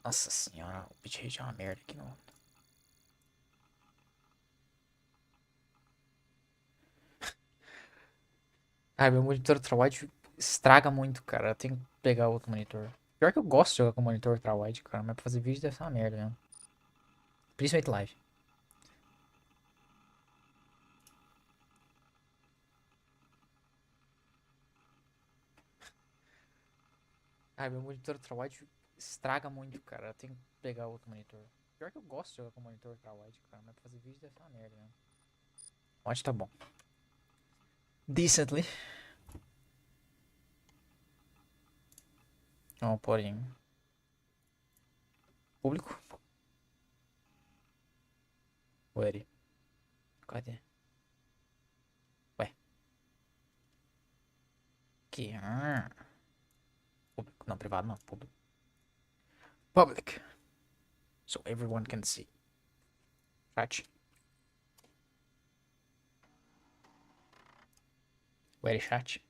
Nossa senhora, o bitrate é uma merda aqui no. Ah, meu monitor ultrawide estraga muito, cara. Eu tenho que pegar outro monitor. Pior que eu gosto de jogar com monitor ultrawide, cara, mas pra fazer vídeo deve ser uma merda mesmo. Principalmente live. Ah, meu monitor ultrawide estraga muito, cara. Eu tenho que pegar outro monitor. Pior que eu gosto de jogar com monitor ultrawide, cara, mas pra fazer vídeo deve ser uma merda mesmo. Pode tá bom. Decently. Vamos pôr em público. Where? Cadê? Ué. Aqui. Público. Não, privado não. Público. Public. So everyone can see. Chat. Where chat?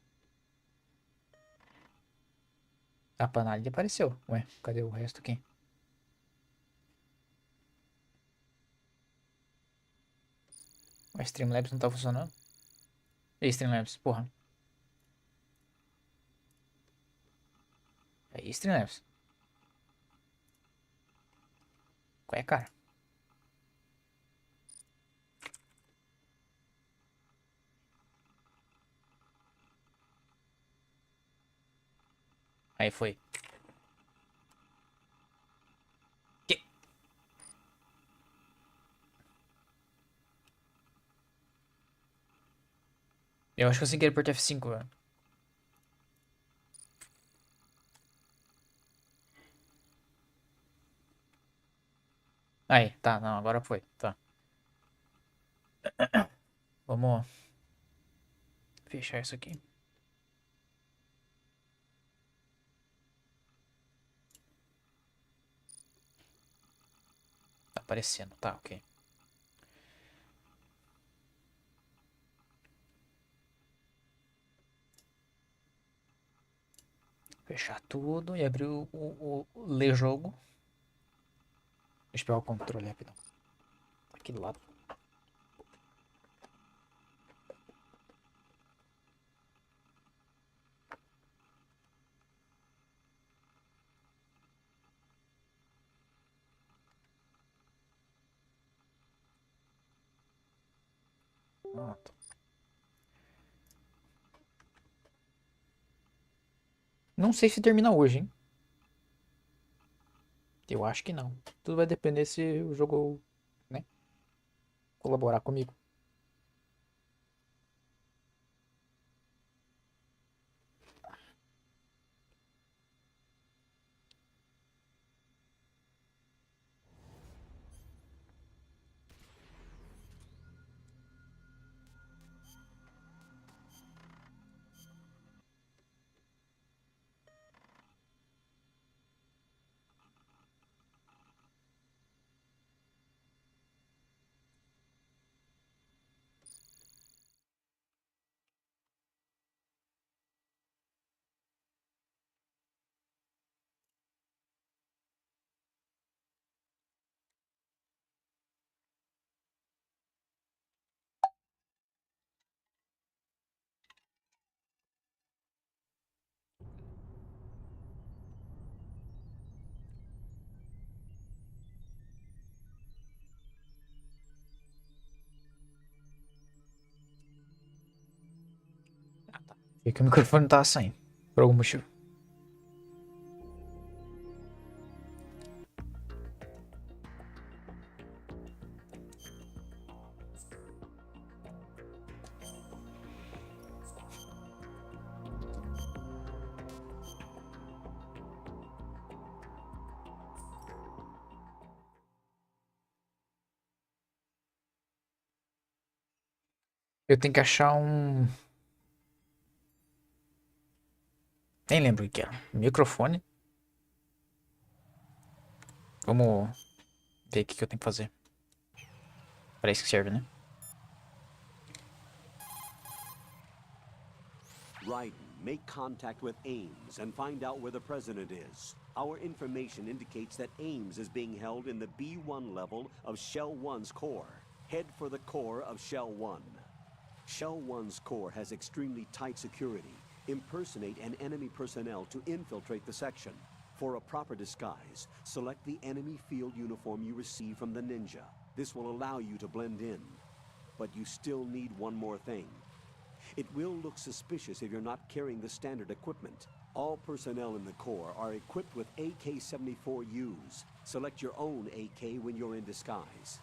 A panela apareceu. Ué, cadê o resto aqui? O Streamlabs não tá funcionando? E Streamlabs, porra. Aí, Streamlabs. Qual é, cara? Aí foi. Que? Eu acho que eu sem querer apertar F5, velho. Aí, tá, não, agora foi. Tá. Vamos fechar isso aqui. Tá aparecendo, tá, ok. Fechar tudo e abrir o ler jogo. Deixa eu pegar o controle rapidão. Aqui do lado. Pronto. Não sei se termina hoje, hein? Eu acho que não. Tudo vai depender se o jogo, né, colaborar comigo. Ah, tá. E que o microfone não tava saindo. Por algum motivo. Eu tenho que achar um. Nem lembro o que era. Microfone. Vamos ver o que eu tenho que fazer. Pra isso que serve, né? Raiden, make contact with Ames and find out where the president is. Our information indicates that Ames is being held in the B1 level of Shell 1's core. Head for the core of Shell 1. Shell 1's core has extremely tight security. Impersonate an enemy personnel to infiltrate the section. For a proper disguise, select the enemy field uniform you receive from the ninja. This will allow you to blend in. But you still need one more thing. It will look suspicious if you're not carrying the standard equipment. All personnel in the Corps are equipped with AK-74Us. Select your own AK when you're in disguise.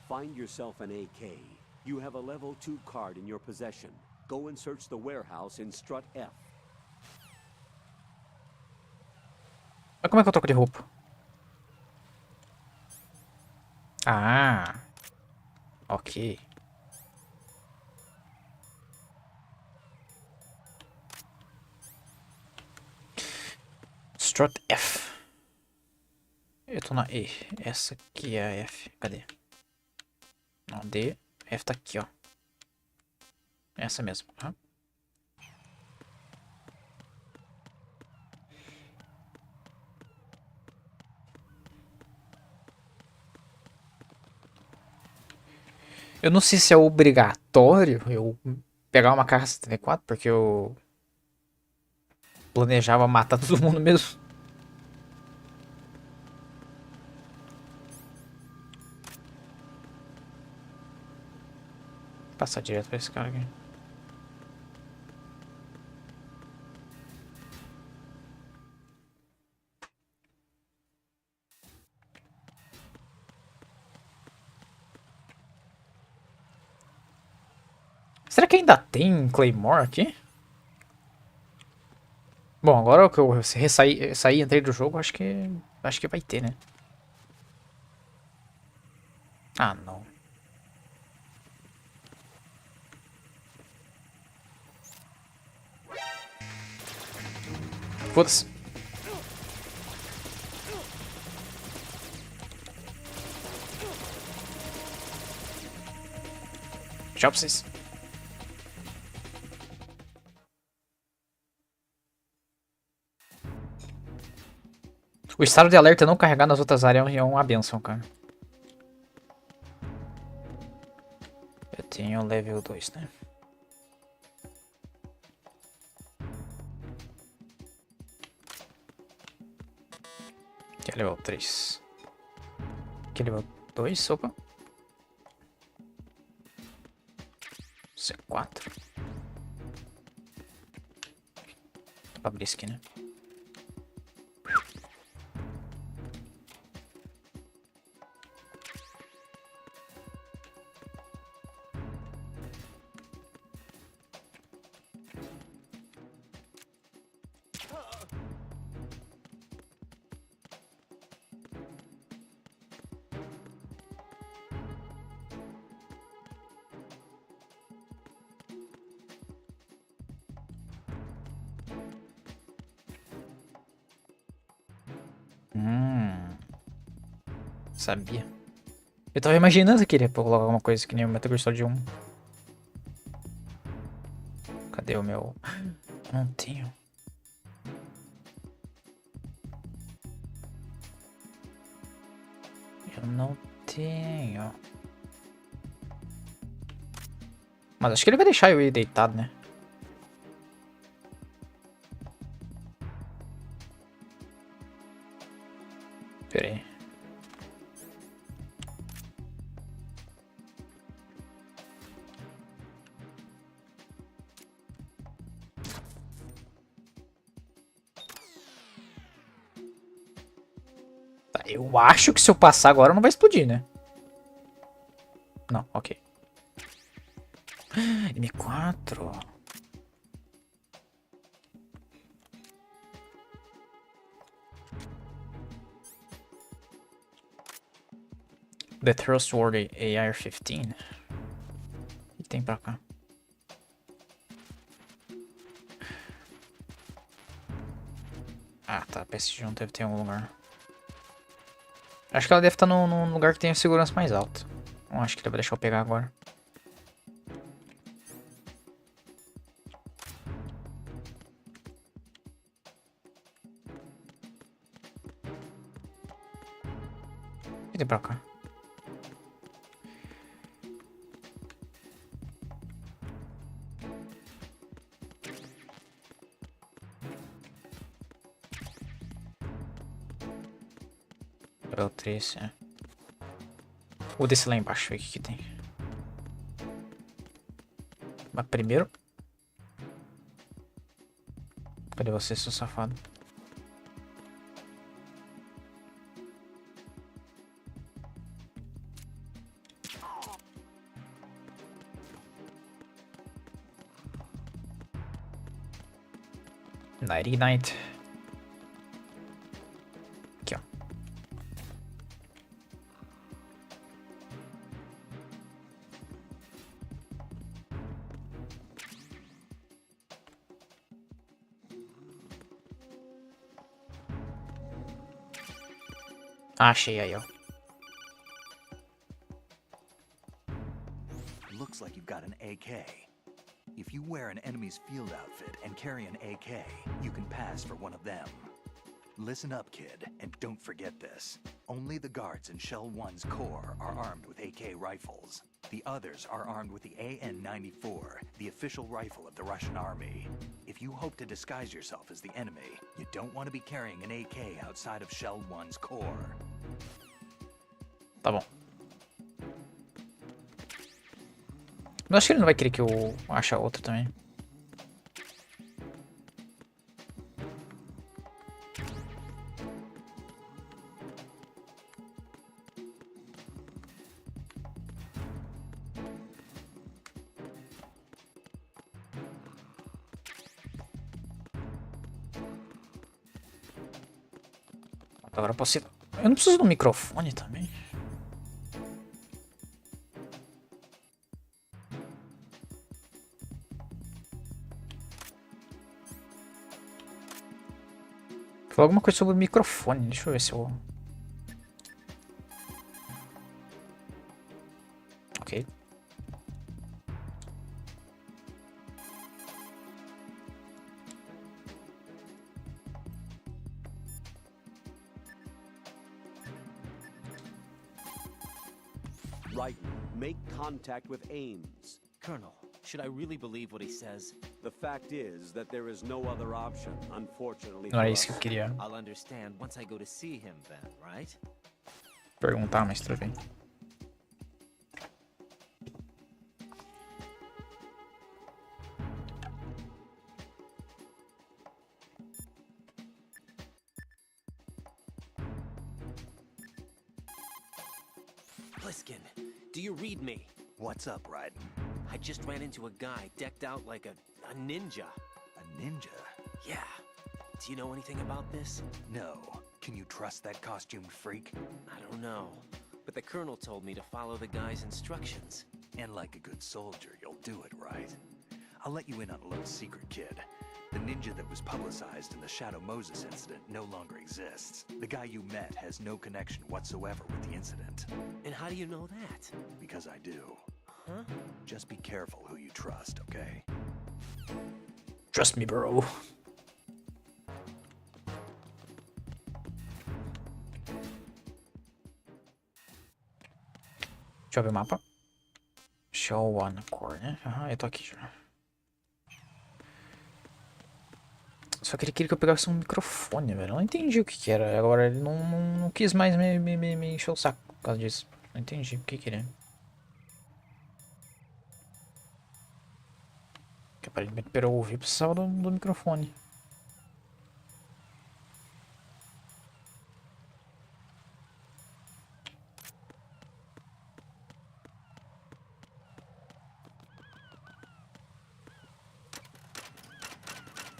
Find yourself an AK. You have a level 2 card in your possession. Go and search the warehouse in Strut F. Mas como é que eu troco de roupa? Ah, ok. Strut F. Eu tô na E. Essa aqui é a F. Cadê? Não, D. F tá aqui, ó. Essa mesmo. Uhum. Eu não sei se é obrigatório eu pegar uma carga 74, porque eu planejava matar todo mundo mesmo. Passar direto pra esse cara aqui. Será que ainda tem Claymore aqui? Bom, agora que eu saí e entrei do jogo, acho que vai ter, né? Ah, não. Foda-se. Tchau pra vocês. O estado de alerta não carregar nas outras áreas é uma benção, cara. Eu tenho level 2, né? Aqui é level 3. Aqui é level 2, opa. C4. Dá pra abrir isso aqui, né? Sabia. Eu tava imaginando que ele ia colocar alguma coisa que nem o metalgearsolid 1. Cadê o meu? Não tenho. Eu não tenho. Mas acho que ele vai deixar eu ir deitado, né? Pera aí. Tá, eu acho que se eu passar agora não vai explodir, né? Não, ok. M4. The Trustworthy AR-15. O que tem pra cá? Ah, tá. PSG não deve ter em algum lugar. Acho que ela deve estar num lugar que tenha segurança mais alta. Não acho que ele vai deixar eu pegar agora. E tem pra cá. Level 3, é. Vou descer lá embaixo, ver o que tem. Mas primeiro... Cadê você, seu safado? Nighty night. Aqui, ó. Achei aí, ó. Looks like you've got an AK. If you wear an enemy's field outfit and carry an AK, you can pass for one of them. Listen up, kid, and don't forget this. Only the guards in Shell 1's core are armed with AK rifles. The others are armed with the AN-94, the official rifle of the Russian army. If you hope to disguise yourself as the enemy, you don't want to be carrying an AK outside of Shell 1's core. Tá bom. Mas acho que ele não vai querer que eu ache a outra também. Agora eu posso ir... Eu não preciso do microfone também. Falou alguma coisa sobre o microfone. Deixa eu ver se eu... Ok. Right. Make contact with Ames. Colonel, should I really believe what he says? The fact is that there is no other option, unfortunately Não for era us. isso que eu queria I'll understand once I go to see him then, right? perguntar, mas tudo bem. Pliskin, do you read me? What's up, Raiden? I just ran into a guy decked out like a ninja. A ninja? Yeah. Do you know anything about this? No. Can you trust that costumed freak? I don't know. But the colonel told me to follow the guy's instructions. And like a good soldier, you'll do it, right? I'll let you in on a little secret, kid. The ninja that was publicized in the Shadow Moses incident no longer exists. The guy you met has no connection whatsoever with the incident. And how do you know that? Because I do. Huh? Just be careful who you trust, okay? Trust me, bro. Deixa eu ver o mapa. Show one core, né? Aham, eu tô aqui já. Só que ele queria que eu pegasse um microfone, velho. Eu não entendi o que que era. Agora ele não quis mais me encher o saco por causa disso. Não entendi o que que ele é. Que aparentemente para eu ouvir precisava do microfone.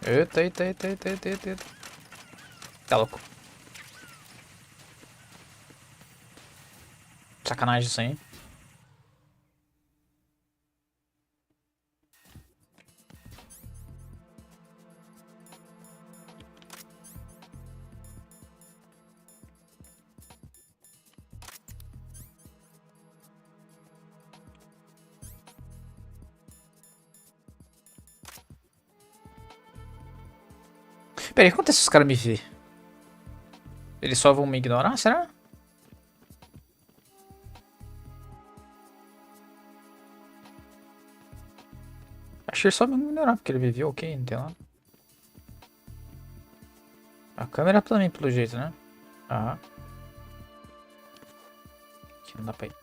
Eita, eita, eita, eita, eita, eita, eita. Tá louco. Sacanagem isso aí. Pera aí, o que acontece se os caras me verem? Eles só vão me ignorar, será? acho que só me melhorar, porque ele viveu ok, não tem nada. A câmera também, pelo jeito, né? Aham. Aqui não dá pra ir.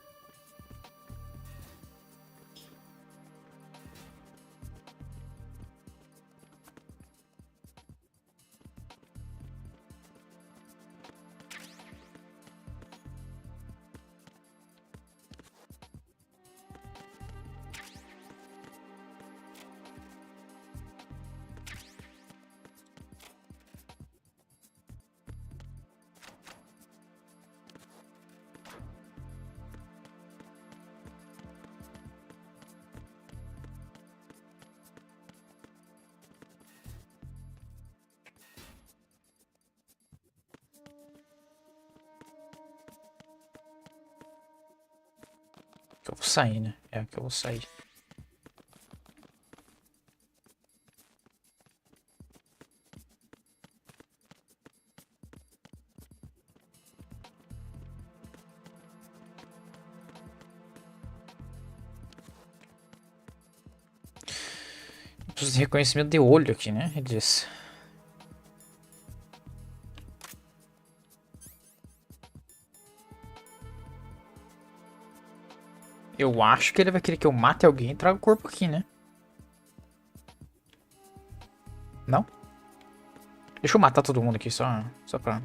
Que eu vou sair, né? É que eu vou sair. Preciso de reconhecimento de olho aqui, né? Ele disse. Eu acho que ele vai querer que eu mate alguém e traga o corpo aqui, né? Não? Deixa eu matar todo mundo aqui, só pra...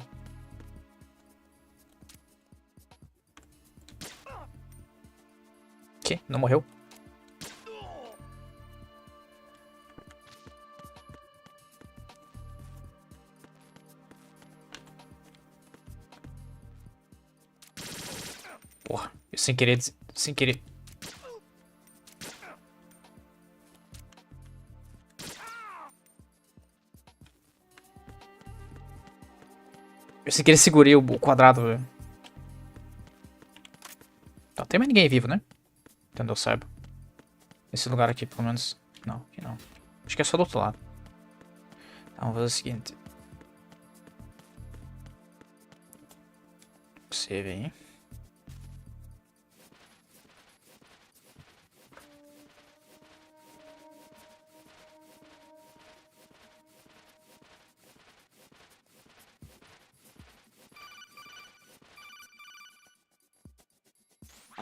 Que? Não morreu? Porra, eu sem querer, sem querer. Eu sem querer segurei o quadrado, velho. Tá, tem mais ninguém vivo, né? Entendeu? Eu saiba. Esse lugar aqui, pelo menos. Não, aqui não. Acho que é só do outro lado. Tá, vamos fazer o seguinte. Você vem.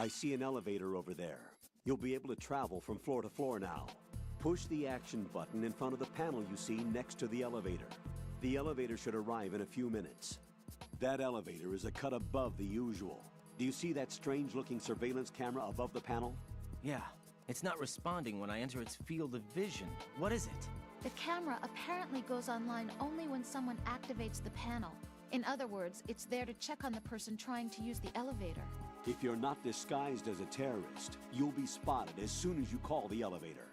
I see an elevator over there. You'll be able to travel from floor to floor now. Push the action button in front of the panel you see next to the elevator. The elevator should arrive in a few minutes. That elevator is a cut above the usual. Do you see that strange-looking surveillance camera above the panel? Yeah, it's not responding when I enter its field of vision. What is it? The camera apparently goes online only when someone activates the panel. In other words, it's there to check on the person trying to use the elevator. If you're not disguised as a terrorist, you'll be spotted as soon as you call the elevator.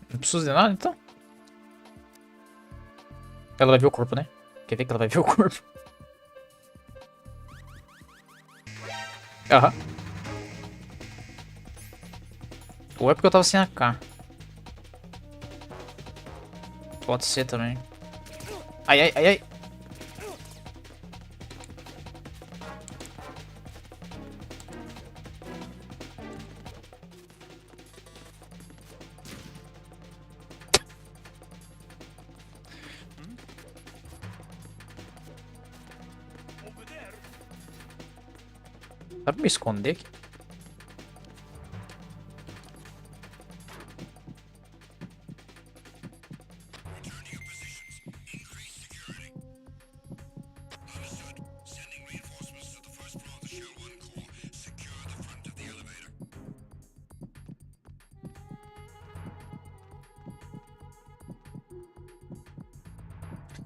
Não preciso de nada, então. Ela vai ver o corpo, né? Quer ver que ela vai ver o corpo? Aham. Ou é porque eu tava sem AK. Pode ser também. Ai, ai, ai, ai. Dá pra me esconder aqui?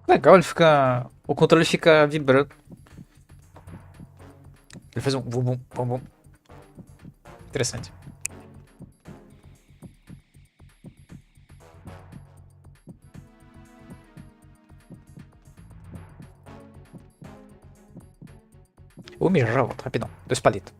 Legal, ele fica... O controle fica vibrando. Ele faz um bum bum bum bum. Interessante. Vou mijar, volta, rapidão. 2 palitos.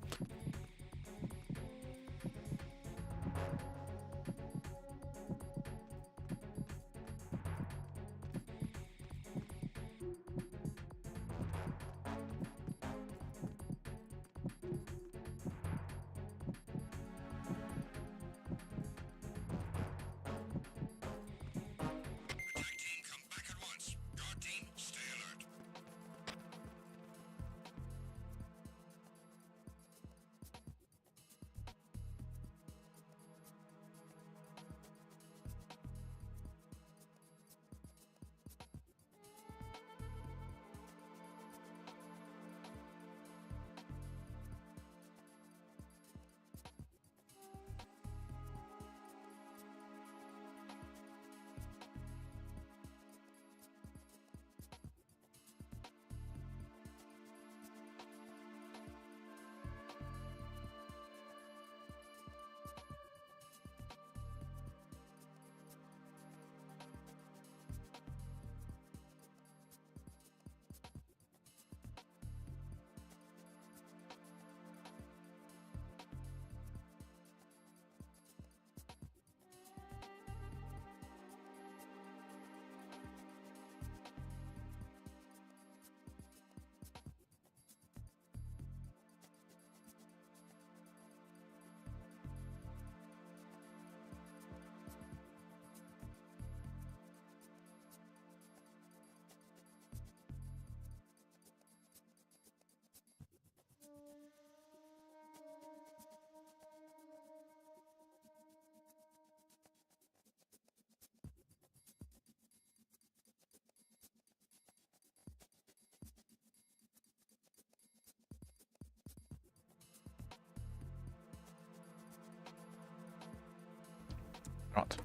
Pronto.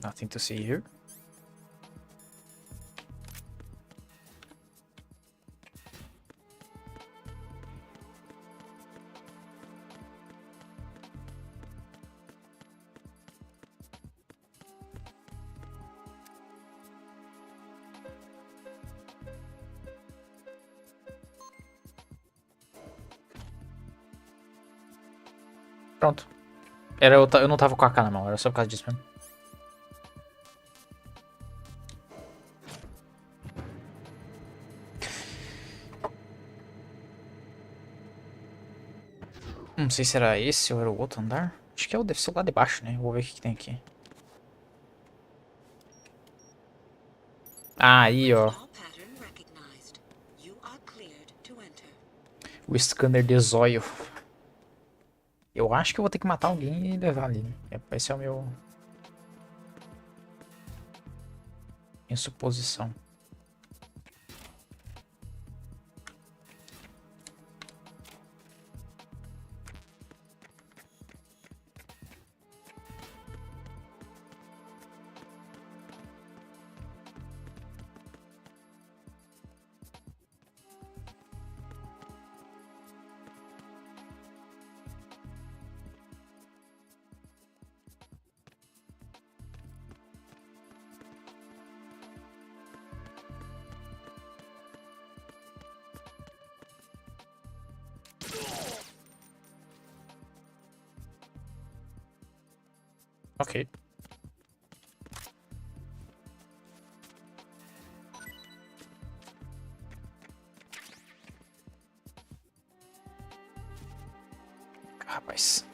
Nothing to see here. Pronto. Eu não tava com a AK na mão, era só por causa disso mesmo. Não sei se era esse ou era o outro andar. Acho que deve ser o lá de baixo, né? Vou ver o que tem aqui. Ah, aí, ó. O scanner de zóio. Eu acho que eu vou ter que matar alguém e levar ali, né? Esse é o meu... minha suposição. Ok. Rapaz.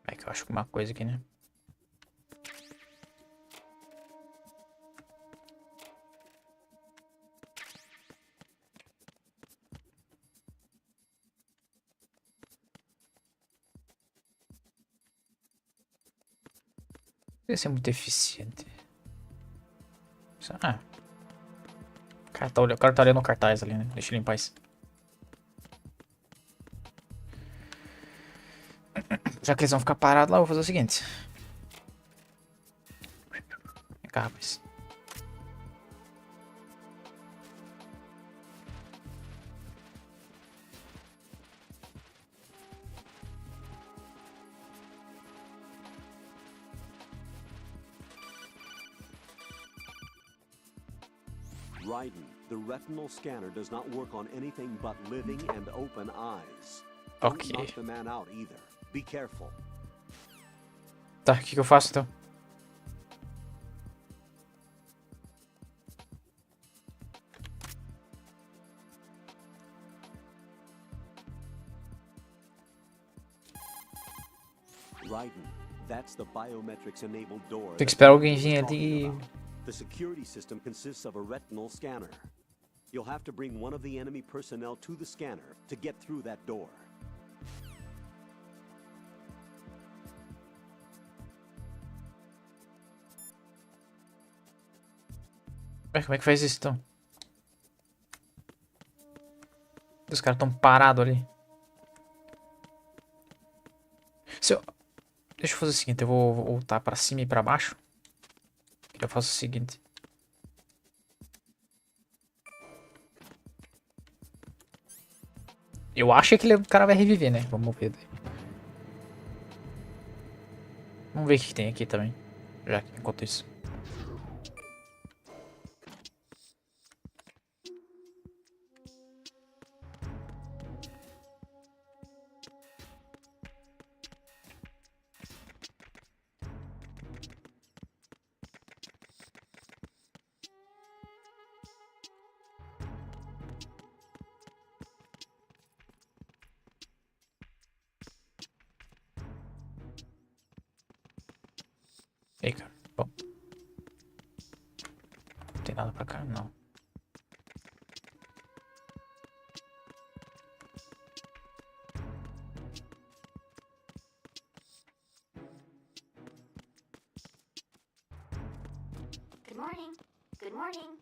É que eu acho uma coisa aqui, né? Deve ser muito eficiente. Ah. O cara tá olhando o cartaz ali, né? Deixa ele em paz. Já que eles vão ficar parados lá, eu vou fazer o seguinte. Vem cá, rapaz. Raiden, the retinal scanner does not work on anything but living and open eyes. Don't Ok. knock the man out either. Be careful. Tá, o que eu faço então? Raiden, that's the biometrics enabled door. Tem que esperar alguém vir ali. The security system consists of a retinal scanner. You'll have to bring one of the enemy personnel to the scanner to get through that door. Como é que faz isso então? Os caras tão parados ali. Deixa eu fazer o seguinte, eu vou voltar pra cima e pra baixo. Eu faço o seguinte. Eu acho que o cara vai reviver, né? Vamos ver. Vamos ver o que tem aqui também. Já que enquanto isso. Ei, cara. Bom. Não tem nada pra cá, não. morning. Good morning.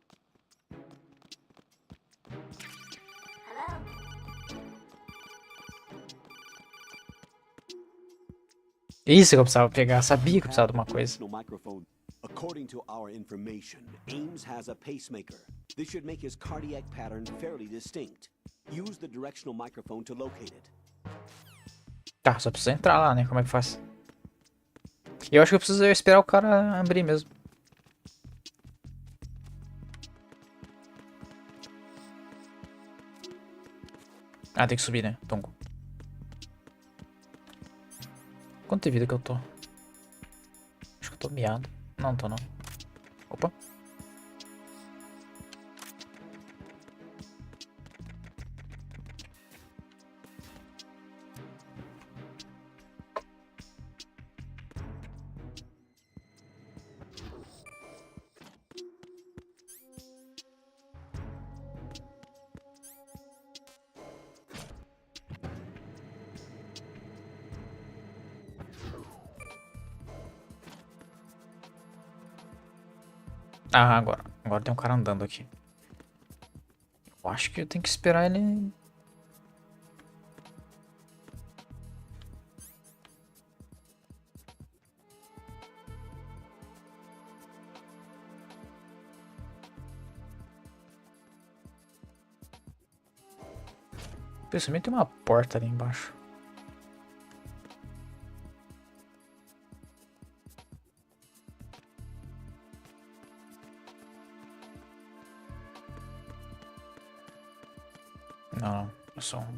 Hello. Isso que eu precisava pegar. Sabia que eu You precisava have de uma the coisa. directional microphone. According to our information, Ames has a pacemaker. This should make his cardiac pattern fairly distinct. Use the directional microphone to locate it. Tá, só preciso entrar lá, né? Como é que faz? E eu acho que eu preciso esperar o cara abrir mesmo. Ah, tem que subir, né? Tongo. Quanto de vida que eu tô? Acho que eu tô miado. Não, tô não. Opa. Ah, agora. Agora tem um cara andando aqui. Eu acho que eu tenho que esperar ele... Principalmente tem uma porta ali embaixo. Não, não. É só um...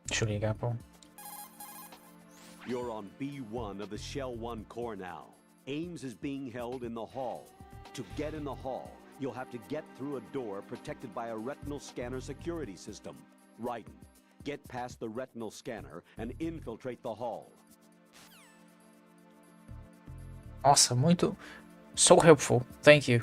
Deixa eu ligar, pô. You're on B1 of the Shell 1 core now. Ames is being held in the hall. To get in the hall, you'll have to get through a door protected by a retinal scanner security system. Raiden, get past the retinal scanner and infiltrate the hall. Nossa, muito... So helpful. Thank you.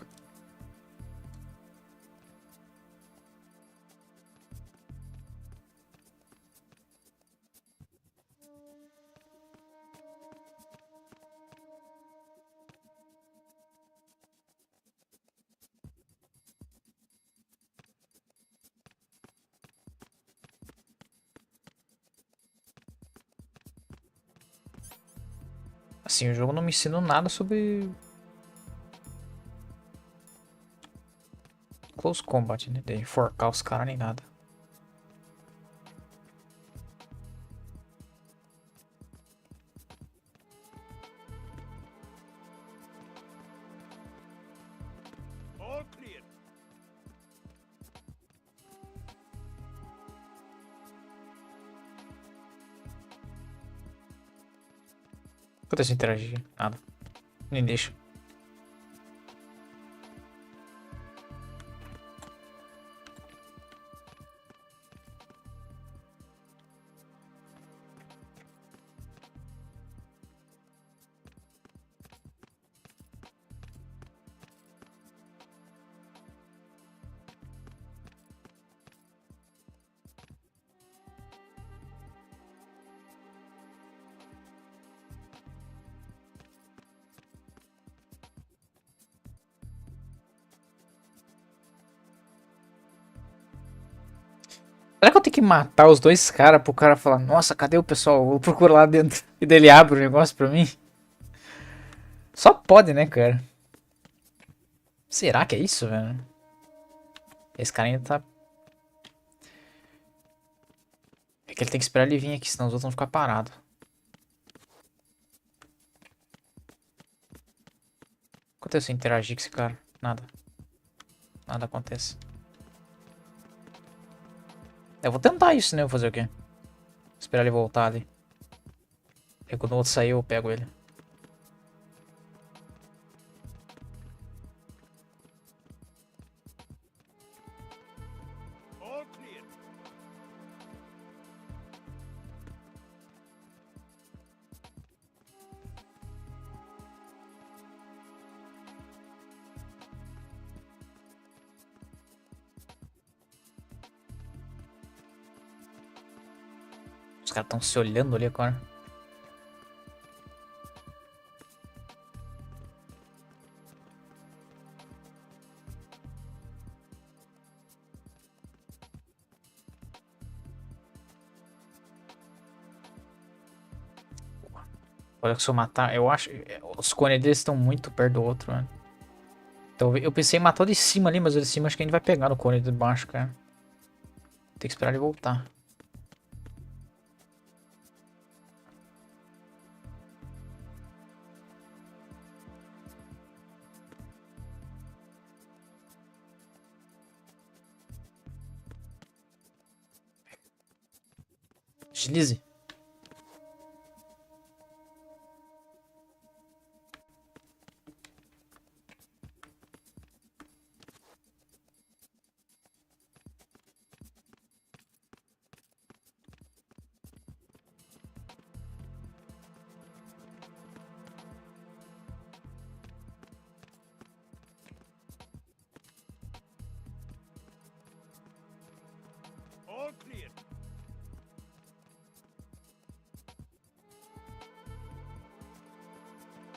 Assim, o jogo não me ensina nada sobre... Close Combat, né? De enforcar os caras nem nada. All clear. Acontece interagir, nada. Nem deixa. Será que eu tenho que matar os dois caras pro cara falar, nossa, cadê o pessoal? Vou procurar lá dentro. E daí ele abre o negócio pra mim? Só pode, né, cara? Será que é isso, velho? Esse cara ainda tá... É que ele tem que esperar ele vir aqui, senão os outros vão ficar parados. Acontece se eu interagir com esse cara? Nada. Nada acontece. Eu vou tentar isso, né? Vou fazer o quê? Esperar ele voltar ali. E quando o outro sair, eu pego ele. All clear. Os caras estão se olhando ali agora. Olha que se eu matar, eu acho. Os cones deles estão muito perto do outro, mano. Então eu pensei em matar o de cima ali, mas o de cima acho que a gente vai pegar no cone de baixo, cara. Tem que esperar ele voltar. Deslize. All clear.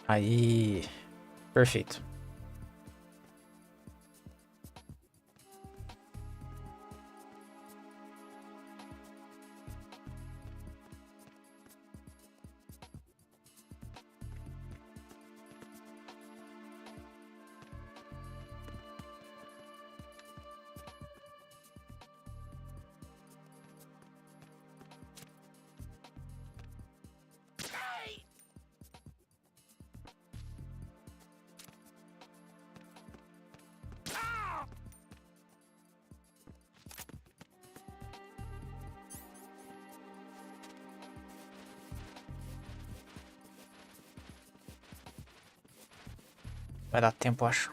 Aí. Perfeito. Vai dar tempo, eu acho.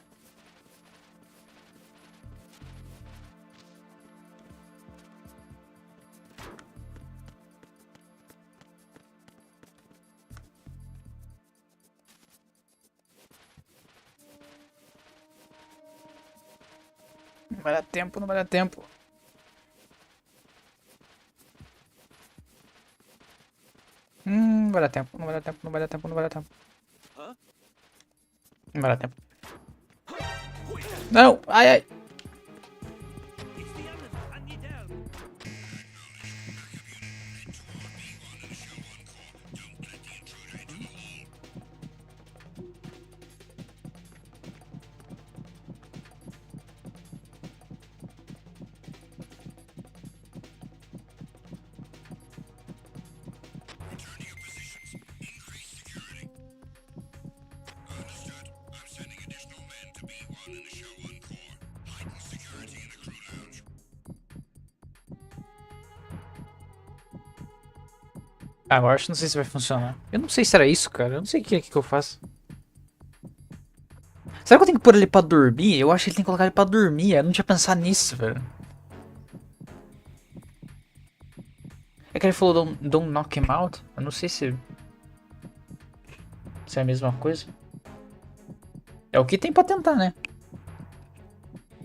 Não vai dar tempo, não vai dar tempo. Não vai dar tempo, não vai dar tempo, não vai dar tempo, não vai dar tempo. Não vai dar tempo. Não! Ai, ai! Agora acho que não sei se vai funcionar. Eu não sei se era isso, cara. Eu não sei o que é que eu faço. Será que eu tenho que pôr ele pra dormir? Eu acho que ele tem que colocar ele pra dormir. Eu não tinha pensado nisso, velho. É que ele falou don't knock him out. Eu não sei se é a mesma coisa. É o que tem pra tentar, né?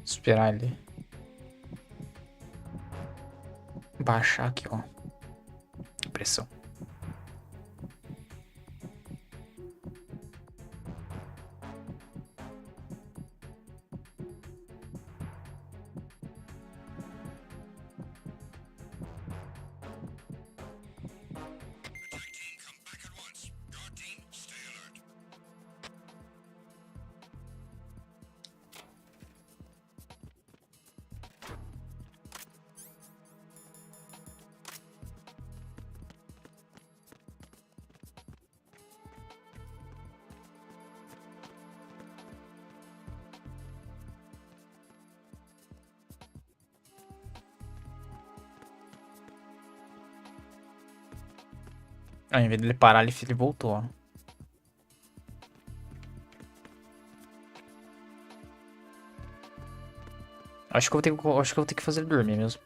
Esperar ele baixar aqui, ó. Pressão. Ao invés dele parar, ele voltou, ó. Acho que eu vou ter que fazer ele dormir mesmo.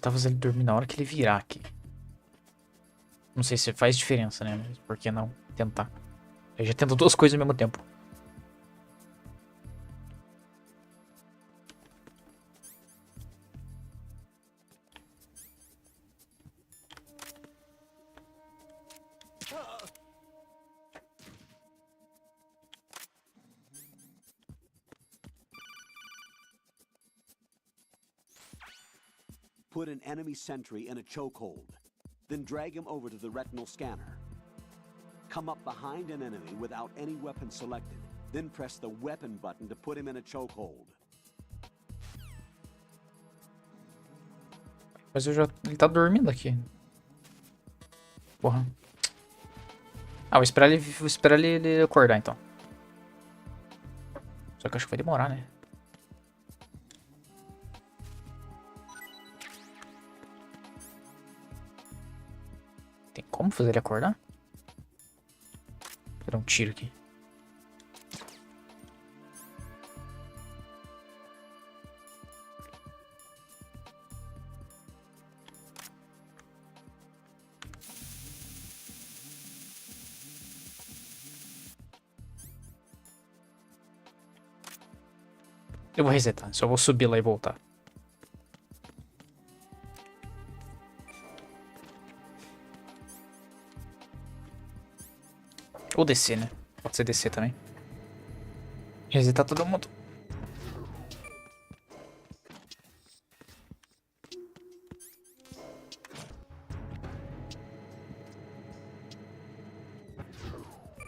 tentar fazer ele dormir na hora que ele virar aqui. Não sei se faz diferença, né? Mas por que não tentar? Eu já tento duas coisas ao mesmo tempo. Put an enemy sentry in a chokehold. Then drag him over to the retinal scanner. Come up behind an enemy without any weapon selected. Then press the weapon button to put him in a chokehold. Mas ele tá dormindo aqui. Porra. Ah, vou esperar ele acordar então. Só que eu acho que vai demorar, né? Tem como fazer ele acordar? Vou dar um tiro aqui. Eu vou resetar, só vou subir lá e voltar. Ou descer, né? Pode ser descer também. Resetar todo mundo.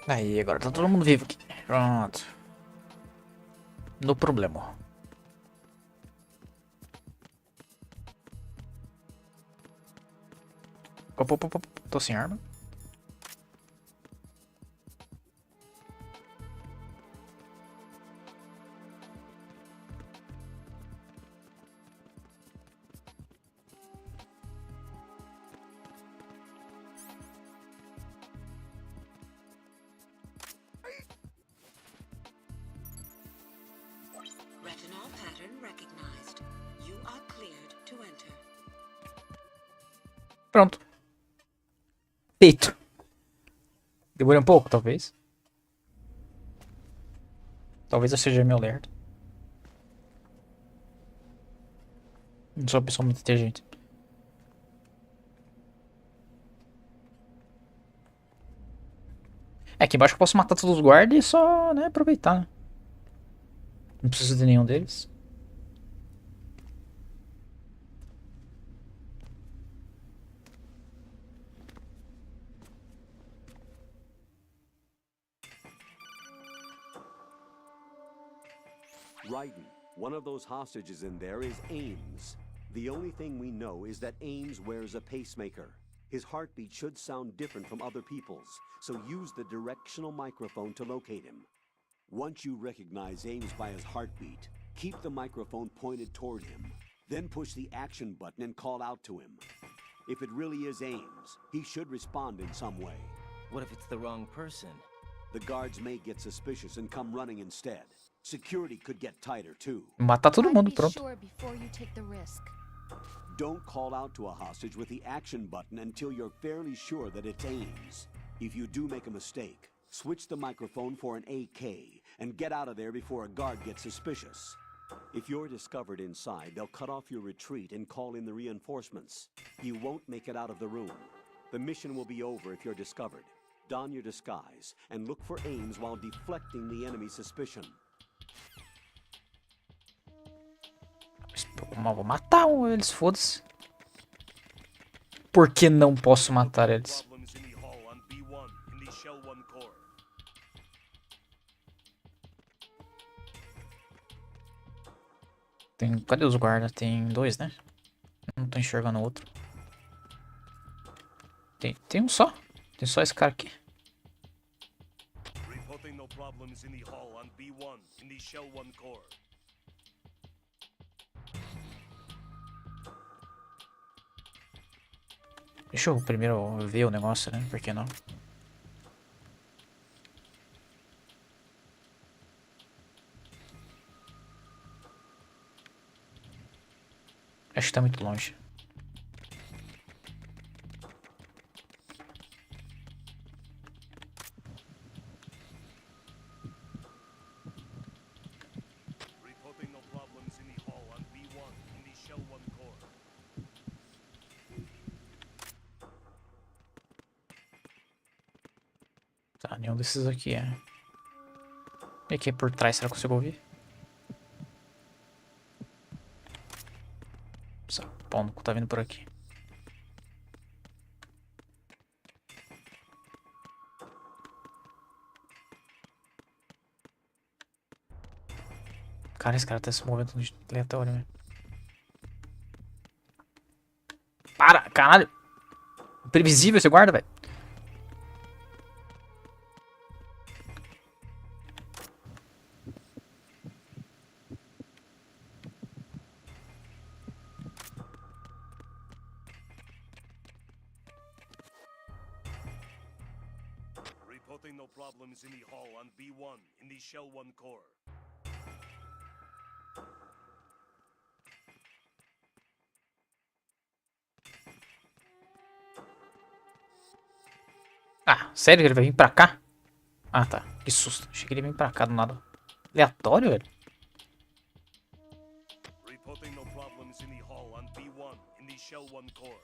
Aí, agora tá todo mundo vivo aqui. Pronto. No problema. Opa. Tô sem arma. Retinol pattern recognized. You are cleared to enter. Pronto. Feito. Demorei um pouco, talvez. Talvez eu seja meio lerdo. Não sou uma pessoa muito inteligente. É, aqui embaixo eu posso matar todos os guardas e só, né, aproveitar, né? Não preciso de nenhum deles. Raiden, one of those hostages in there is Ames. The only thing we know is that Ames wears a pacemaker. His heartbeat should sound different from other people's, so use the directional microphone to locate him. Once you recognize Ames by his heartbeat, keep the microphone pointed toward him. Then push the action button and call out to him. If it really is Ames, he should respond in some way. What if it's the wrong person? The guards may get suspicious and come running instead. Security could get tighter too. Matar todo Try to mundo, be pronto. sure before you take the risk. Don't call out to a hostage with the action button until you're fairly sure that it's Ames. If you do make a mistake, switch the microphone for an AK and get out of there before a guard gets suspicious. If you're discovered inside, they'll cut off your retreat and call in the reinforcements. You won't make it out of the room. The mission will be over if you're discovered. Don your disguise and look for Ames while deflecting the enemy's suspicion. Mas vou matar eles, foda-se. Por que não posso matar eles? Problems in the hall on B1 in the Shell 1 core. Cadê os guardas? Tem dois, né? Não tô enxergando o outro. Tem um só. Tem só esse cara aqui. Reporting no problems in the hall on B1 in the Shell 1 core. Deixa eu primeiro ver o negócio, né? Por que não? Acho que tá muito longe. Tá, nenhum desses aqui é. E aqui por trás, será que eu consigo ouvir? Essa pau no cu tá vindo por aqui. Cara, esse cara tá se movendo de aleatório, né? Para, caralho! Imprevisível esse guarda, velho. Reporting no problems in the hall on B1 in the Shell 1 core. Ah, sério que ele vai vir pra cá? Ah, tá. Que susto. Achei que ele ia vir pra cá do nada. Aleatório, velho. Reporting no problems in the hall on B1 in the Shell 1 core.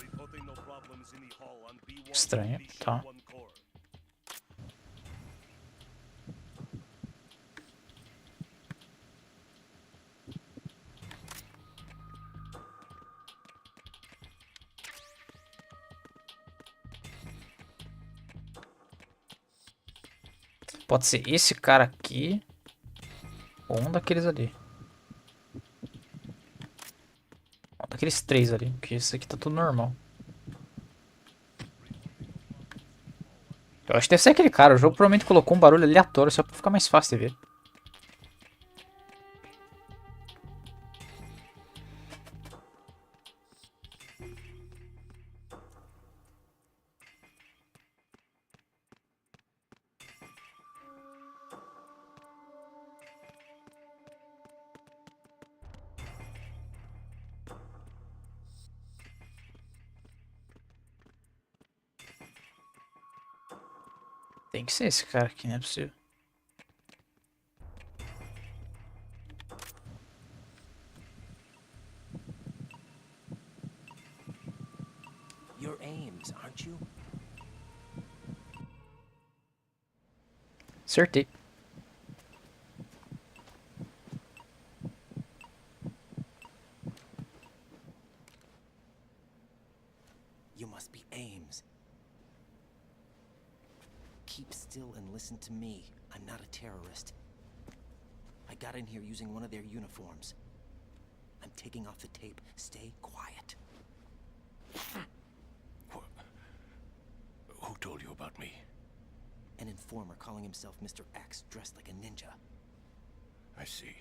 Reporting no problems in the hall on B1 Estranho, in the tá. Shell 1 core. Pode ser esse cara aqui. Ou um daqueles ali. Um daqueles três ali. Porque esse aqui tá tudo normal. Eu acho que deve ser aquele cara. O jogo provavelmente colocou um barulho aleatório só pra ficar mais fácil de ver. Tem que ser esse cara aqui, não é possível. You're Ames, aren't you? Acertei. You must be Ames. Keep still and listen to me. I'm not a terrorist. I got in here using one of their uniforms. I'm taking off the tape. Stay quiet. Who told you about me? An informer calling himself Mr. X, dressed like a ninja. I see.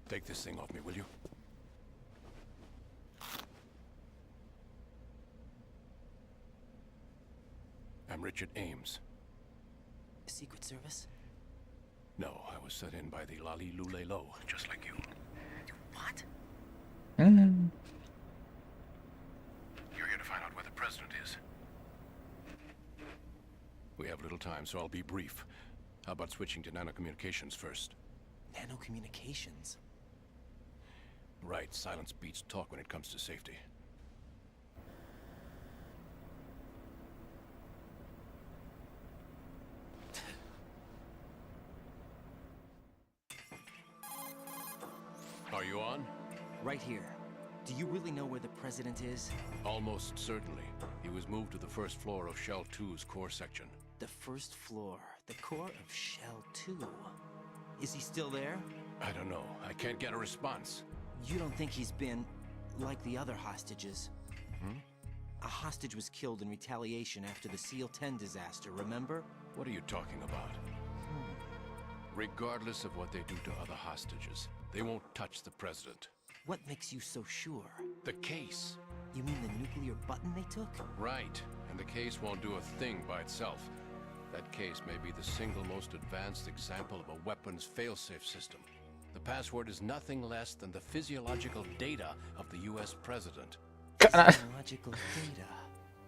Take this thing off me, will you? I'm Richard Ames. Secret Service? No, I was sent in by the Lali Lule Lo, just like you. What? Hum. You're here to find out where the president is. We have little time, so I'll be brief. How about switching to nanocommunications first? Nanocommunications? Right, silence beats talk when it comes to safety. Are you on? Right here. Do you really know where the president is? Almost certainly. He was moved to the first floor of Shell 2's core section. The first floor. The core of Shell 2. Is he still there? I don't know. I can't get a response. You don't think he's been like the other hostages? Hmm? A hostage was killed in retaliation after the SEAL 10 disaster, remember? What are you talking about? Regardless of what they do to other hostages, they won't touch the president. What makes you so sure? The case. You mean the nuclear button they took? Right. And the case won't do a thing by itself. That case may be the single most advanced example of a weapons failsafe system. The password is nothing less than the physiological data of the US president. Caralho. Physiological data.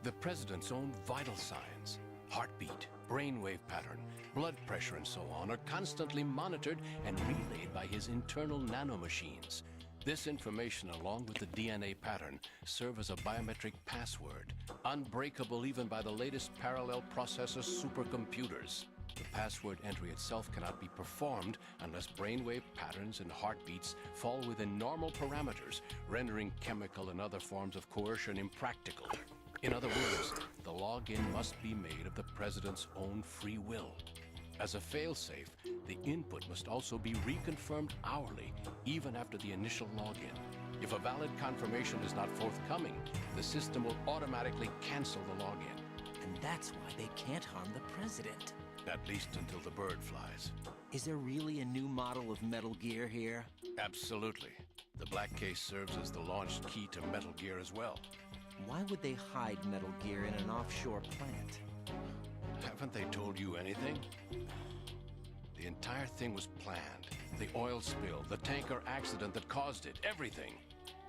The president's own vital signs. Heartbeat, brainwave pattern, blood pressure, and so on are constantly monitored and relayed by his internal nanomachines. This information, along with the DNA pattern, serve as a biometric password, unbreakable even by the latest parallel processor supercomputers. The password entry itself cannot be performed unless brainwave patterns and heartbeats fall within normal parameters, rendering chemical and other forms of coercion impractical. In other words, the login must be made of the President's own free will. As a failsafe, the input must also be reconfirmed hourly, even after the initial login. If a valid confirmation is not forthcoming, the system will automatically cancel the login. And that's why they can't harm the president. At least until the bird flies. Is there really a new model of Metal Gear here? Absolutely. The black case serves as the launch key to Metal Gear as well. Why would they hide Metal Gear in an offshore plant? Haven't they told you anything? The entire thing was planned. The oil spill, the tanker accident that caused it, everything.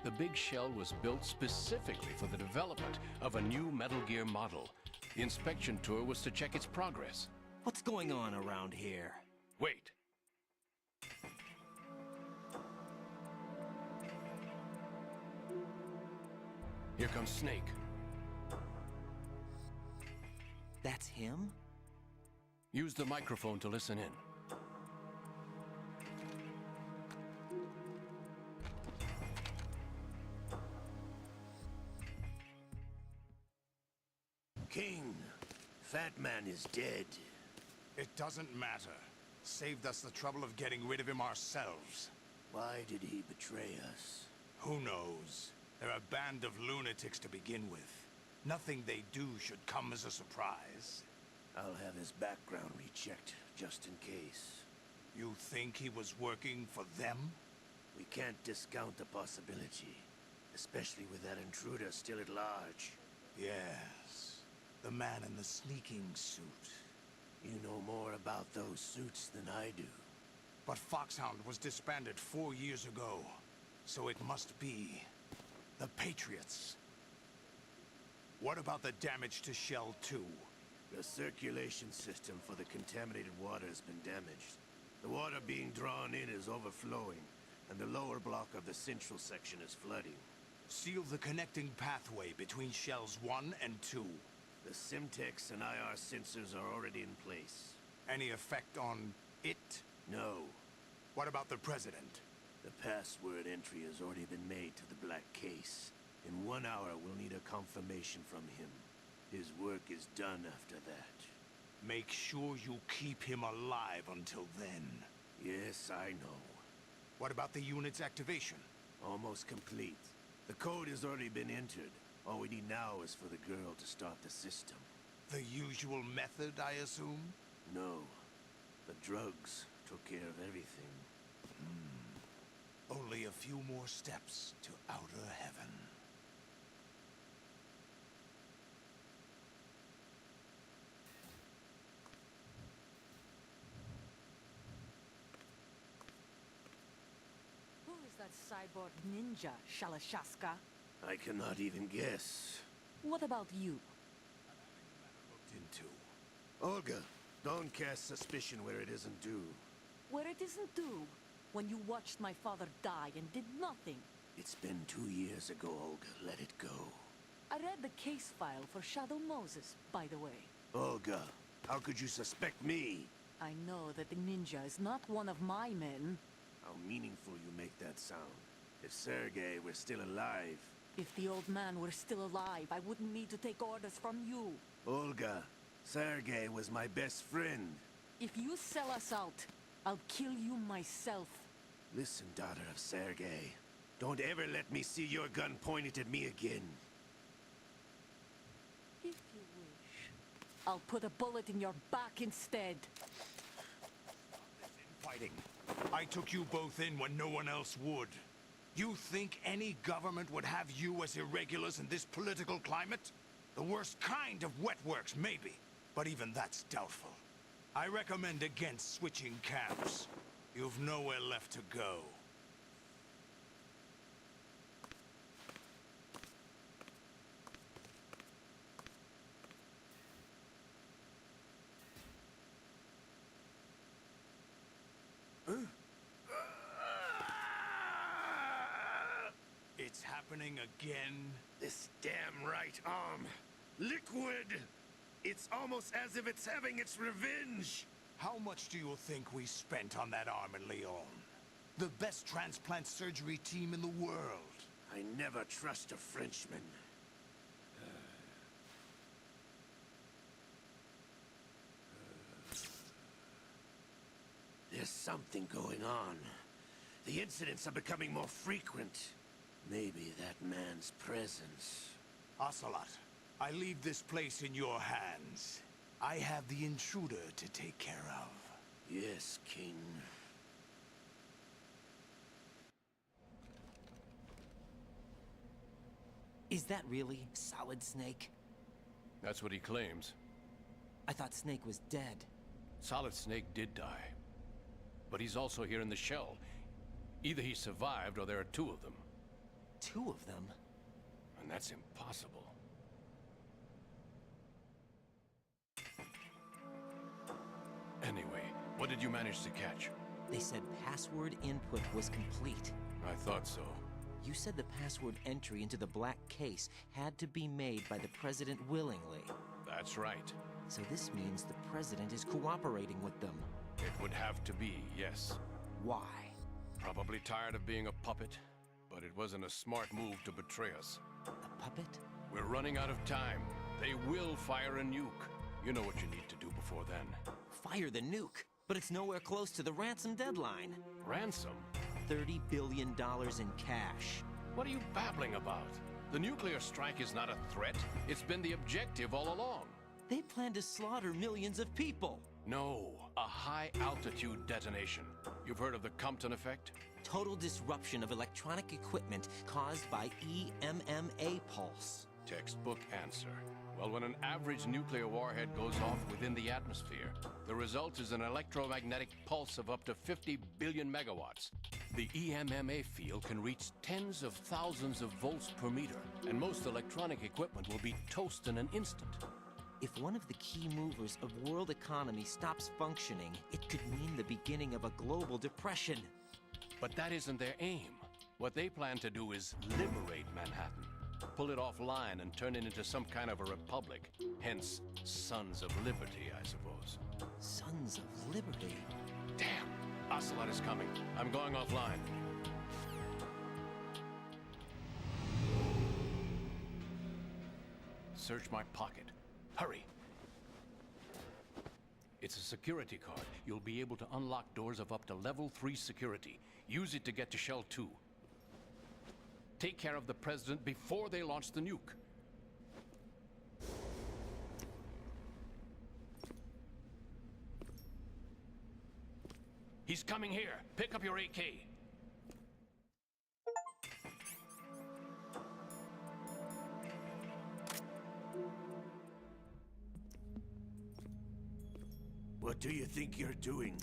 The big shell was built specifically for the development of a new Metal Gear model. The inspection tour was to check its progress. What's going on around here? Wait. Here comes Snake. That's him? Use the microphone to listen in. King, Fat Man is dead. It doesn't matter. Saved us the trouble of getting rid of him ourselves. Why did he betray us? Who knows? They're a band of lunatics to begin with. Nothing they do should come as a surprise. I'll have his background rechecked, just in case. You think he was working for them? We can't discount the possibility. Especially with that intruder still at large. Yes. The man in the sneaking suit. You know more about those suits than I do. But Foxhound was disbanded 4 years ago. So it must be the Patriots. What about the damage to Shell 2? The circulation system for the contaminated water has been damaged. The water being drawn in is overflowing, and the lower block of the central section is flooding. Seal the connecting pathway between Shells 1 and 2. The Simtex and IR sensors are already in place. Any effect on it? No. What about the President? The password entry has already been made to the black case. In 1 hour, we'll need a confirmation from him. His work is done after that. Make sure you keep him alive until then. Yes, I know. What about the unit's activation? Almost complete. The code has already been entered. All we need now is for the girl to start the system. The usual method, I assume? No. The drugs took care of everything. Only a few more steps to outer heaven. Who is that cyborg ninja, Shalashaska? I cannot even guess. What about you? Looked into. Olga, don't cast suspicion where it isn't due. Where it isn't due, when you watched my father die and did nothing. It's been 2 years ago, Olga. Let it go. I read the case file for Shadow Moses, by the way. Olga, how could you suspect me? I know that the ninja is not one of my men. How meaningful you make that sound. If Sergei were still alive... If the old man were still alive, I wouldn't need to take orders from you. Olga, Sergei was my best friend. If you sell us out, I'll kill you myself. Listen, daughter of Sergei. Don't ever let me see your gun pointed at me again. If you wish. I'll put a bullet in your back instead. Fighting. I took you both in when no one else would. You think any government would have you as irregulars in this political climate? The worst kind of wet works, maybe. But even that's doubtful. I recommend against switching camps. You've nowhere left to go. happening again? This damn right arm. Liquid! It's almost as if it's having its revenge. How much do you think we spent on that arm in Lyon? The best transplant surgery team in the world. I never trust a Frenchman. There's something going on. The incidents are becoming more frequent. Maybe that man's presence. Ocelot, I leave this place in your hands. I have the intruder to take care of. Yes, King. Is that really Solid Snake? That's what he claims. I thought Snake was dead. Solid Snake did die. But he's also here in the shell. Either he survived or there are two of them. Two of them? And that's impossible. Anyway, what did you manage to catch? They said password input was complete. I thought so. You said the password entry into the black case had to be made by the president willingly. That's right. So this means the president is cooperating with them. It would have to be, yes. Why? Probably tired of being a puppet, but it wasn't a smart move to betray us. A puppet? We're running out of time. They will fire a nuke. You know what you need to do before then. Fire the nuke? But it's nowhere close to the ransom deadline. Ransom? $30 billion in cash. What are you babbling about? The nuclear strike is not a threat. It's been the objective all along. They plan to slaughter millions of people. No, a high-altitude detonation. You've heard of the Compton effect? Total disruption of electronic equipment caused by EMMA pulse. Textbook answer. Well, when an average nuclear warhead goes off within the atmosphere, the result is an electromagnetic pulse of up to 50 billion megawatts. The EMMA field can reach tens of thousands of volts per meter, and most electronic equipment will be toast in an instant. If one of the key movers of world economy stops functioning, it could mean the beginning of a global depression. But that isn't their aim. What they plan to do is liberate Manhattan. Pull it offline and turn it into some kind of a republic. Hence, Sons of Liberty, I suppose. Sons of Liberty? Damn! Ocelot is coming. I'm going offline. Search my pocket. Hurry! It's a security card. You'll be able to unlock doors of up to level 3 security. Use it to get to Shell 2. Take care of the president before they launch the nuke. He's coming here. Pick up your AK. What do you think you're doing?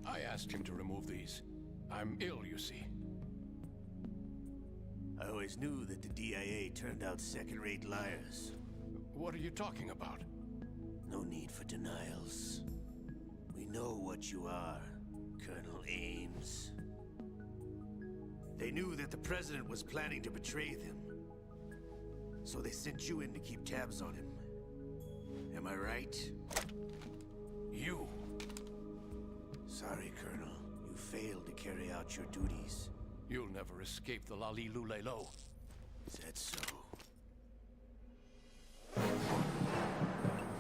I asked him to remove these. I'm ill, you see. I always knew that the DIA turned out second-rate liars. What are you talking about? No need for denials. We know what you are, Colonel Ames. They knew that the president was planning to betray them. So they sent you in to keep tabs on him. Am I right? You? Sorry, Colonel. You failed to carry out your duties. You'll never escape the Lali-Lulelo. Is that so?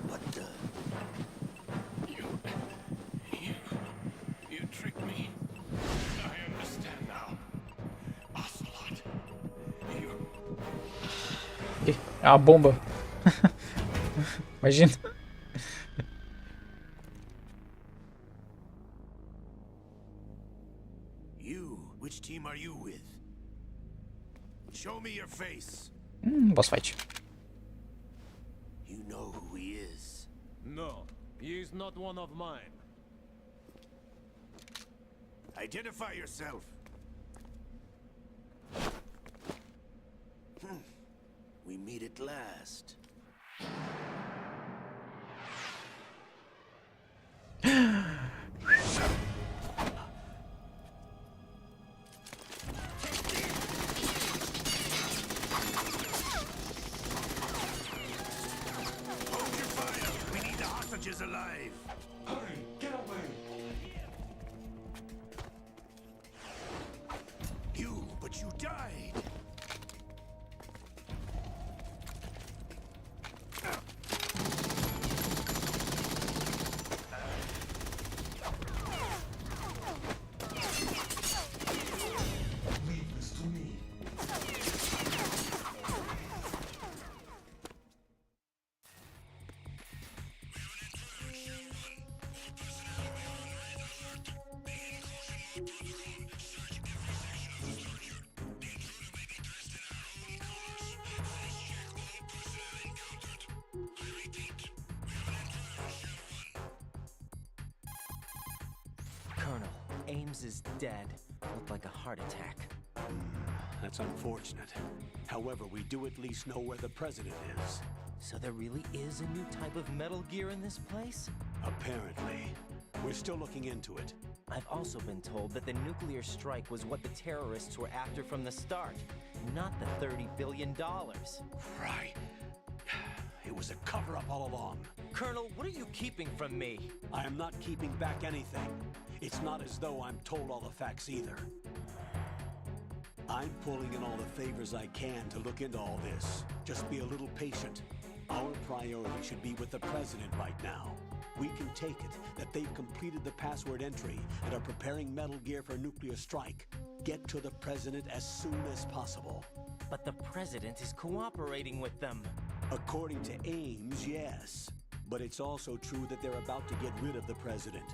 What the? You tricked me. I understand now. Ocelot. Ih, é uma bomba. Imagina. Which team are you with? Show me your face. Boss fight. You know who he is. No, he is not one of mine. Identify yourself. We meet at last. Ames is dead. Looked like a heart attack. That's unfortunate. However, we do at least know where the president is. So there really is a new type of Metal Gear in this place? Apparently. We're still looking into it. I've also been told that the nuclear strike was what the terrorists were after from the start, not the $30 billion. Right. It was a cover-up all along. Colonel, what are you keeping from me? I am not keeping back anything. It's not as though I'm told all the facts either. I'm pulling in all the favors I can to look into all this. Just be a little patient. Our priority should be with the president right now. We can take it that they've completed the password entry and are preparing Metal Gear for nuclear strike. Get to the president as soon as possible. But the president is cooperating with them. According to Ames, yes. But it's also true that they're about to get rid of the president.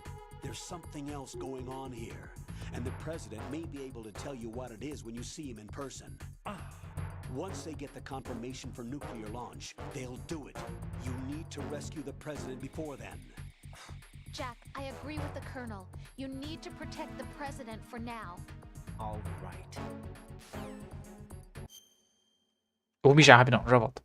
There's something else going on here, and the president may be able to tell you what it is when you see him in person. Once they get the confirmation for nuclear launch, they'll do it. You need to rescue the president before then. Jack, I agree with the Colonel. You need to protect the president for now. All right. Vou mijar rapidão, já volto.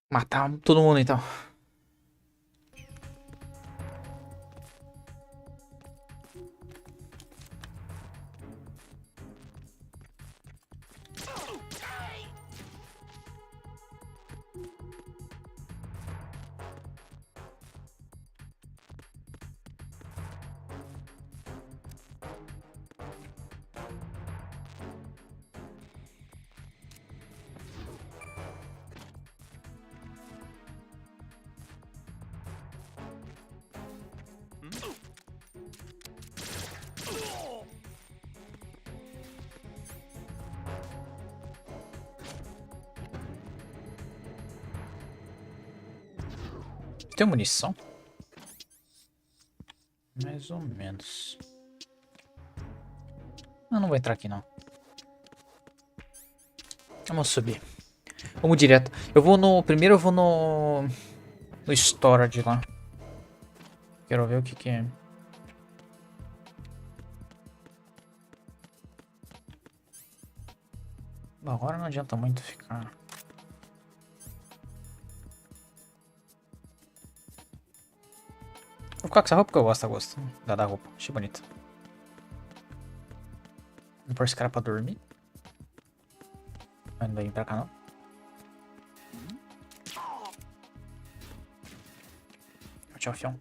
Matar todo mundo então. Tem munição? Mais ou menos. Eu não vou entrar aqui não. Vamos subir. Vamos direto. Eu vou no... Primeiro eu vou no... No storage lá. Quero ver o que que é. Bom, agora não adianta muito ficar... Vou ficar com essa roupa que eu gosto. Da roupa. Achei bonita. Vou pôr esse cara pra dormir. Mas não vai vir pra cá não. Tchau, fião.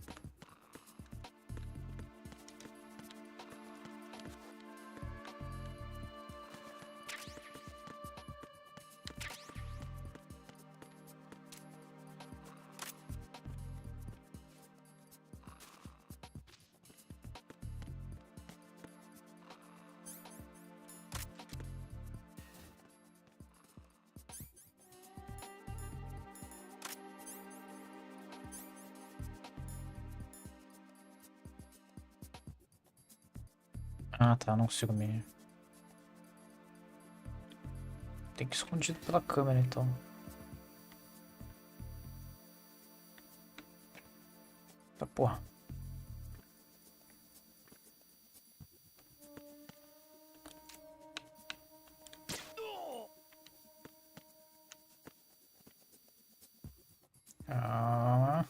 Ah, tá. Não consigo me... Tem que ir escondido pela câmera, então. Tá, porra. Ah...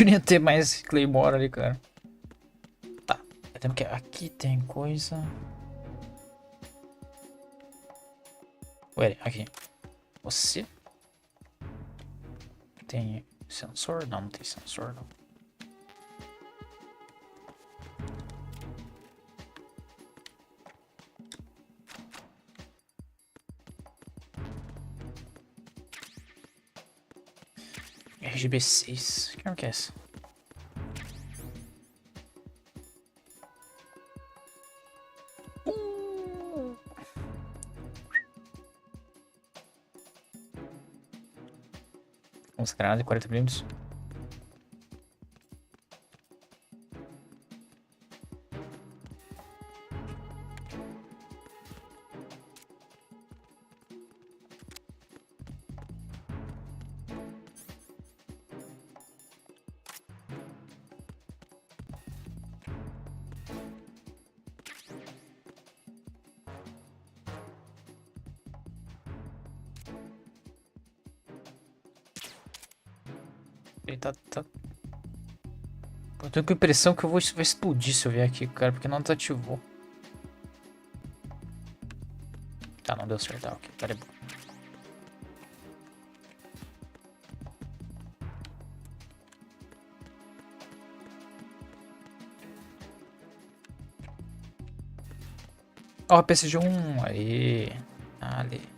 Ia ter mais Claymore ali, cara. Tá. Temos que... Aqui tem coisa. Ué, aqui. Você? Tem sensor? Não, não tem sensor, não. RGB6. Que arma que é essa? Vamos granada de 40mm. Ele tá... Eu tenho a impressão que vai explodir se eu vier aqui, cara, porque não desativou. Tá, não deu certo. Tá, ok. Pera aí. Ó, PSG1. Aí. Ali.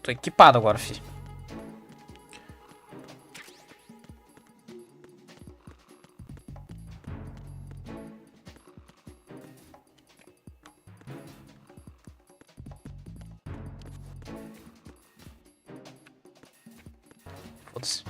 Tô equipado agora, filho. Foda-se.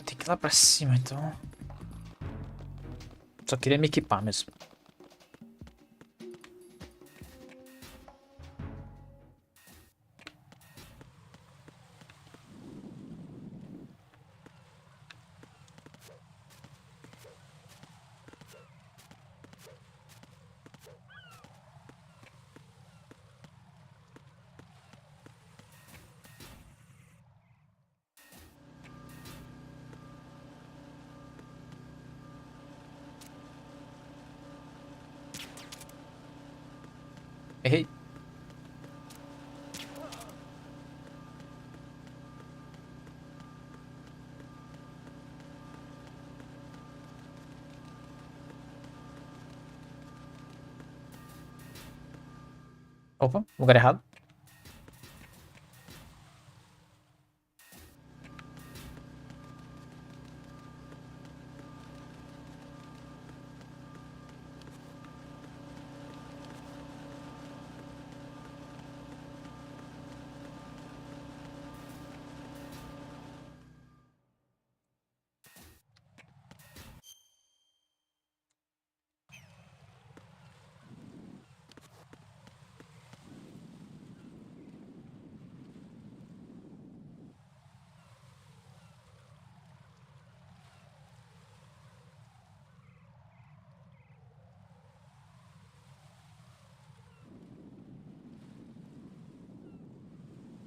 Tem que ir lá pra cima, então. Só queria me equipar mesmo. Errei. Opa, lugar errado.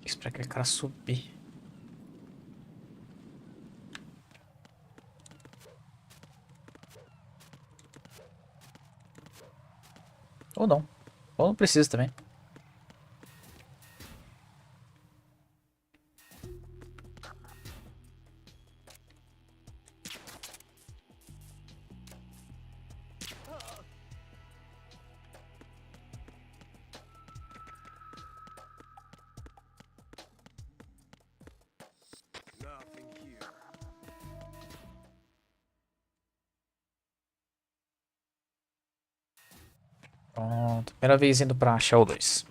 Esperar aquele cara subir. Ou não. Ou não precisa também. Pronto. Primeira vez indo pra Shell 2.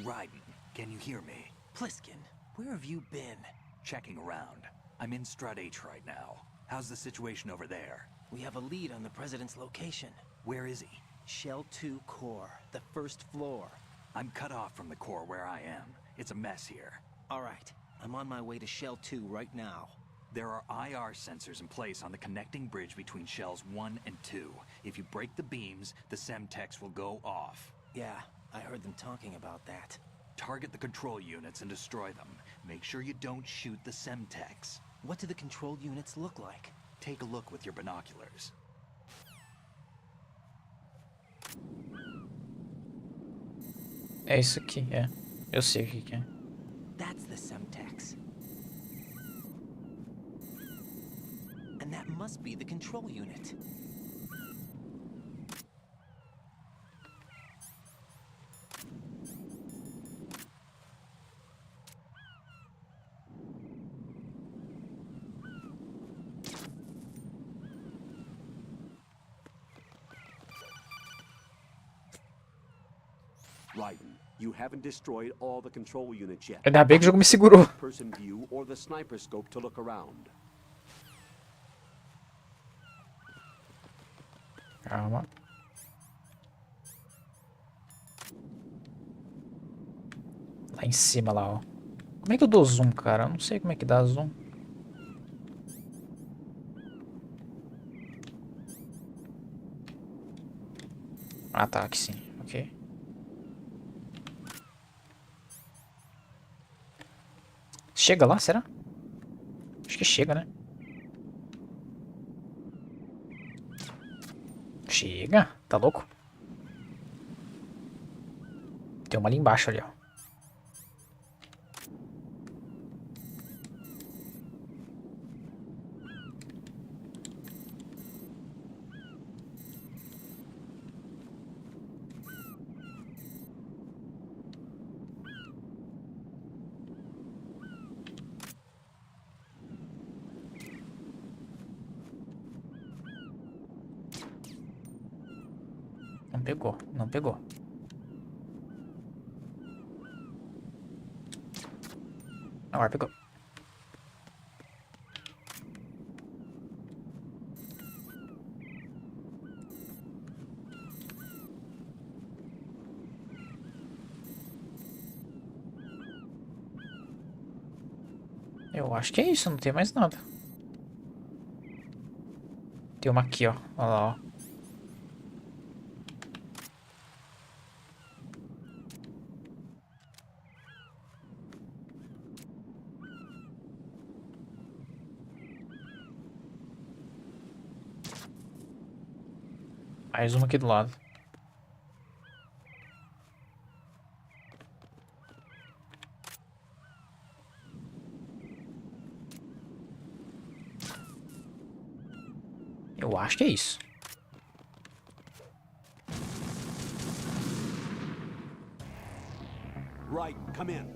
Raiden, can you hear me? Pliskin, where have you been? Checking around. I'm in Strut H right now. How's the situation over there? We have a lead on the president's location. Where is he? Shell 2 core, the first floor. I'm cut off from the core where I am. It's a mess here. All right, I'm on my way to Shell 2 right now. There are IR sensors in place on the connecting bridge between Shells 1 and 2. If you break the beams, the Semtex will go off. Yeah, I heard them talking about that. Target the control units and destroy them. Make sure you don't shoot the Semtex. What do the control units look like? Take a look with your binoculars. É isso aqui, é. Eu sei o que é. That's the Semtex. And that must be the control unit. Raiden, you haven't destroyed all the control units yet. Ainda bem que o jogo me segurou. Person view or the sniper scope to look around. Calma. Lá em cima, lá, ó. Como é que eu dou zoom, cara? Eu não sei como é que dá zoom. Ah, tá, aqui sim. Ok. Chega lá, será? Acho que chega, né? Chega, tá louco? Tem uma ali embaixo ali, ó. Não pegou, não pegou. Agora pegou. Eu acho que é isso, não tem mais nada. Tem uma aqui, ó. Olha lá, ó. Mais uma aqui do lado. Eu acho que é isso. Right, come in.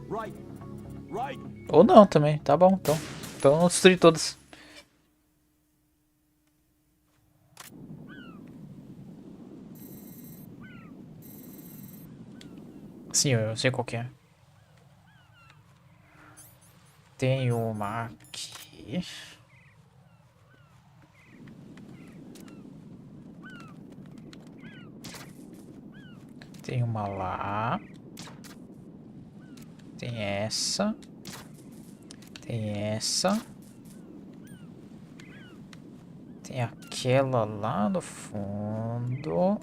Right, right. Ou não também, tá bom, então. Então não destruir todas. Sim, eu sei qual que é. Tem uma aqui. Tem uma lá. Tem essa. Tem essa. Tem aquela lá no fundo.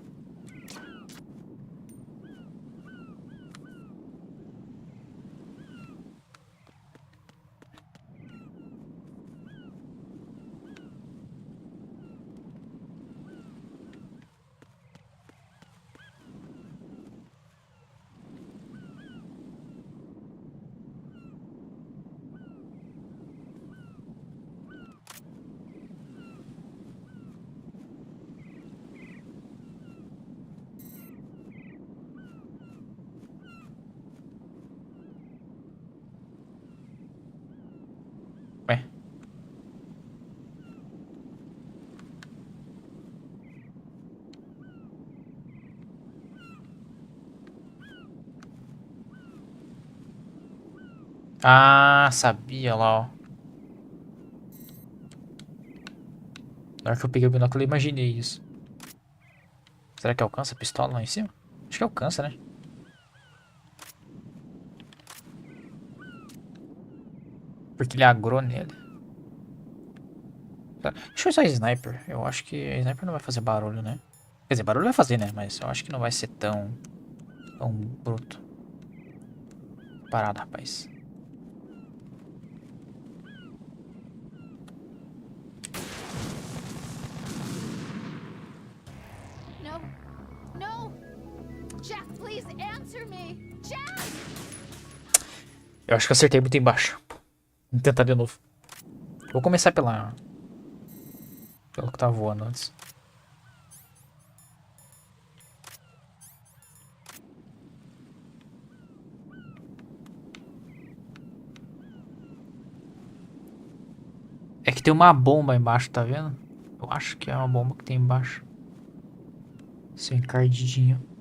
Ué. Ah, sabia lá, ó. Na hora que eu peguei o binóculo, eu imaginei isso. Será que alcança a pistola lá em cima? Acho que alcança, né? Porque ele agrou nele. Tá. Deixa eu usar sniper. Eu acho que a sniper não vai fazer barulho, né? Quer dizer, barulho vai fazer, né? Mas eu acho que não vai ser tão bruto. Parado, rapaz. No. No! Jack, please answer me! Jack! Eu acho que eu acertei muito embaixo. Vamos tentar de novo. Vou começar pelo que tava voando antes. É que tem uma bomba embaixo, tá vendo? Eu acho que é uma bomba que tem embaixo. Seu encardidinho.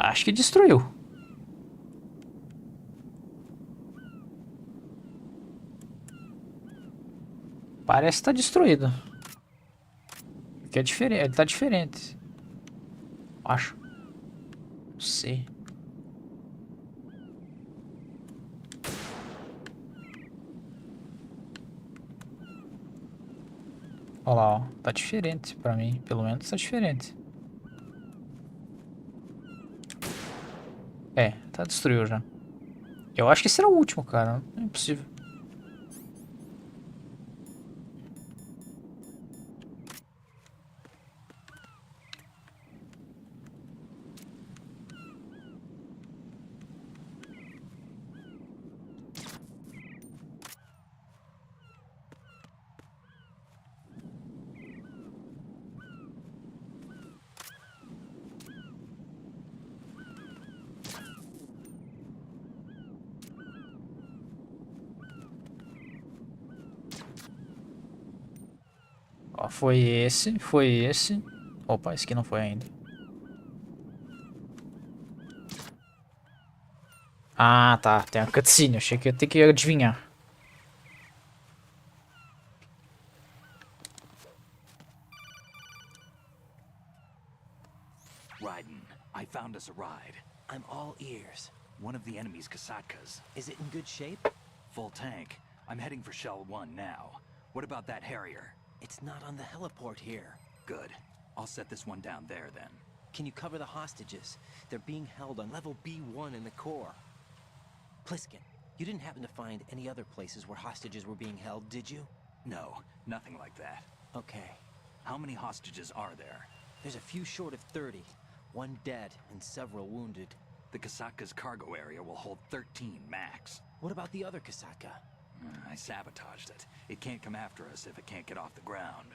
Acho que destruiu. Parece que tá destruído. Porque é diferente. Ele tá diferente. Acho. Não sei. Olha lá, ó. Tá diferente pra mim. Pelo menos tá diferente. É, tá destruiu já. Eu acho que esse era o último, cara. Não é possível. Ó, foi esse, foi esse. Opa, esse aqui não foi ainda. Ah, tá. Tem a cutscene. Achei que ia ter que adivinhar. Raiden, I found us a ride. I'm all ears. One of the enemy's Kasatkas. Is it in good shape? Full tank. I'm heading for Shell 1 now. What about that Harrier? It's not on the heliport here. Good. I'll set this one down there then. Can you cover the hostages? They're being held on level B1 in the core. Pliskin, you didn't happen to find any other places where hostages were being held, did you? No, nothing like that. Okay. How many hostages are there? There's a few short of 30. One dead and several wounded. The Kasatka's cargo area will hold 13 max. What about the other Kasatka? I sabotaged it. It can't come after us if it can't get off the ground.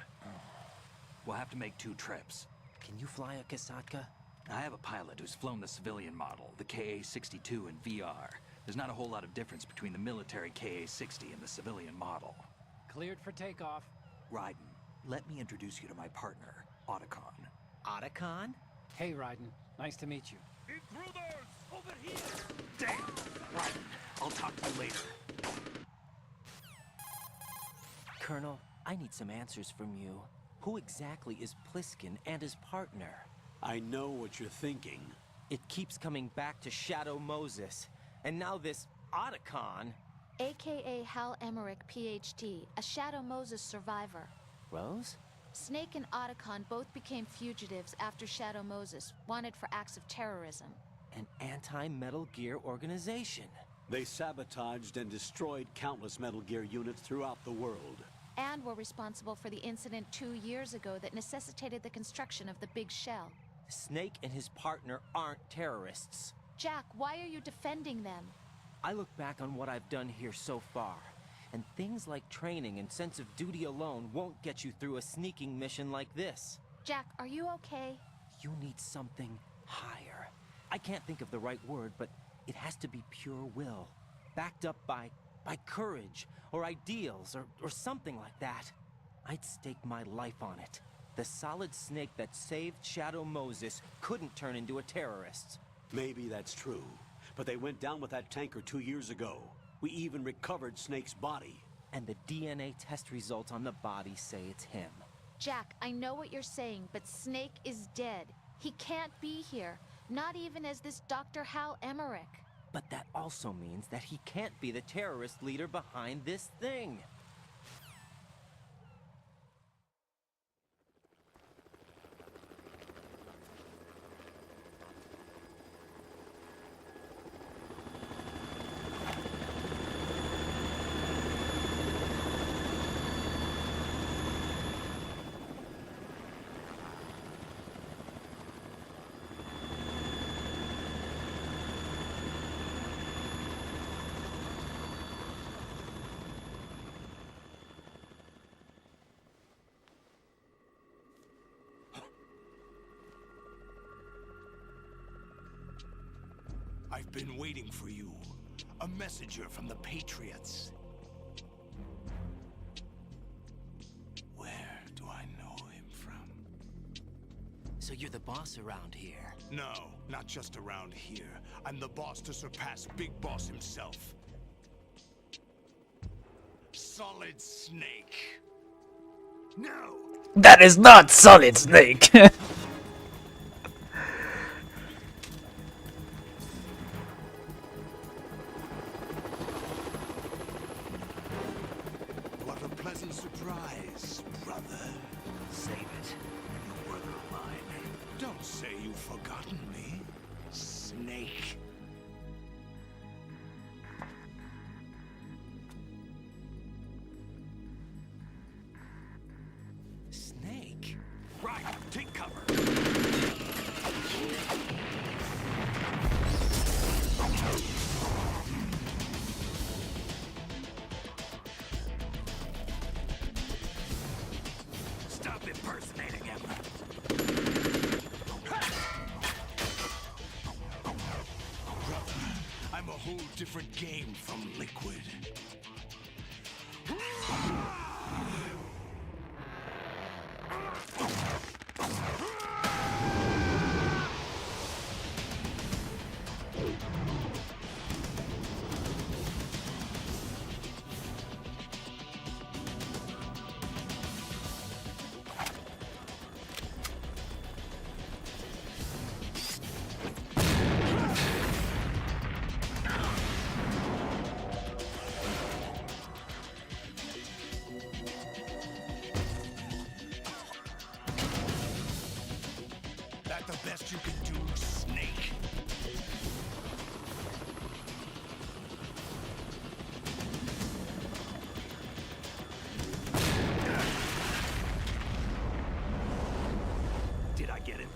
We'll have to make 2 trips. Can you fly a Kasatka? I have a pilot who's flown the civilian model, the KA-62 in VR. There's not a whole lot of difference between the military KA-60 and the civilian model. Cleared for takeoff. Raiden, let me introduce you to my partner, Otacon. Otacon? Hey, Raiden. Nice to meet you. Intruders! Over here! Damn! Raiden, I'll talk to you later. Colonel, I need some answers from you. Who exactly is Pliskin and his partner? I know what you're thinking. It keeps coming back to Shadow Moses. And now this Otacon. AKA Hal Emmerich, PhD, a Shadow Moses survivor. Rose? Snake and Otacon both became fugitives after Shadow Moses, wanted for acts of terrorism. An anti-Metal Gear organization. They sabotaged and destroyed countless Metal Gear units throughout the world. And were responsible for the incident 2 years ago that necessitated the construction of the Big Shell. Snake and his partner aren't terrorists. Jack, why are you defending them? I look back on what I've done here so far, and things like training and sense of duty alone won't get you through a sneaking mission like this. Jack, are you okay? You need something higher. I can't think of the right word, but it has to be pure will, backed up by courage, or ideals, or something like that. I'd stake my life on it. The solid snake that saved Shadow Moses couldn't turn into a terrorist. Maybe that's true, but they went down with that tanker 2 years ago. We even recovered Snake's body. And the DNA test results on the body say it's him. Jack, I know what you're saying, but Snake is dead. He can't be here, not even as this Dr. Hal Emmerich. But that also means that he can't be the terrorist leader behind this thing. I've been waiting for you. A messenger from the Patriots. Where do I know him from? So you're the boss around here? No, not just around here. I'm the boss to surpass Big Boss himself. Solid Snake. No! That is not Solid Snake! What a pleasant surprise, brother. Save it. You were mine. Don't say you've forgotten me, Snake. Take cover. Stop impersonating him. I'm a whole different game from Liquid. That the best you can do, Snake? Did I get it?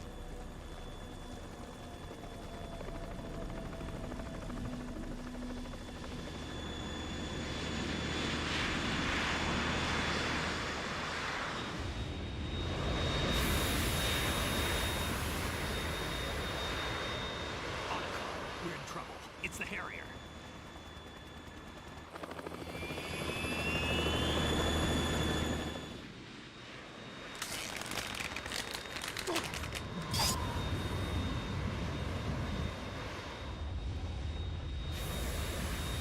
We're in trouble. It's the Harrier.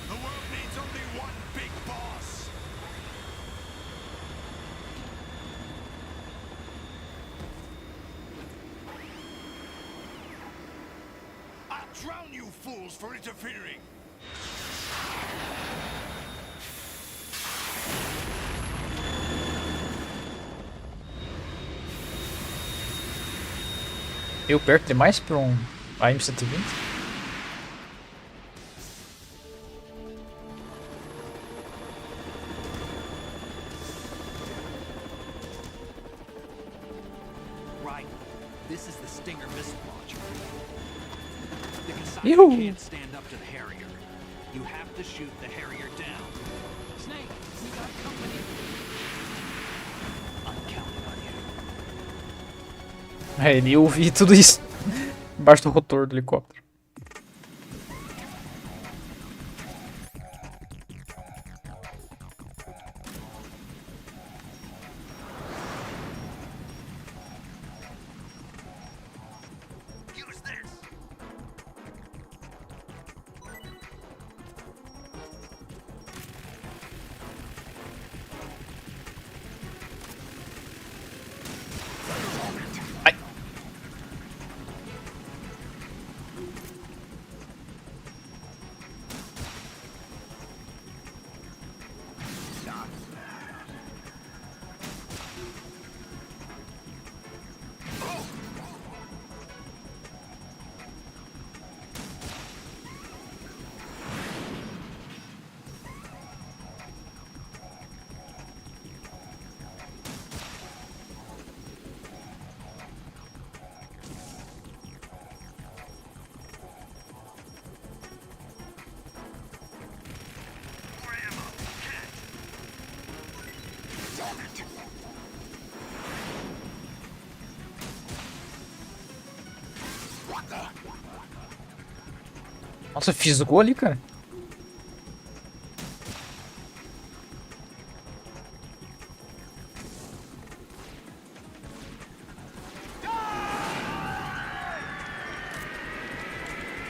The world needs only one big boss. I'll drown you fools for interfering. Eu perto demais pra um AM-120? Right. This is the Stinger missile launcher. The Yoo-hoo. Kasai can't stand up to the Harrier. You have to shoot the Harrier down. Snake, we got company. I'm counting on you. É, ele ouvi tudo isso embaixo do rotor do helicóptero. Use this. Ai. Nossa, fisgou ali, cara.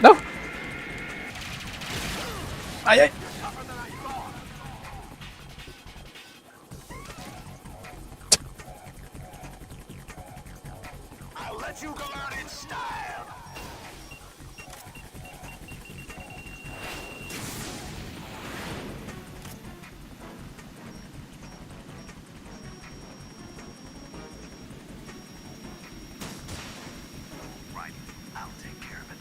Não! Ai, ai! I'll let you go out in style. Right, I'll take care of it.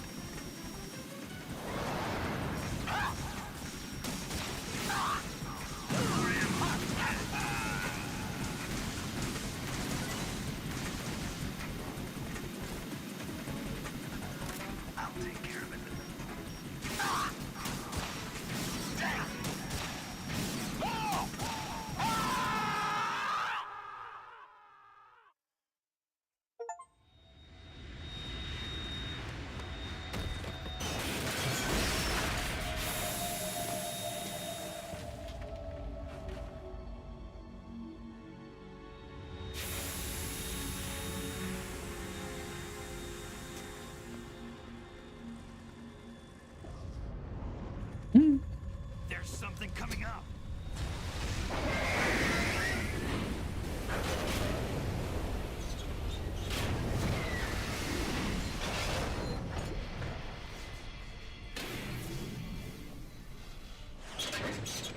There's something coming up.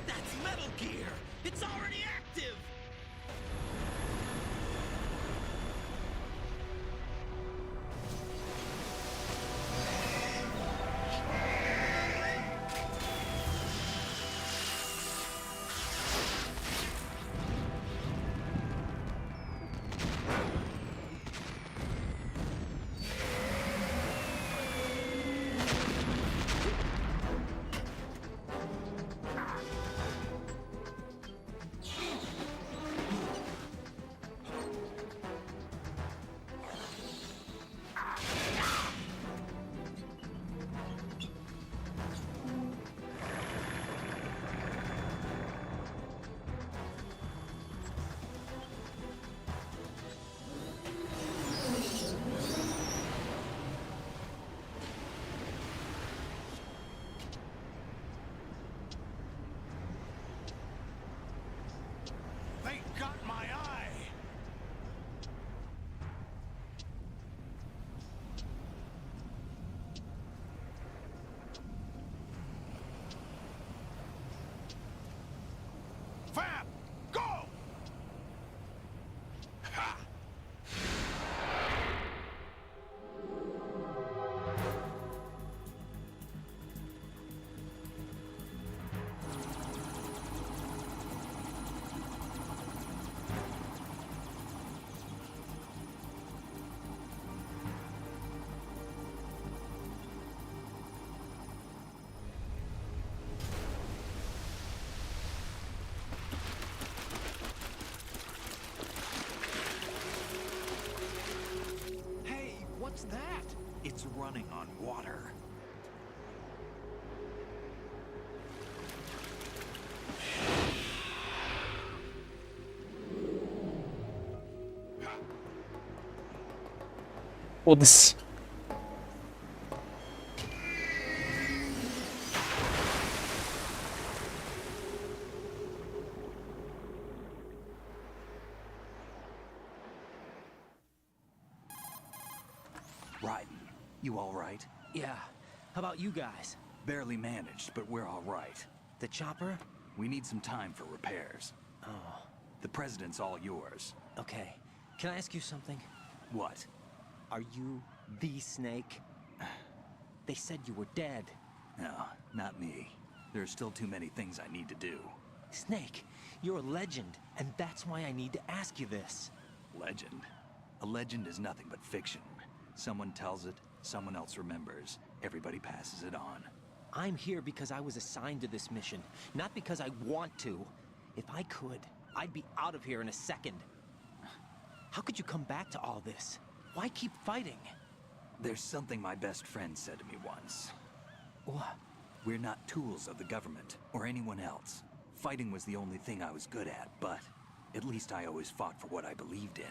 That's Metal Gear! It's already active! They got my eye! Fab! Go! Ha! Hey, what's that? It's running on water. Foda-se. Right. You all right? Yeah. How about you guys? Barely managed, but we're all right. The chopper? We need some time for repairs. Oh. The president's all yours. Okay. Can I ask you something? What? Are you the Snake? They said you were dead. No, not me. There are still too many things I need to do. Snake, you're a legend, and that's why I need to ask you this. Legend? A legend is nothing but fiction. Someone tells it, someone else remembers. Everybody passes it on. I'm here because I was assigned to this mission, not because I want to. If I could, I'd be out of here in a second. How could you come back to all this? Why keep fighting? There's something my best friend said to me once. What? We're not tools of the government or anyone else. Fighting was the only thing I was good at, but at least I always fought for what I believed in.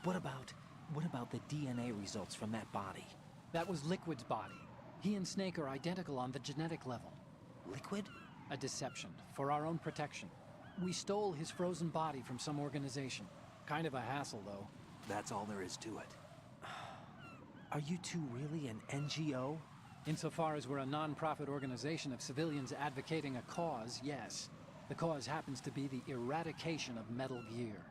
What about the DNA results from that body? That was Liquid's body. He and Snake are identical on the genetic level. Liquid? A deception, for our own protection. We stole his frozen body from some organization. Kind of a hassle, though. That's all there is to it. Are you two really an NGO? Insofar as we're a non-profit organization of civilians advocating a cause, yes. The cause happens to be the eradication of Metal Gear.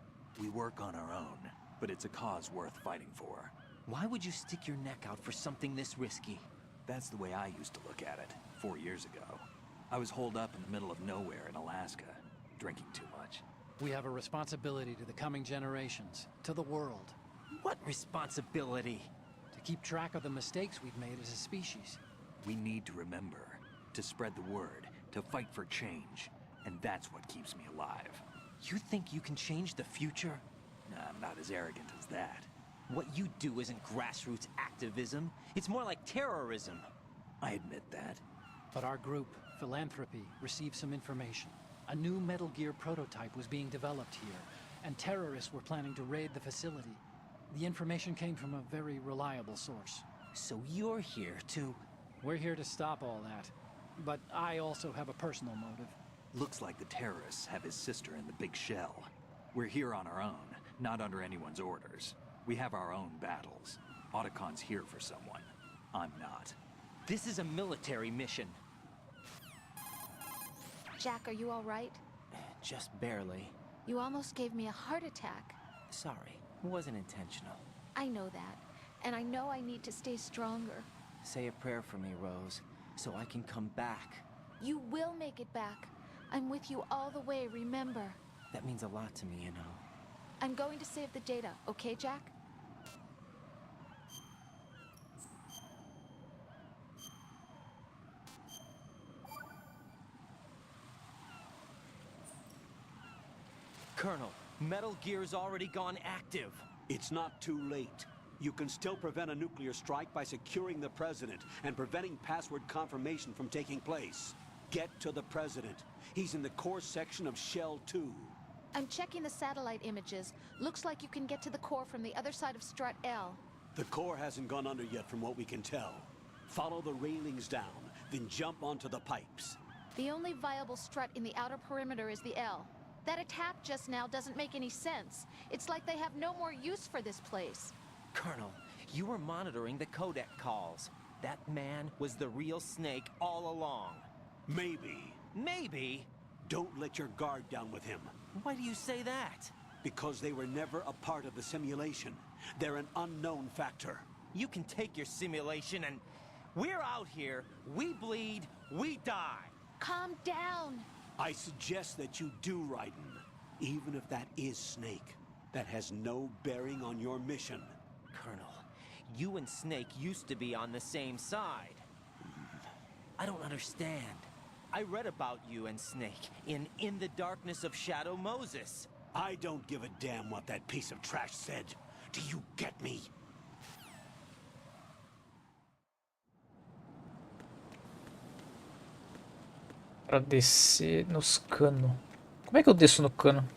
We work on our own, but it's a cause worth fighting for. Why would you stick your neck out for something this risky? That's the way I used to look at it, 4 years ago. I was holed up in the middle of nowhere in Alaska, drinking too much. We have a responsibility to the coming generations, to the world. What responsibility? To keep track of the mistakes we've made as a species. We need to remember, to spread the word, to fight for change. And that's what keeps me alive. You think you can change the future? Nah, I'm not as arrogant as that. What you do isn't grassroots activism. It's more like terrorism. I admit that. But our group, Philanthropy, received some information. A new Metal Gear prototype was being developed here, and terrorists were planning to raid the facility. The information came from a very reliable source. So you're here to... We're here to stop all that. But I also have a personal motive. Looks like the terrorists have his sister in the big shell. We're here on our own, not under anyone's orders. We have our own battles. Otacon's here for someone. I'm not. This is a military mission. Jack, are you all right? Just barely. You almost gave me a heart attack. Sorry, it wasn't intentional. I know that, and I know I need to stay stronger. Say a prayer for me, Rose, so I can come back. You will make it back. I'm with you all the way, remember? That means a lot to me, you know. I'm going to save the data, okay, Jack? Colonel, Metal Gear's already gone active. It's not too late. You can still prevent a nuclear strike by securing the president and preventing password confirmation from taking place. Get to the president. He's in the core section of Shell 2. I'm checking the satellite images. Looks like you can get to the core from the other side of Strut L. The core hasn't gone under yet from what we can tell. Follow the railings down, then jump onto the pipes. The only viable strut in the outer perimeter is the L. That attack just now doesn't make any sense. It's like they have no more use for this place. Colonel, you were monitoring the codec calls. That man was the real Snake all along. Maybe. Maybe? Don't let your guard down with him. Why do you say that? Because they were never a part of the simulation. They're an unknown factor. You can take your simulation and... We're out here, we bleed, we die. Calm down. I suggest that you do, Raiden. Even if that is Snake. That has no bearing on your mission. Colonel, you and Snake used to be on the same side. I don't understand. I read about you and Snake in the Darkness of Shadow Moses. I don't give a damn what that piece of trash said. Do you get me? Pra descer nos canos. Como é que eu desço no cano?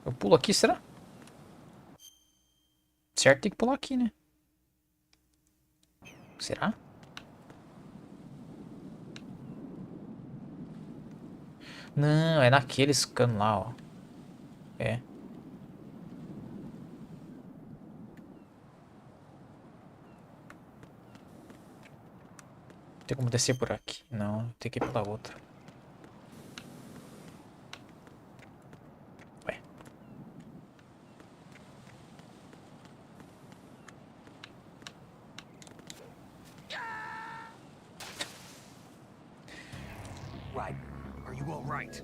Eu pulo aqui, será? Certo, tem que pular aqui, né? Será? Não, é naqueles canos lá, ó. É. Tem como descer por aqui? Não, tem que ir pela outra. Ué. Raiden, are you all right?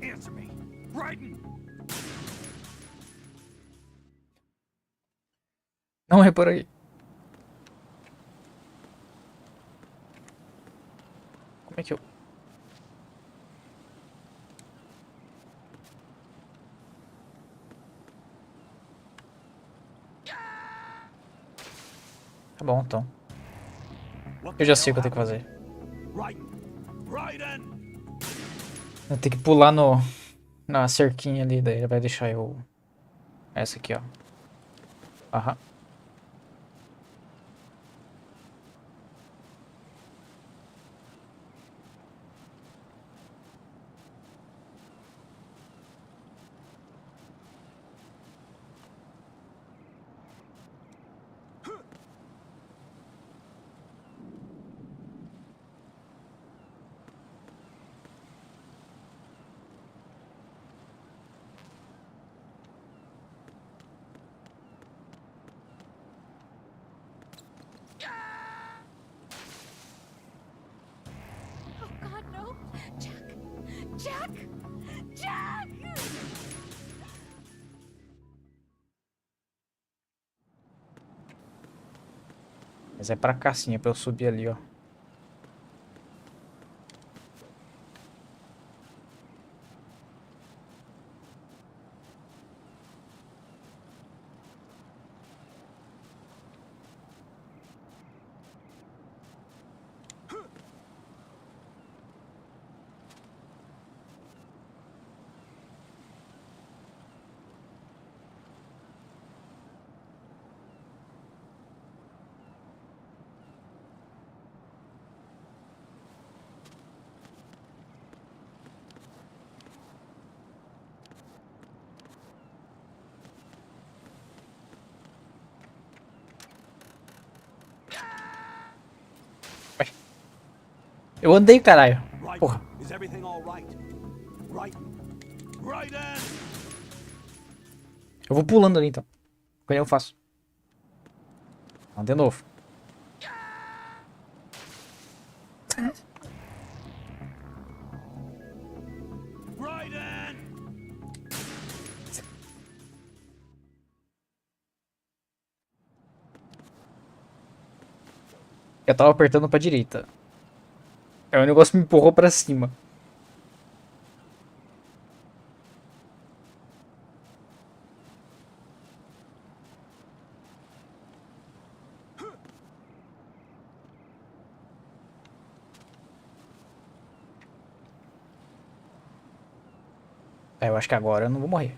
Answer me. Raiden! Não é por aí. Como é que eu... Tá bom, então. Eu já sei o que eu tenho que fazer. Eu tenho que pular no... na cerquinha ali, daí ele vai deixar eu... Essa aqui, ó. Aham. Mas é pra cá sim, é pra eu subir ali, ó. Eu andei, caralho. Porra. Is everything all right? Right. Right, Ann. Eu vou pulando ali, então. Como eu faço? Vamos de novo. Right, Ann. Eu tava apertando pra direita. Aí o negócio me empurrou pra cima. Eu acho que agora eu não vou morrer.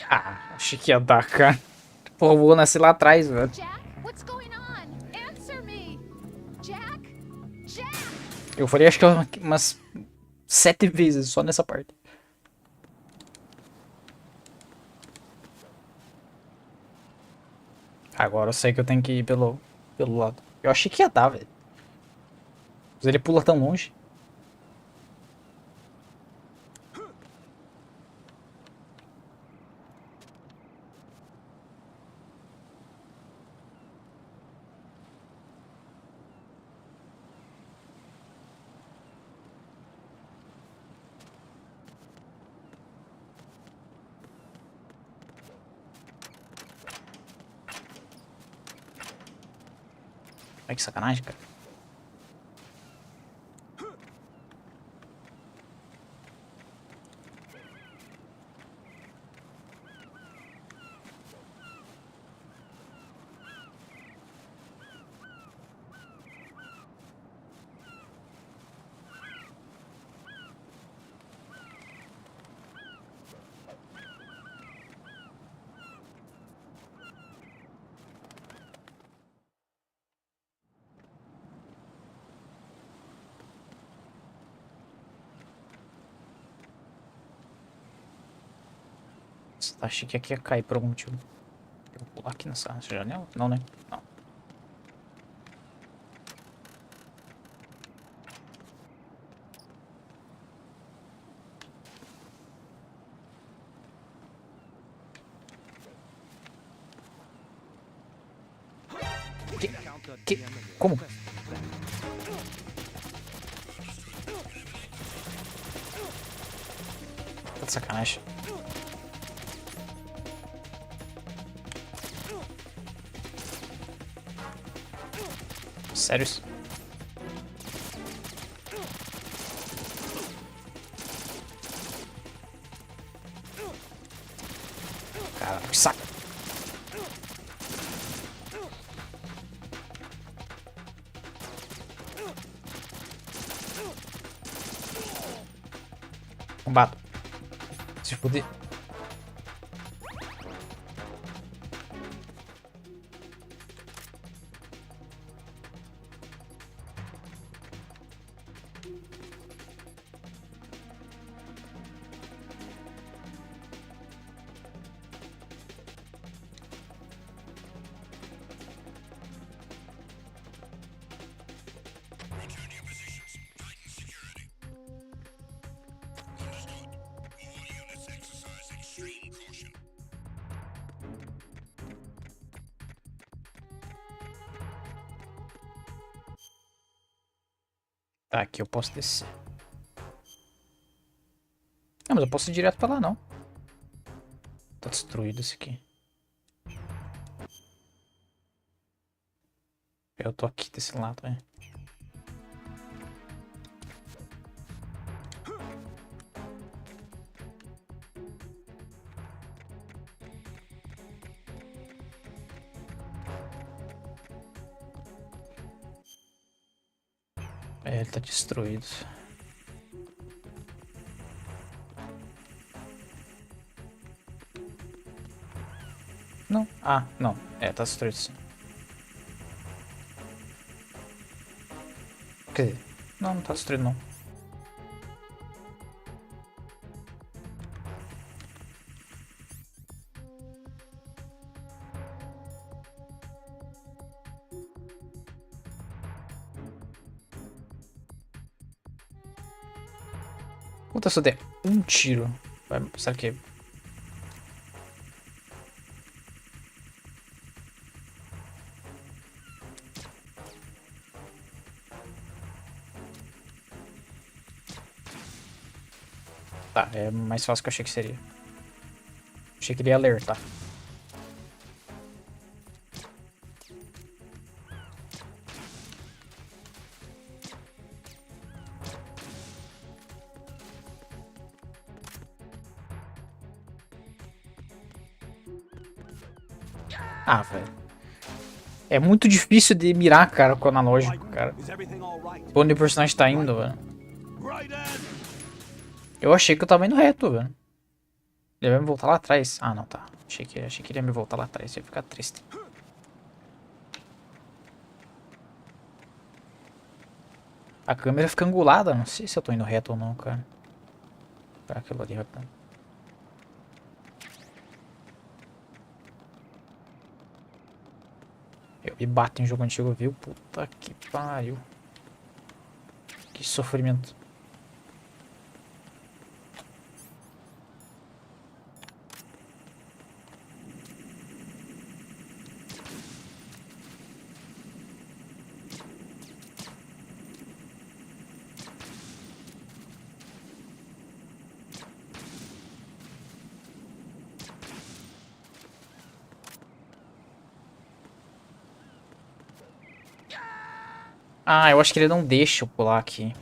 Ah, achei que ia dar, cara. Porra, eu vou nascer lá atrás, velho. Jack, what's going on? Answer me! Jack? Jack! Eu falei acho que umas 7 vezes só nessa parte. Agora eu sei que eu tenho que ir pelo lado. Eu achei que ia dar, velho. Mas ele pula tão longe. Ai, que sacanagem, cara. Achei que aqui ia cair por algum motivo. Eu vou pular aqui nessa janela? Não, né? Não. Como? Tá de sacanagem. Sério isso? Caralho, que saco. Bato. Se fuder. Tá, aqui eu posso descer. Não, mas eu posso ir direto pra lá, não. Tá destruído esse aqui. Eu tô aqui desse lado, né? É, ele tá destruído. Não. Ah, não. É, tá destruído sim. Quer dizer, não tá destruído não. Puta, se eu der um tiro. Será que... Tá, é mais fácil que eu achei que seria. Achei que ele ia alertar. Ah, velho. É muito difícil de mirar, cara, com o analógico, cara. Pra onde o personagem tá indo, velho. Eu achei que eu tava indo reto, velho. Ele vai me voltar lá atrás. Ah, não, tá. Achei que ele ia me voltar lá atrás. Eu ia ficar triste. A câmera fica angulada. Não sei se eu tô indo reto ou não, cara. Pra aquilo ali, rapidão. Eu me bato em jogo antigo, viu? Puta que pariu. Que sofrimento. Ah, eu acho que ele não deixa eu pular aqui.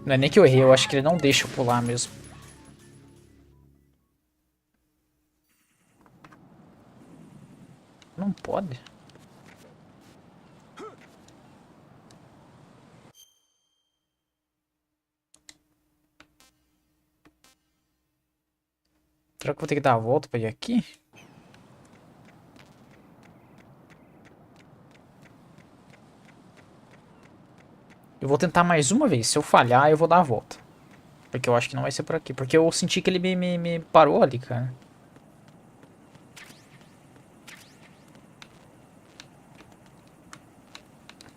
Não é nem que eu errei, eu acho que ele não deixa eu pular mesmo. Não pode. Será que eu vou ter que dar a volta pra ir aqui? Eu vou tentar mais uma vez. Se eu falhar, eu vou dar a volta. Porque eu acho que não vai ser por aqui. Porque eu senti que ele me parou ali, cara.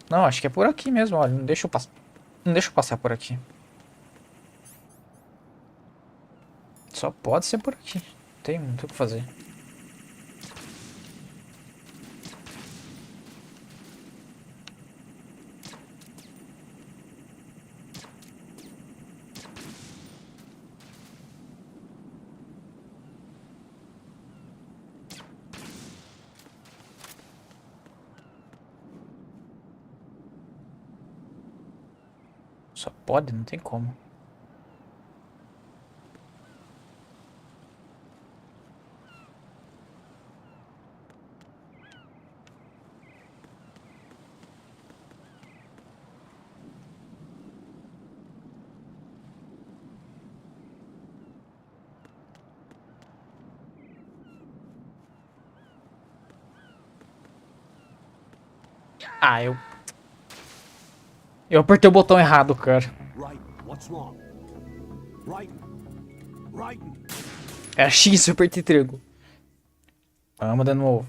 Não, acho que é por aqui mesmo, olha. Não deixa eu passar. Não deixa eu passar por aqui. Só pode ser por aqui. Tem muito o que fazer. Só pode, não tem como. Ah, eu apertei o botão errado, cara. É X, eu apertei trigo. Vamos de novo.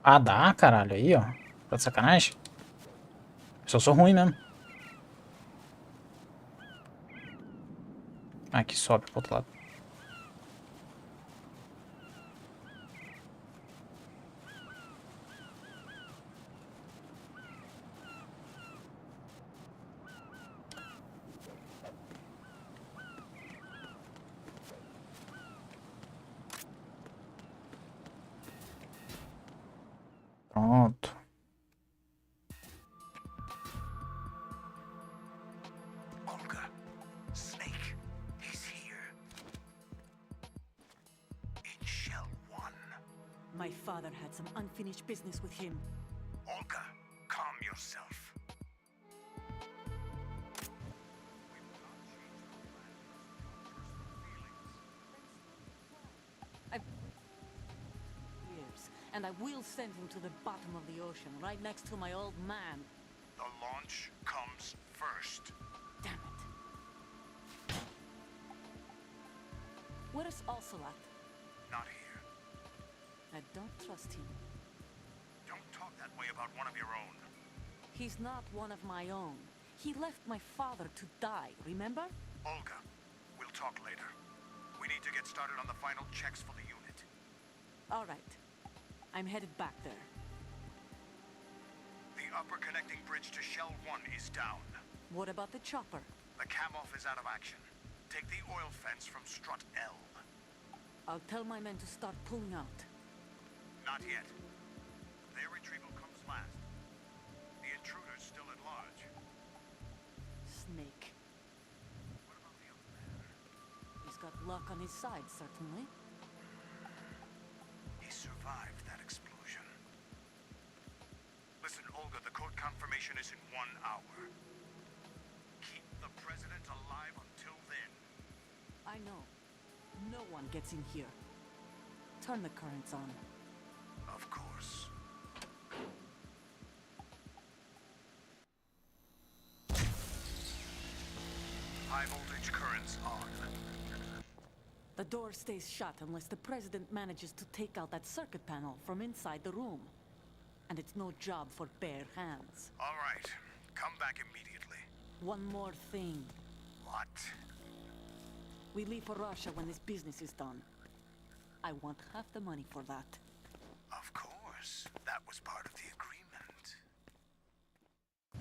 Ah, dá, caralho. Aí, ó. Tá de sacanagem? Eu sou ruim mesmo. Ah, aqui sobe pro outro lado. Pronto. Olga, Snake, he's here. In Shell 1. My father had some unfinished business with him. Olga, calm yourself. Years, and I will send him to the bottom of the ocean, right next to my old man. The launch comes first. Damn it. Where's Ocelot? Not here. I don't trust him. Don't talk that way about one of your own. He's not one of my own. He left my father to die, remember? Olga, we'll talk later. We need to get started on the final checks for the unit. All right. I'm headed back there. The upper connecting bridge to Shell 1 is down. What about the chopper? The cam-off is out of action. Take the oil fence from strut L. I'll tell my men to start pulling out. Not yet. Their retrieval comes last. The intruder's still at large. Snake. What about the other man? He's got luck on his side, certainly. He survived that explosion. Listen, Olga, the code confirmation is in 1 hour. Keep the president alive until then. I know. No one gets in here. Turn the currents on. Of course. High voltage currents on. The door stays shut unless the president manages to take out that circuit panel from inside the room. And it's no job for bare hands. All right. Come back immediately. One more thing. What? We leave for Russia when this business is done. I want half the money for that. Of course. That was part of the agreement.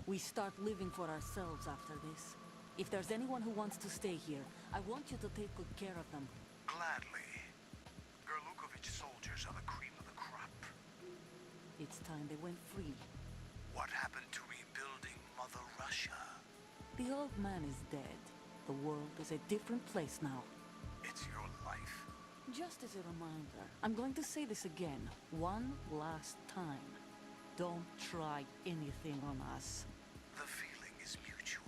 We start living for ourselves after this. If there's anyone who wants to stay here, I want you to take good care of them. Gladly. Gerlukovich soldiers are the cream of the crop. It's time they went free. What happened to rebuilding Mother Russia? The old man is dead. The world is a different place now. It's your life. Just as a reminder, I'm going to say this again, one last time. Don't try anything on us. The feeling is mutual.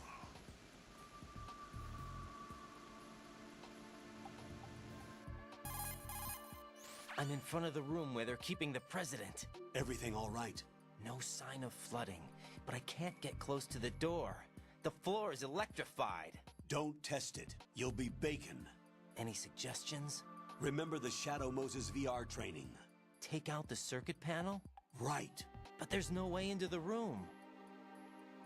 I'm in front of the room where they're keeping the president. Everything all right? No sign of flooding, but I can't get close to the door. The floor is electrified. Don't test it. You'll be bacon. Any suggestions? Remember the Shadow Moses VR training? Take out the circuit panel? Right. But there's no way into the room.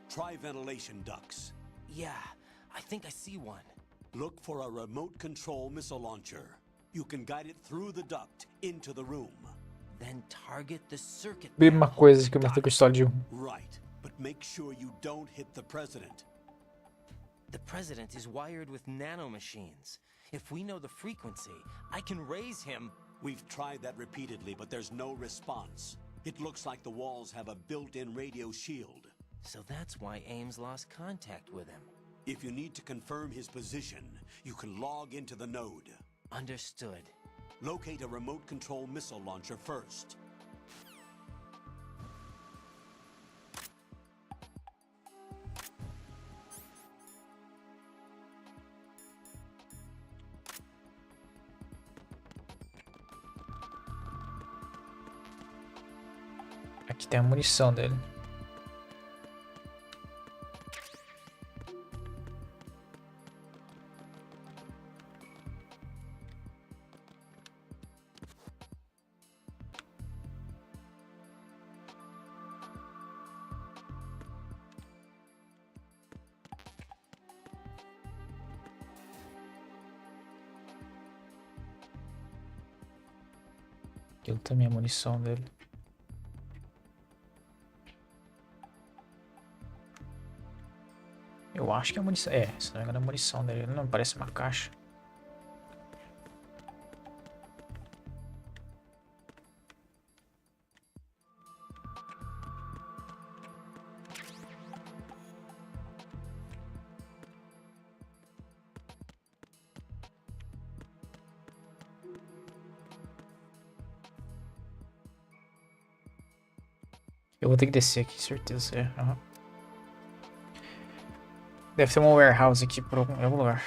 Try ventilation ducts. Yeah, I think I see one. Look for a remote control missile launcher. You can guide it through the duct into the room. Then target the circuit Mesma panel. coisa que eu matei com o Stall. Right, but make sure you don't hit the president. The president is wired with nanomachines. If we know the frequency, I can raise him. We've tried that repeatedly, but there's no response. It looks like the walls have a built-in radio shield. So that's why Ames lost contact with him. If you need to confirm his position, you can log into the node. Understood. Locate a remote control missile launcher first. Aqui tem a munição dele. Aquilo também é munição dele. Eu acho que é munição. É, se não me engano é munição dele. Não parece uma caixa. Eu vou ter que descer aqui, certeza. É, aham. Deve ter uma warehouse aqui por algum lugar.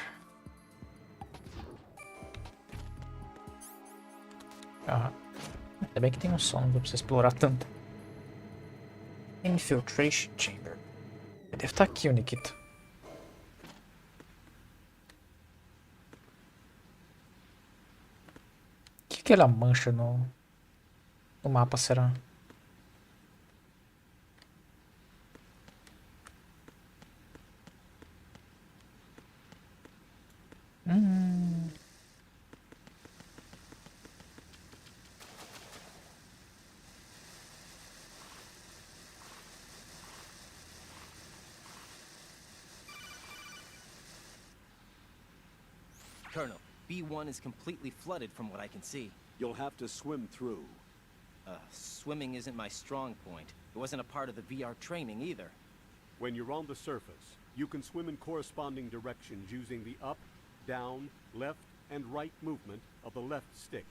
Aham. Ainda bem que tem um som, não vou precisar explorar tanto. Infiltration Chamber. Deve estar aqui o Nikita. O que aquela mancha no mapa será? Hum. Colonel, B1 is completely flooded from what I can see. You'll have to swim through. Swimming isn't my strong point. It wasn't a part of the VR training either. When you're on the surface, you can swim in corresponding directions using the up, down, left, and right movement of the left stick.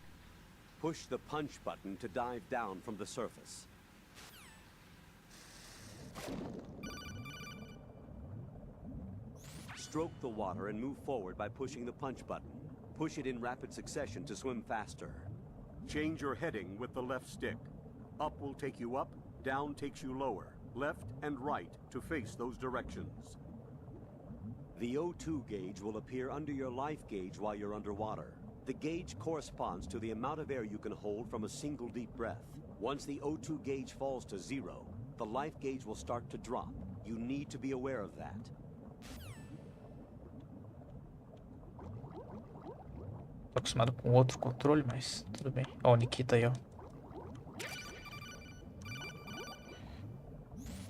Push the punch button to dive down from the surface. Stroke the water and move forward by pushing the punch button. Push it in rapid succession to swim faster. Change your heading with the left stick. Up will take you up, down takes you lower, left and right to face those directions. The O2 gauge will appear under your life gauge while you're underwater. The gauge corresponds to the amount of air you can hold from a single deep breath. Once the O2 gauge falls to 0, the life gauge will start to drop. You need to be aware of that. Tô acostumado com outro controle, mas tudo bem. Ó, o Nikita aí, ó.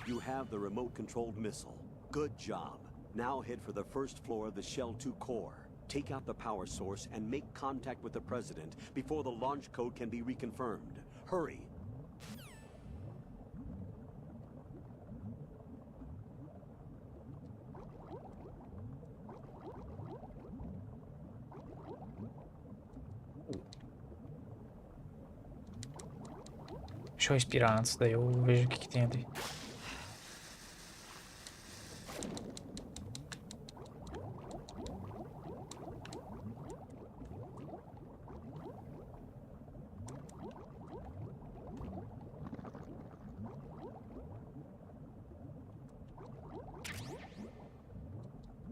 You have the remote-controlled missile. Good job. Now head for the first floor of the Shell 2 core. Take out the power source and make contact with the President before the launch code can be reconfirmed. Hurry! Deixa eu respirar antes, daí eu vejo o que tem ali.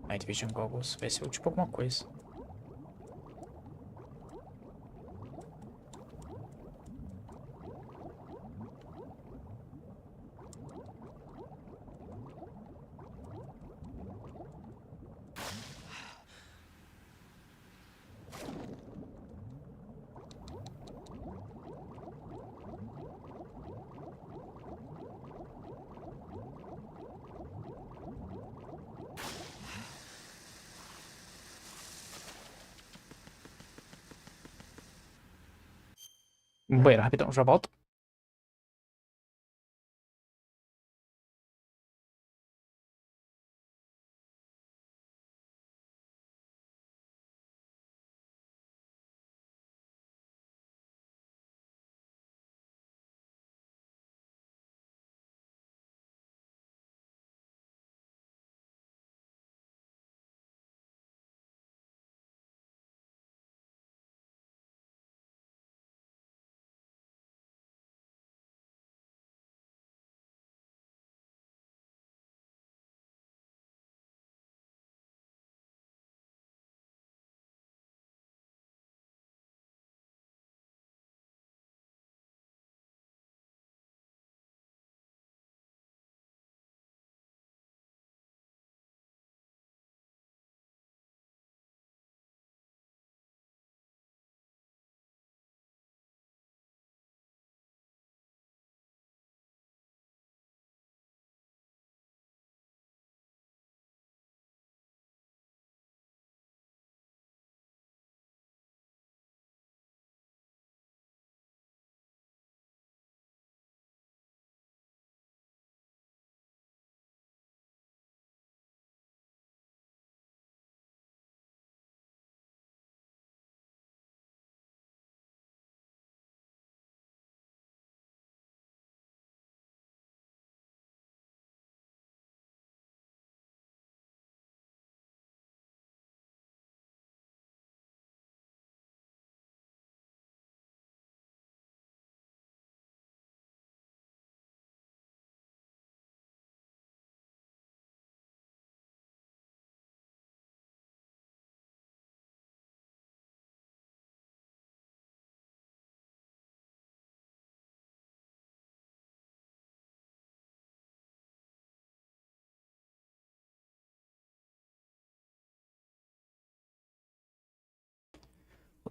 Night Vision Goggles, vai ser tipo alguma coisa. Banheiro, rapidão, já volto.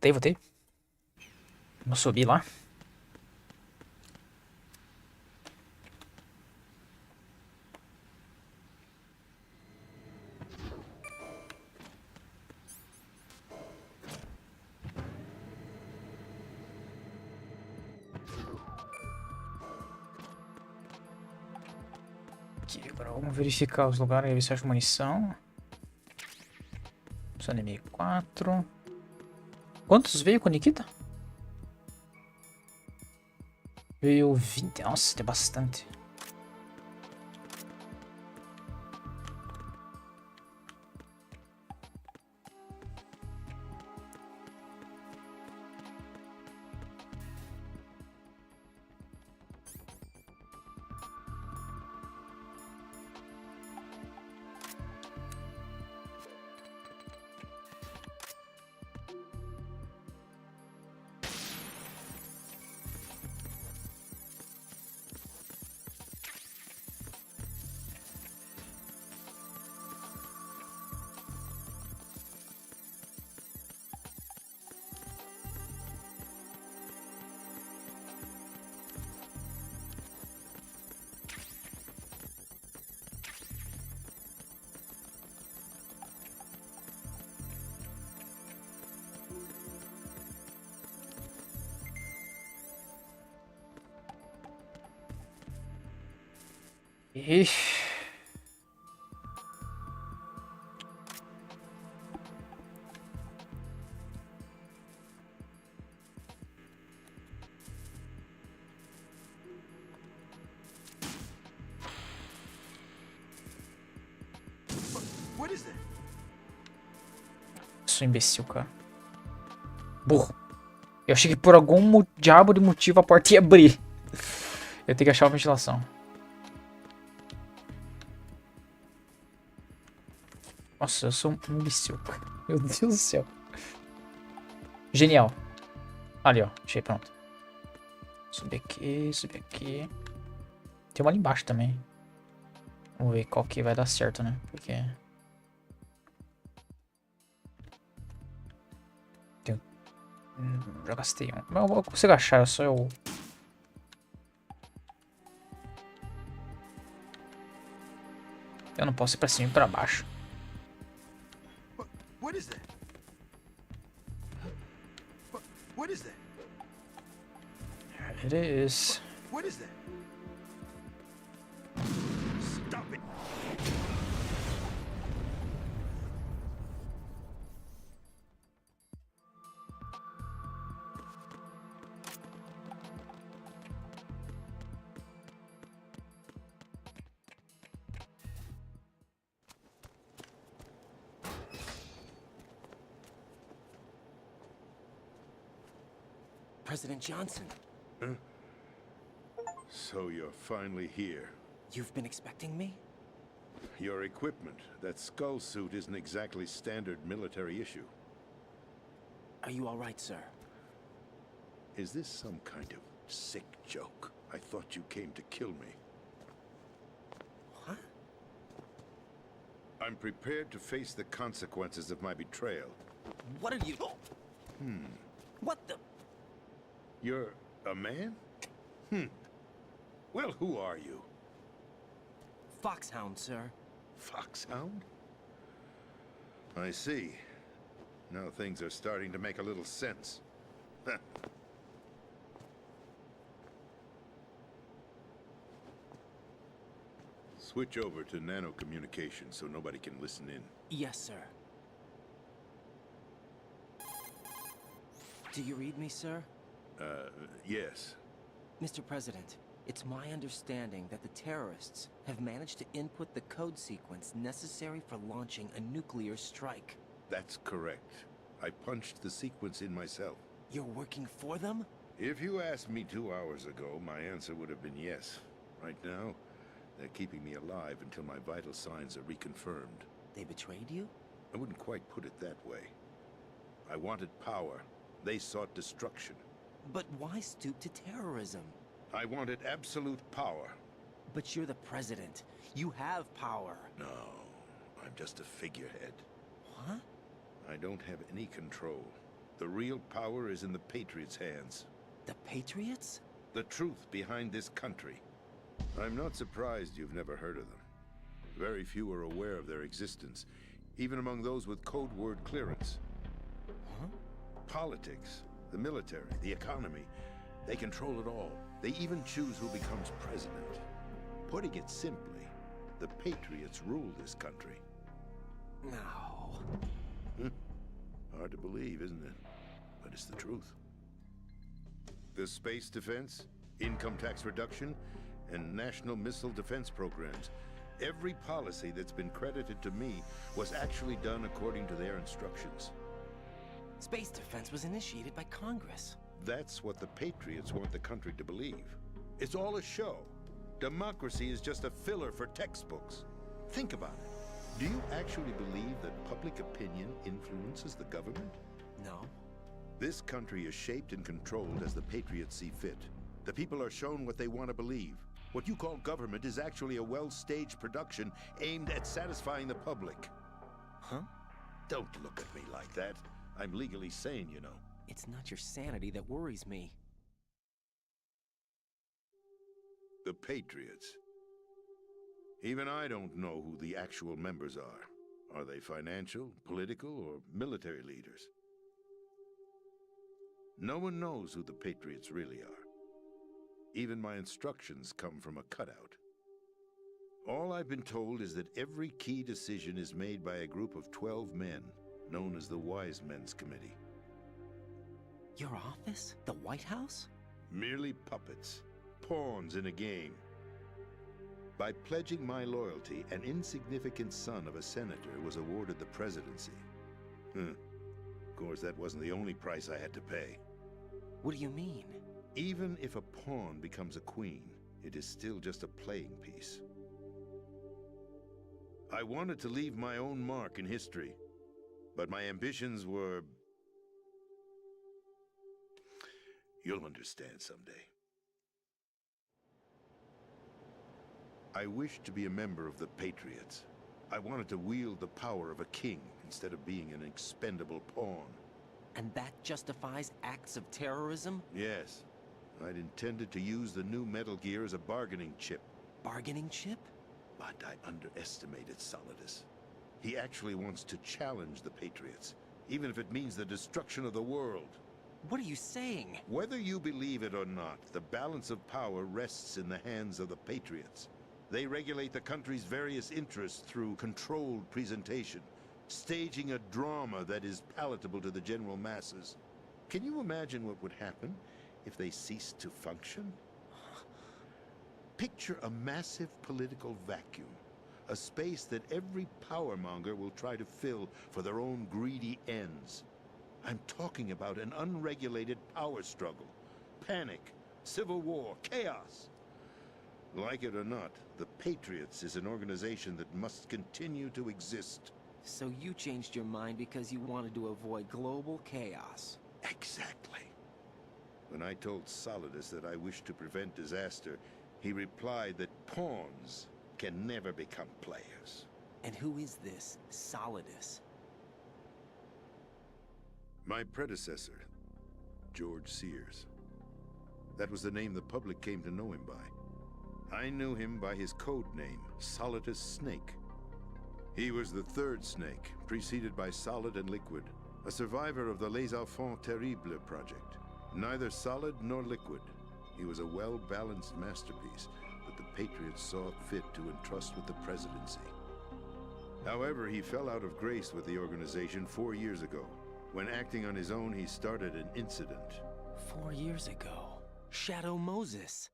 Voltei. Vamos subir lá. Aqui, agora vamos verificar os lugares, ver se acha munição. Só inimigo 4. Quantos veio com a Nikita? Veio 20. Nossa, tem bastante. Ixi. What is that? Sou imbecil, cara. Burro. Eu achei que por algum diabo de motivo a porta ia abrir. Eu tenho que achar a ventilação. Nossa, eu sou um imbecil, cara. Meu Deus do céu. Genial. Ali, ó. Achei, pronto. Subir aqui, subir aqui. Tem uma ali embaixo também. Vamos ver qual que vai dar certo, né? Porque... já gastei um. Mas eu consigo achar, é só eu... Eu não posso ir pra cima e pra baixo. What is that? What is that? It is. What is that? Stop it! President Johnson, Huh? So you're finally here. you've been expecting me? Your equipment, that skull suit isn't exactly standard military issue. Are you all right, sir? Is this some kind of sick joke? I thought you came to kill me. What? I'm prepared to face the consequences of my betrayal. What are you... What the... You're a man? Well, who are you? Foxhound, sir. Foxhound? I see. Now things are starting to make a little sense. Switch over to nano communication so nobody can listen in. Yes, sir. Do you read me, sir? Yes. Mr. President, it's my understanding that the terrorists have managed to input the code sequence necessary for launching a nuclear strike. That's correct. I punched the sequence in myself. You're working for them? If you asked me 2 hours ago, my answer would have been yes. Right now, they're keeping me alive until my vital signs are reconfirmed. They betrayed you? I wouldn't quite put it that way. I wanted power. They sought destruction. But why stoop to terrorism? I wanted absolute power. But you're the president. You have power. No, I'm just a figurehead. What? I don't have any control. The real power is in the Patriots' hands. The Patriots? The truth behind this country. I'm not surprised you've never heard of them. Very few are aware of their existence, even among those with code word clearance. Huh? Politics, the military, the economy, they control it all. They even choose who becomes president. Putting it simply, the Patriots rule this country. No. Hard to believe, isn't it? But it's the truth. The space defense, income tax reduction, and national missile defense programs. Every policy that's been credited to me was actually done according to their instructions. Space defense was initiated by Congress. That's what the Patriots want the country to believe. It's all a show. Democracy is just a filler for textbooks. Think about it. Do you actually believe that public opinion influences the government? No. This country is shaped and controlled as the Patriots see fit. The people are shown what they want to believe. What you call government is actually a well-staged production aimed at satisfying the public. Huh? Don't look at me like that. I'm legally sane, you know. It's not your sanity that worries me. The Patriots. Even I don't know who the actual members are. Are they financial, political, or military leaders? No one knows who the Patriots really are. Even my instructions come from a cutout. All I've been told is that every key decision is made by a group of 12 men, known as the Wise Men's Committee. Your office? The White House? Merely puppets, pawns in a game. By pledging my loyalty, an insignificant son of a senator was awarded the presidency. Of course, that wasn't the only price I had to pay. What do you mean? Even if a pawn becomes a queen, it is still just a playing piece. I wanted to leave my own mark in history, but my ambitions were... You'll understand someday. I wished to be a member of the Patriots. I wanted to wield the power of a king instead of being an expendable pawn. And that justifies acts of terrorism? Yes. I'd intended to use the new Metal Gear as a bargaining chip. Bargaining chip? But I underestimated Solidus. He actually wants to challenge the Patriots, even if it means the destruction of the world. What are you saying? Whether you believe it or not, the balance of power rests in the hands of the Patriots. They regulate the country's various interests through controlled presentation, staging a drama that is palatable to the general masses. Can you imagine what would happen if they ceased to function? Picture a massive political vacuum, a space that every powermonger will try to fill for their own greedy ends. I'm talking about an unregulated power struggle, panic, civil war, chaos. Like it or not, the Patriots is an organization that must continue to exist. So you changed your mind because you wanted to avoid global chaos. Exactly. When I told Solidus that I wished to prevent disaster, he replied that pawns can never become players. And who is this Solidus? My predecessor, George Sears. That was the name the public came to know him by. I knew him by his code name, Solidus Snake. He was the third snake, preceded by Solid and Liquid, a survivor of the Les Enfants Terribles project. Neither solid nor liquid. He was a well-balanced masterpiece that the Patriots saw fit to entrust with the presidency. However, he fell out of grace with the organization 4 years ago. When acting on his own, he started an incident. 4 years ago? Shadow Moses.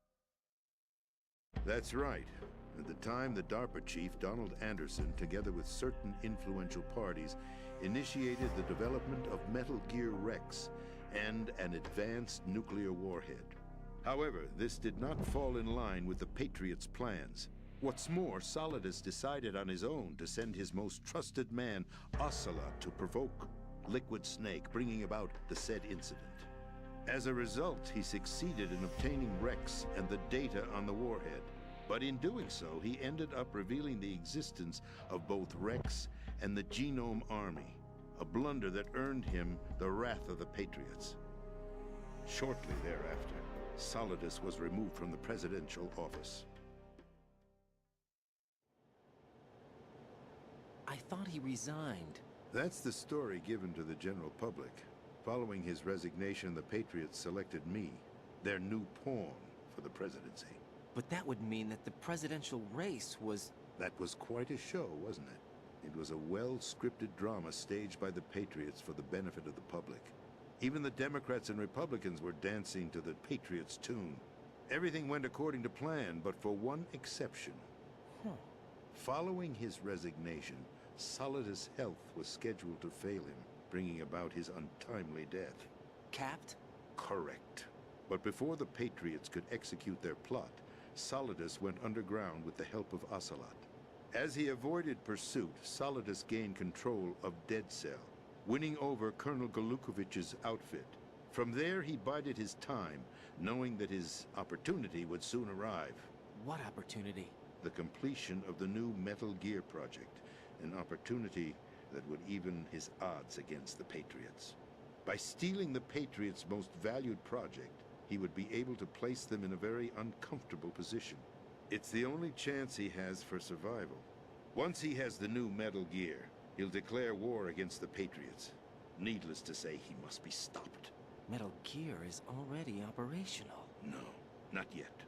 That's right. At the time, the DARPA chief, Donald Anderson, together with certain influential parties, initiated the development of Metal Gear Rex and an advanced nuclear warhead. However, this did not fall in line with the Patriots' plans. What's more, Solidus decided on his own to send his most trusted man, Ocelot, to provoke Liquid Snake, bringing about the said incident. As a result, he succeeded in obtaining Rex and the data on the warhead. But in doing so, he ended up revealing the existence of both Rex and the Genome Army. a blunder that earned him the wrath of the Patriots. Shortly thereafter, Solidus was removed from the presidential office. I thought he resigned. That's the story given to the general public. Following his resignation, the Patriots selected me, their new pawn, for the presidency. But that would mean that the presidential race was... That was quite a show, wasn't it? It was a well-scripted drama staged by the Patriots for the benefit of the public. Even the Democrats and Republicans were dancing to the Patriots' tune. Everything went according to plan, but for one exception. Following his resignation, Solidus' health was scheduled to fail him, bringing about his untimely death. Capped? Correct. But before the Patriots could execute their plot, Solidus went underground with the help of Ocelot. As he avoided pursuit, Solidus gained control of Dead Cell, winning over Colonel Golukovich's outfit. From there, he bided his time, knowing that his opportunity would soon arrive. What opportunity? The completion of the new Metal Gear project, an opportunity that would even his odds against the Patriots. By stealing the Patriots' most valued project, he would be able to place them in a very uncomfortable position. It's the only chance he has for survival. Once he has the new Metal Gear, he'll declare war against the Patriots. Needless to say, he must be stopped. Metal Gear is already operational. No, not yet.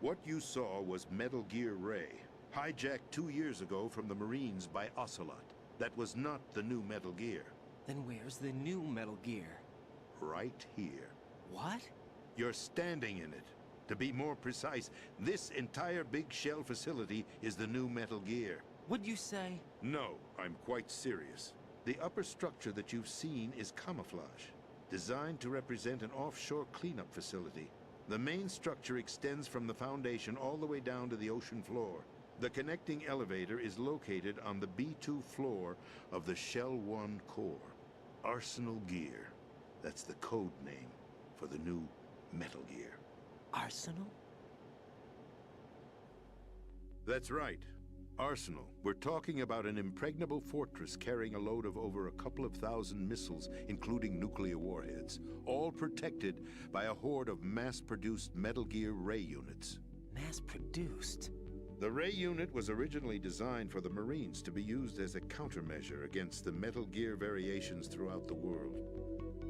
What you saw was Metal Gear Ray, hijacked 2 years ago from the Marines by Ocelot. That was not the new Metal Gear. Then where's the new Metal Gear? Right here. What? You're standing in it. To be more precise, this entire big shell facility is the new Metal Gear. What'd you say? No, I'm quite serious. The upper structure that you've seen is camouflage, designed to represent an offshore cleanup facility. The main structure extends from the foundation all the way down to the ocean floor. The connecting elevator is located on the B2 floor of the Shell 1 core. Arsenal Gear. That's the code name for the new Metal Gear. Arsenal? That's right. Arsenal. We're talking about an impregnable fortress carrying a load of over a couple of thousand missiles, including nuclear warheads, all protected by a horde of mass-produced Metal Gear Ray units. Mass-produced? The Ray unit was originally designed for the Marines to be used as a countermeasure against the Metal Gear variations throughout the world.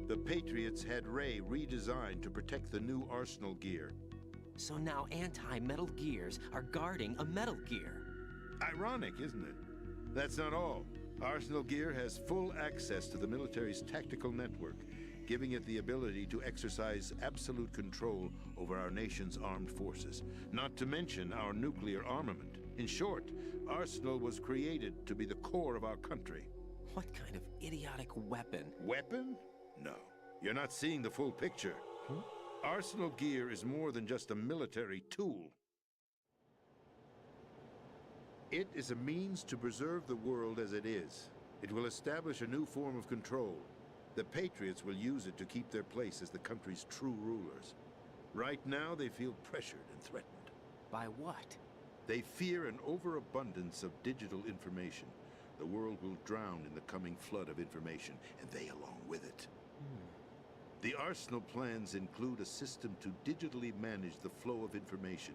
The Patriots had Ray redesigned to protect the new Arsenal Gear. So now anti-Metal Gears are guarding a Metal Gear. Ironic, isn't it? That's not all. Arsenal Gear has full access to the military's tactical network, giving it the ability to exercise absolute control over our nation's armed forces, not to mention our nuclear armament. In short, Arsenal was created to be the core of our country. What kind of idiotic weapon? Weapon? No. You're not seeing the full picture. Arsenal Gear is more than just a military tool. It is a means to preserve the world as it is. It will establish a new form of control. The Patriots will use it to keep their place as the country's true rulers. Right now, they feel pressured and threatened. By what? They fear an overabundance of digital information. The world will drown in the coming flood of information, and they along with it. The Arsenal plans include a system to digitally manage the flow of information,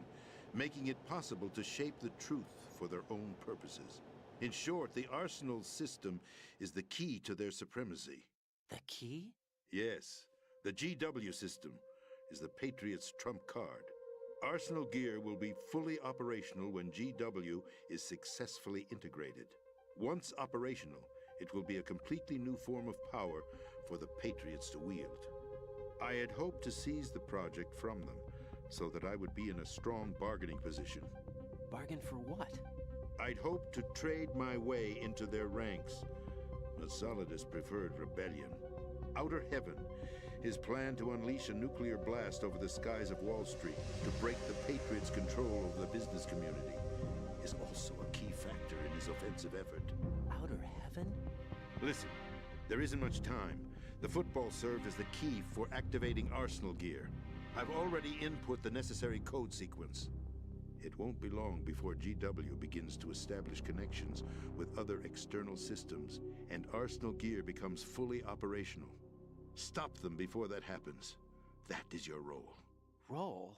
making it possible to shape the truth for their own purposes. In short, the Arsenal system is the key to their supremacy. The key? Yes. The GW system is the Patriots' trump card. Arsenal Gear will be fully operational when GW is successfully integrated. Once operational, it will be a completely new form of power for the Patriots to wield. I had hoped to seize the project from them, so that I would be in a strong bargaining position. Bargain for what? I'd hoped to trade my way into their ranks, but Solidus preferred rebellion. Outer Heaven, his plan to unleash a nuclear blast over the skies of Wall Street to break the Patriots' control over the business community, is also a key factor in his offensive effort. Outer Heaven? Listen, there isn't much time. The football served as the key for activating Arsenal Gear. I've already input the necessary code sequence. It won't be long before GW begins to establish connections with other external systems, and Arsenal gear becomes fully operational. Stop them before that happens. That is your role. Role?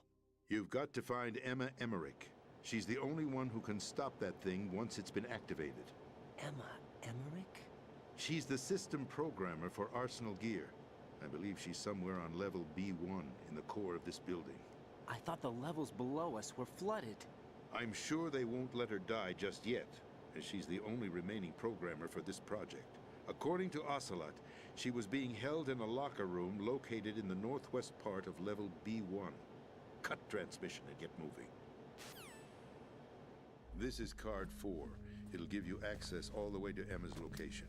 You've got to find Emma Emmerich. She's the only one who can stop that thing once it's been activated. Emma Emmerich? She's the system programmer for Arsenal gear. I believe she's somewhere on level B1 in the core of this building. I thought the levels below us were flooded. I'm sure they won't let her die just yet, as she's the only remaining programmer for this project. According to Ocelot, she was being held in a locker room located in the northwest part of level B1. Cut transmission and get moving. This is card 4. It'll give you access all the way to Emma's location.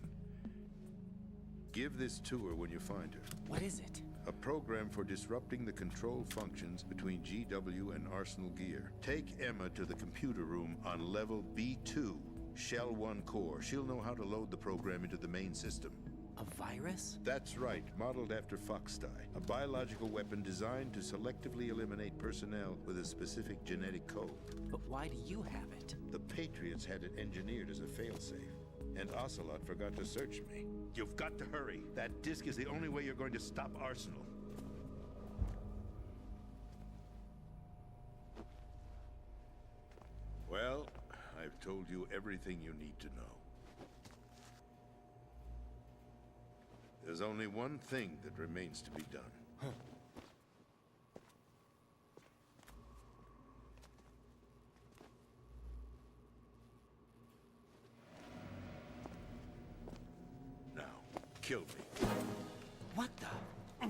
Give this to her when you find her. What is it? A program for disrupting the control functions between GW and Arsenal gear. Take Emma to the computer room on level B2, Shell 1 core. She'll know how to load the program into the main system. A virus? That's right, modeled after Foxdie. A biological weapon designed to selectively eliminate personnel with a specific genetic code. But why do you have it? The Patriots had it engineered as a failsafe. And Ocelot forgot to search me. You've got to hurry. That disk is the only way you're going to stop Arsenal. Well, I've told you everything you need to know. There's only one thing that remains to be done. Huh. Kill me. What the?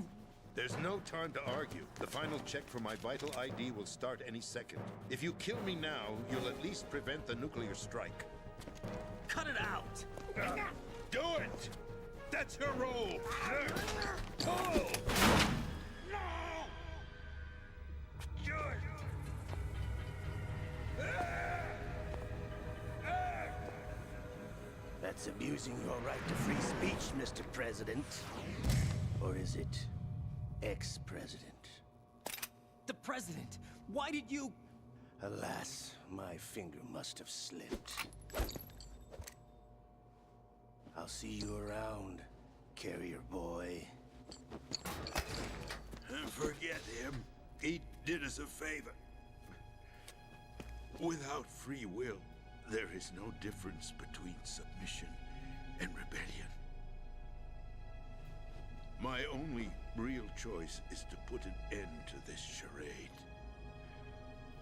There's no time to argue. The final check for my vital ID will start any second. If you kill me now, you'll at least prevent the nuclear strike. Cut it out! Do it! That's your role! Pull! No! Do it! That's abusing your right to free speech, Mr. President. Or is it ex-president? The president! Why did you... Alas, my finger must have slipped. I'll see you around, carrier boy. Forget him. He did us a favor. Without free will, there is no difference between submission and rebellion. My only real choice is to put an end to this charade.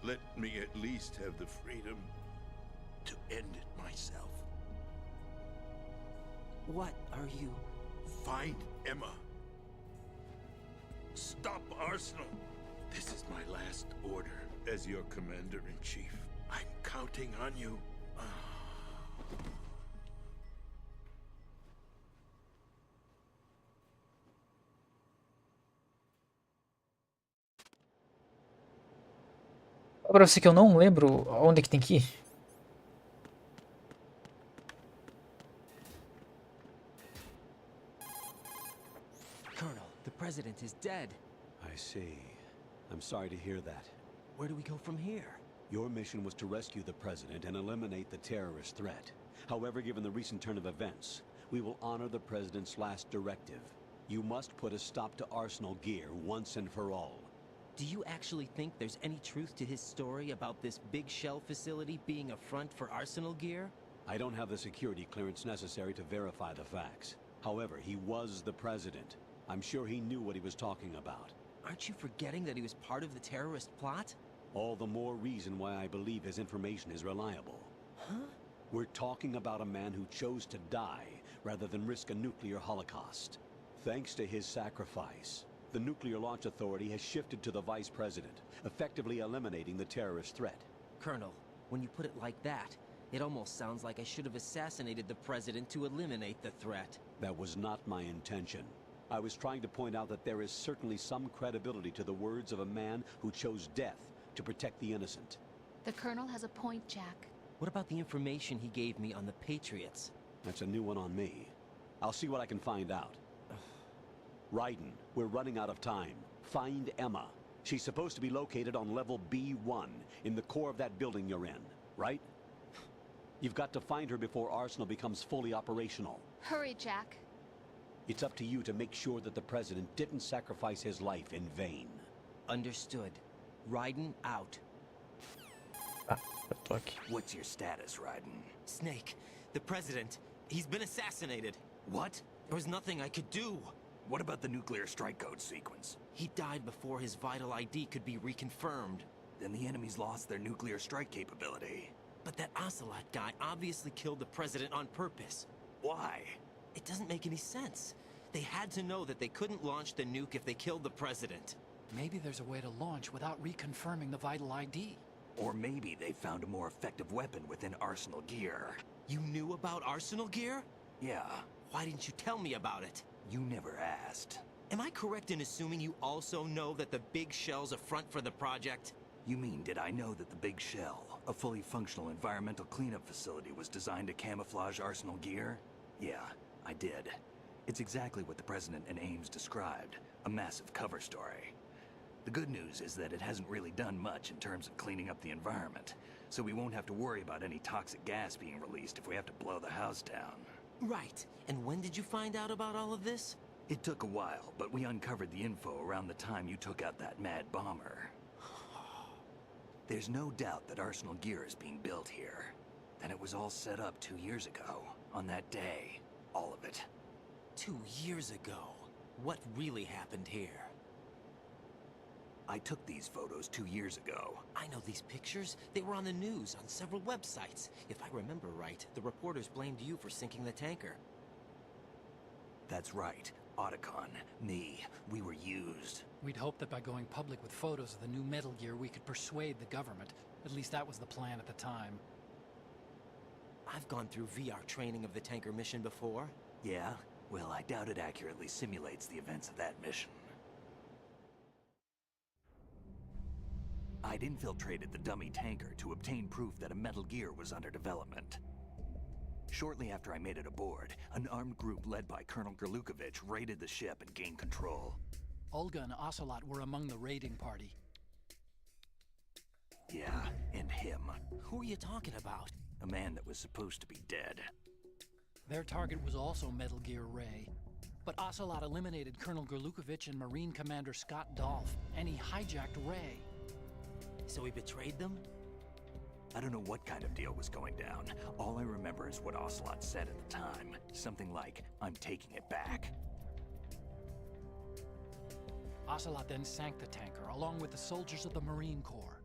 Let me at least have the freedom to end it myself. What are you... Find Emma. Stop Arsenal. This is my last order as your commander-in-chief. I'm counting on you. Pra você que eu não lembro onde é que tem que ir. Colonel, the president is dead. I see. I'm sorry to hear that. Where do we go from here? Your mission was to rescue the president and eliminate the terrorist threat. However, given the recent turn of events, we will honor the president's last directive. You must put a stop to Arsenal gear once and for all. Do you actually think there's any truth to his story about this big shell facility being a front for Arsenal gear? I don't have the security clearance necessary to verify the facts. However, he was the president. I'm sure he knew what he was talking about. Aren't you forgetting that he was part of the terrorist plot? All the more reason why I believe his information is reliable. Huh? We're talking about a man who chose to die rather than risk a nuclear holocaust. Thanks to his sacrifice, the Nuclear Launch Authority has shifted to the Vice President, effectively eliminating the terrorist threat. Colonel, when you put it like that, it almost sounds like I should have assassinated the President to eliminate the threat. That was not my intention. I was trying to point out that there is certainly some credibility to the words of a man who chose death to protect the innocent. The Colonel has a point, Jack. What about the information he gave me on the Patriots? That's a new one on me. I'll see what I can find out. Raiden, we're running out of time. Find Emma. She's supposed to be located on level B1, in the core of that building you're in, right? You've got to find her before Arsenal becomes fully operational. Hurry, Jack. It's up to you to make sure that the President didn't sacrifice his life in vain. Understood. Raiden out. What's your status, Raiden? Snake, the President, he's been assassinated. What? There was nothing I could do. What about the nuclear strike code sequence? He died before his vital ID could be reconfirmed. Then the enemy's lost their nuclear strike capability. But that Ocelot guy obviously killed the President on purpose. Why? It doesn't make any sense. They had to know that they couldn't launch the nuke if they killed the President. Maybe there's a way to launch without reconfirming the vital ID. Or maybe they found a more effective weapon within Arsenal gear. You knew about Arsenal gear? Yeah. Why didn't you tell me about it? You never asked. Am I correct in assuming you also know that the Big Shell's a front for the project? You mean, did I know that the Big Shell, a fully functional environmental cleanup facility, was designed to camouflage Arsenal gear? Yeah, I did. It's exactly what the President and Ames described, a massive cover story. The good news is that it hasn't really done much in terms of cleaning up the environment, so we won't have to worry about any toxic gas being released if we have to blow the house down. Right. And when did you find out about all of this? It took a while, but we uncovered the info around the time you took out that mad bomber. There's no doubt that Arsenal gear is being built here. And it was all set up 2 years ago, on that day. All of it. 2 years ago? What really happened here? I took these photos 2 years ago. I know these pictures. They were on the news, on several websites. If I remember right, the reporters blamed you for sinking the tanker. That's right. Otacon, me, we were used. We'd hoped that by going public with photos of the new Metal Gear, we could persuade the government. At least that was the plan at the time. I've gone through VR training of the tanker mission before. Yeah? Well, I doubt it accurately simulates the events of that mission. I'd infiltrated the dummy tanker to obtain proof that a Metal Gear was under development. Shortly after I made it aboard, an armed group led by Colonel Gerlukovich raided the ship and gained control. Olga and Ocelot were among the raiding party. Yeah, and him. Who are you talking about? A man that was supposed to be dead. Their target was also Metal Gear Ray. But Ocelot eliminated Colonel Gerlukovich and Marine Commander Scott Dolph, and he hijacked Ray. So he betrayed them? I don't know what kind of deal was going down. All I remember is what Ocelot said at the time. Something like, "I'm taking it back." Ocelot then sank the tanker, along with the soldiers of the Marine Corps.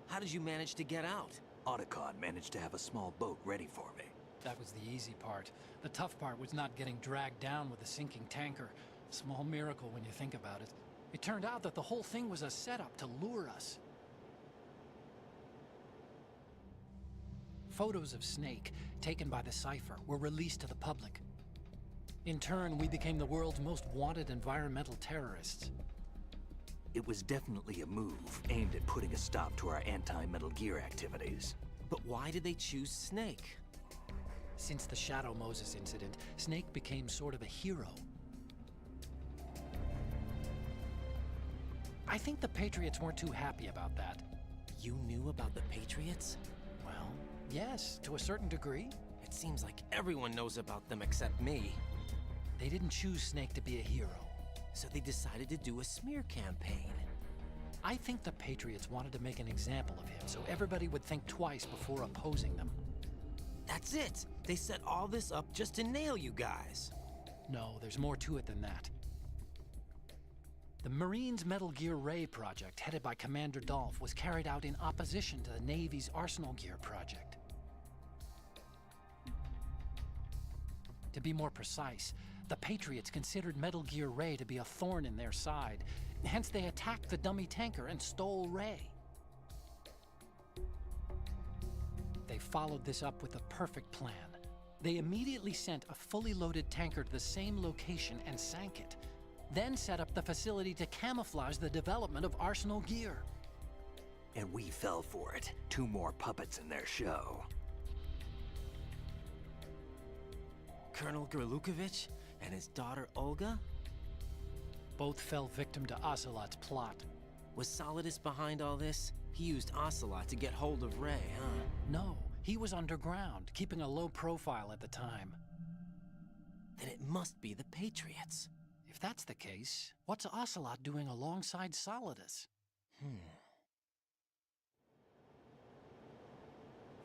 How did you manage to get out? Otacon managed to have a small boat ready for me. That was the easy part. The tough part was not getting dragged down with a sinking tanker. Small miracle when you think about it. It turned out that the whole thing was a setup to lure us. Photos of Snake, taken by the Cypher, were released to the public. In turn, we became the world's most wanted environmental terrorists. It was definitely a move aimed at putting a stop to our anti-Metal Gear activities. But why did they choose Snake? Since the Shadow Moses incident, Snake became sort of a hero. I think the Patriots weren't too happy about that. You knew about the Patriots? Well, yes, to a certain degree. It seems like everyone knows about them except me. They didn't choose Snake to be a hero. So they decided to do a smear campaign. I think the Patriots wanted to make an example of him so everybody would think twice before opposing them. That's it! They set all this up just to nail you guys. No, there's more to it than that. The Marines' Metal Gear Ray project, headed by Commander Dolph, was carried out in opposition to the Navy's Arsenal Gear project. To be more precise, the Patriots considered Metal Gear Ray to be a thorn in their side. Hence, they attacked the dummy tanker and stole Ray. They followed this up with a perfect plan. They immediately sent a fully loaded tanker to the same location and sank it. Then set up the facility to camouflage the development of Arsenal Gear. And we fell for it. 2 more puppets in their show. Colonel Gerlukovich and his daughter Olga? both fell victim to Ocelot's plot. Was Solidus behind all this? He used Ocelot to get hold of Ray, huh? No, he was underground, keeping a low profile at the time. Then it must be the Patriots. If that's the case, what's Ocelot doing alongside Solidus?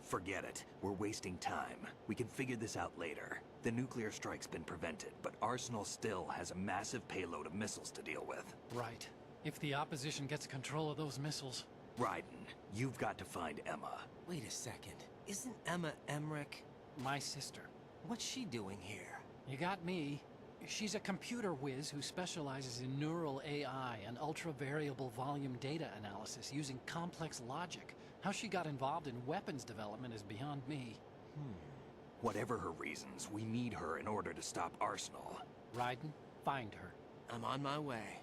Forget it. We're wasting time. We can figure this out later. The nuclear strike's been prevented, but Arsenal still has a massive payload of missiles to deal with. Right. If the opposition gets control of those missiles... Raiden, you've got to find Emma. Wait a second. Isn't Emma Emmerich? My sister. What's she doing here? You got me. She's a computer whiz who specializes in neural AI and ultra-variable volume data analysis using complex logic. How she got involved in weapons development is beyond me. Whatever her reasons, we need her in order to stop Arsenal. Raiden, find her. I'm on my way.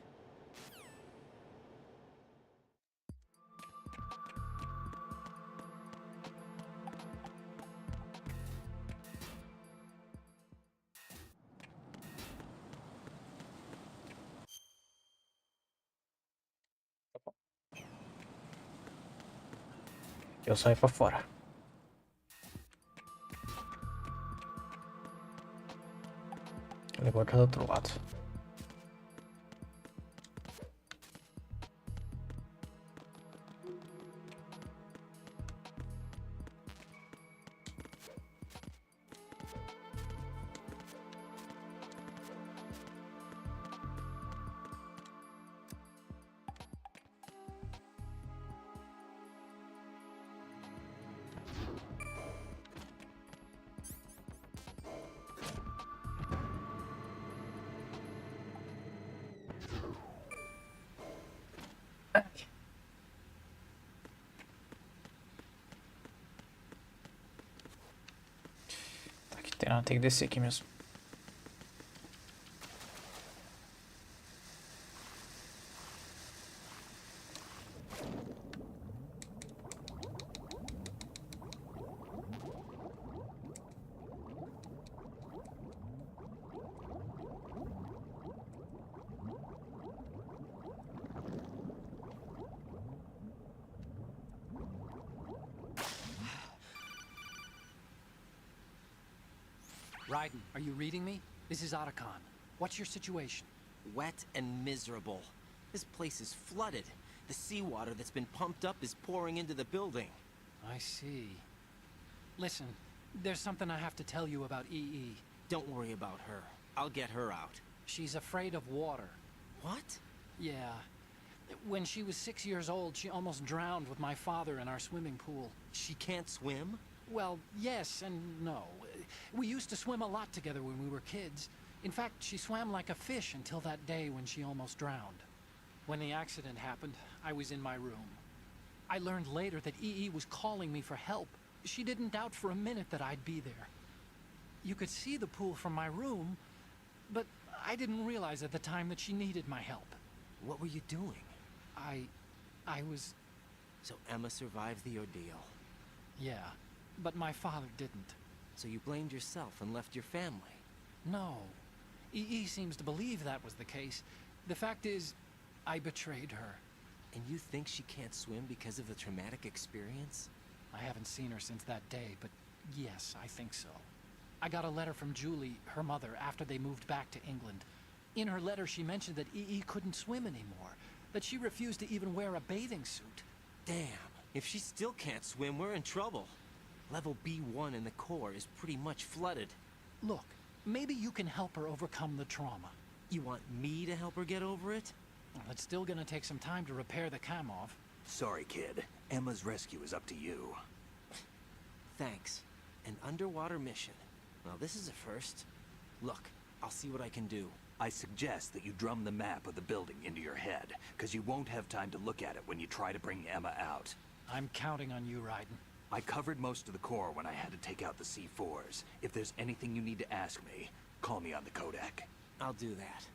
Eu saio pra fora. Ele agora tá do outro lado. Tá aqui, tem que descer aqui mesmo. Raiden, are you reading me? This is Otacon. What's your situation? Wet and miserable. This place is flooded. The seawater that's been pumped up is pouring into the building. I see. Listen, there's something I have to tell you about EE. Don't worry about her. I'll get her out. She's afraid of water. What? Yeah. When she was 6 years old, she almost drowned with my father in our swimming pool. She can't swim? Well, yes and no. We used to swim a lot together when we were kids. In fact, she swam like a fish until that day when she almost drowned. When the accident happened, I was in my room. I learned later that EE was calling me for help. She didn't doubt for a minute that I'd be there. You could see the pool from my room, but I didn't realize at the time that she needed my help. What were you doing? I was... So Emma survived the ordeal. Yeah, but my father didn't. So you blamed yourself and left your family? No. EE seems to believe that was the case. The fact is, I betrayed her. And you think she can't swim because of the traumatic experience? I haven't seen her since that day, but yes, I think so. I got a letter from Julie, her mother, after they moved back to England. In her letter, she mentioned that EE couldn't swim anymore, that she refused to even wear a bathing suit. Damn, if she still can't swim, we're in trouble. Level B1 in the core is pretty much flooded. Look, maybe you can help her overcome the trauma. You want me to help her get over it? Well, it's still gonna take some time to repair the Kamov. Sorry, kid. Emma's rescue is up to you. Thanks. An underwater mission. Well, this is a first. Look, I'll see what I can do. I suggest that you drum the map of the building into your head, because you won't have time to look at it when you try to bring Emma out. I'm counting on you, Raiden. I covered most of the core when I had to take out the C4s. If there's anything you need to ask me, call me on the Kodak. I'll do that.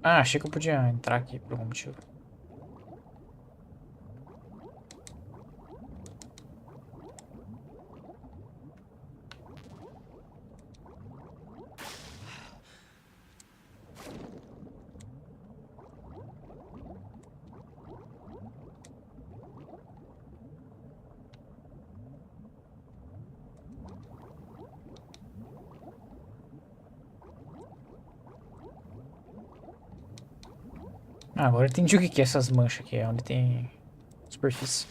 Ah, achei que eu podia entrar aqui por algum motivo. Ah, agora eu entendi o que é essas manchas aqui, é onde tem superfície.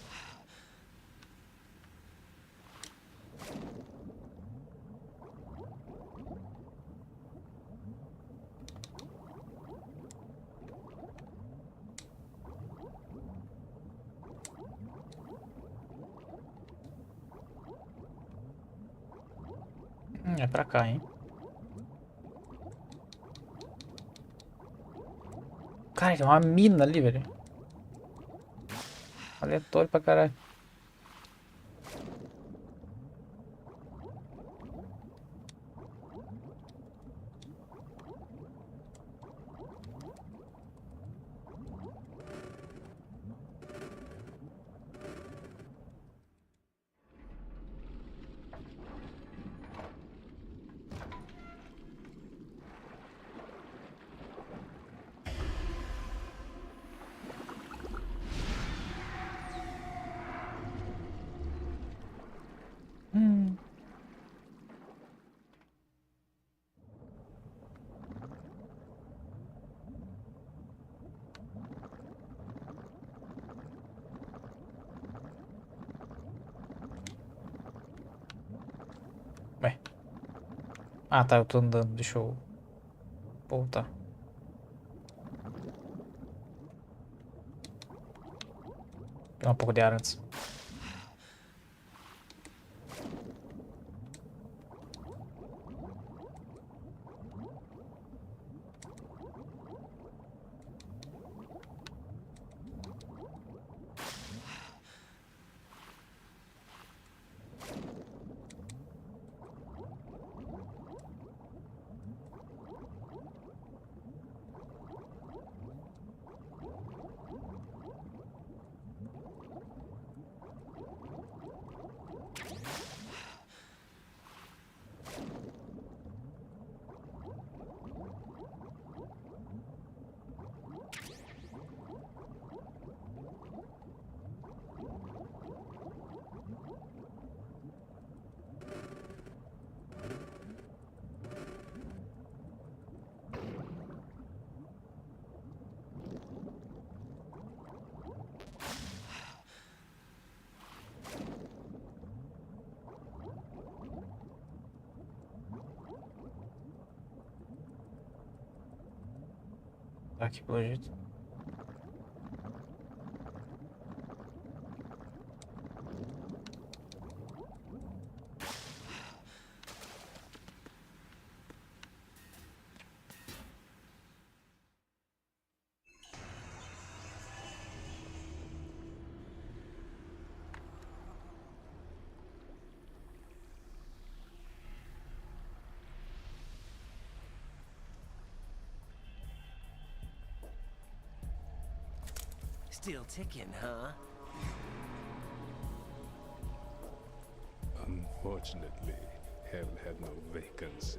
É pra cá, hein? Cara, tem uma mina ali, velho. Aleatório pra caralho. Ué. Ah, tá, eu tô andando, deixa eu voltar. Pegar um pouco de ar antes. Tá aqui pelo jeito. Still ticking, huh? Unfortunately, hell had no vacancies.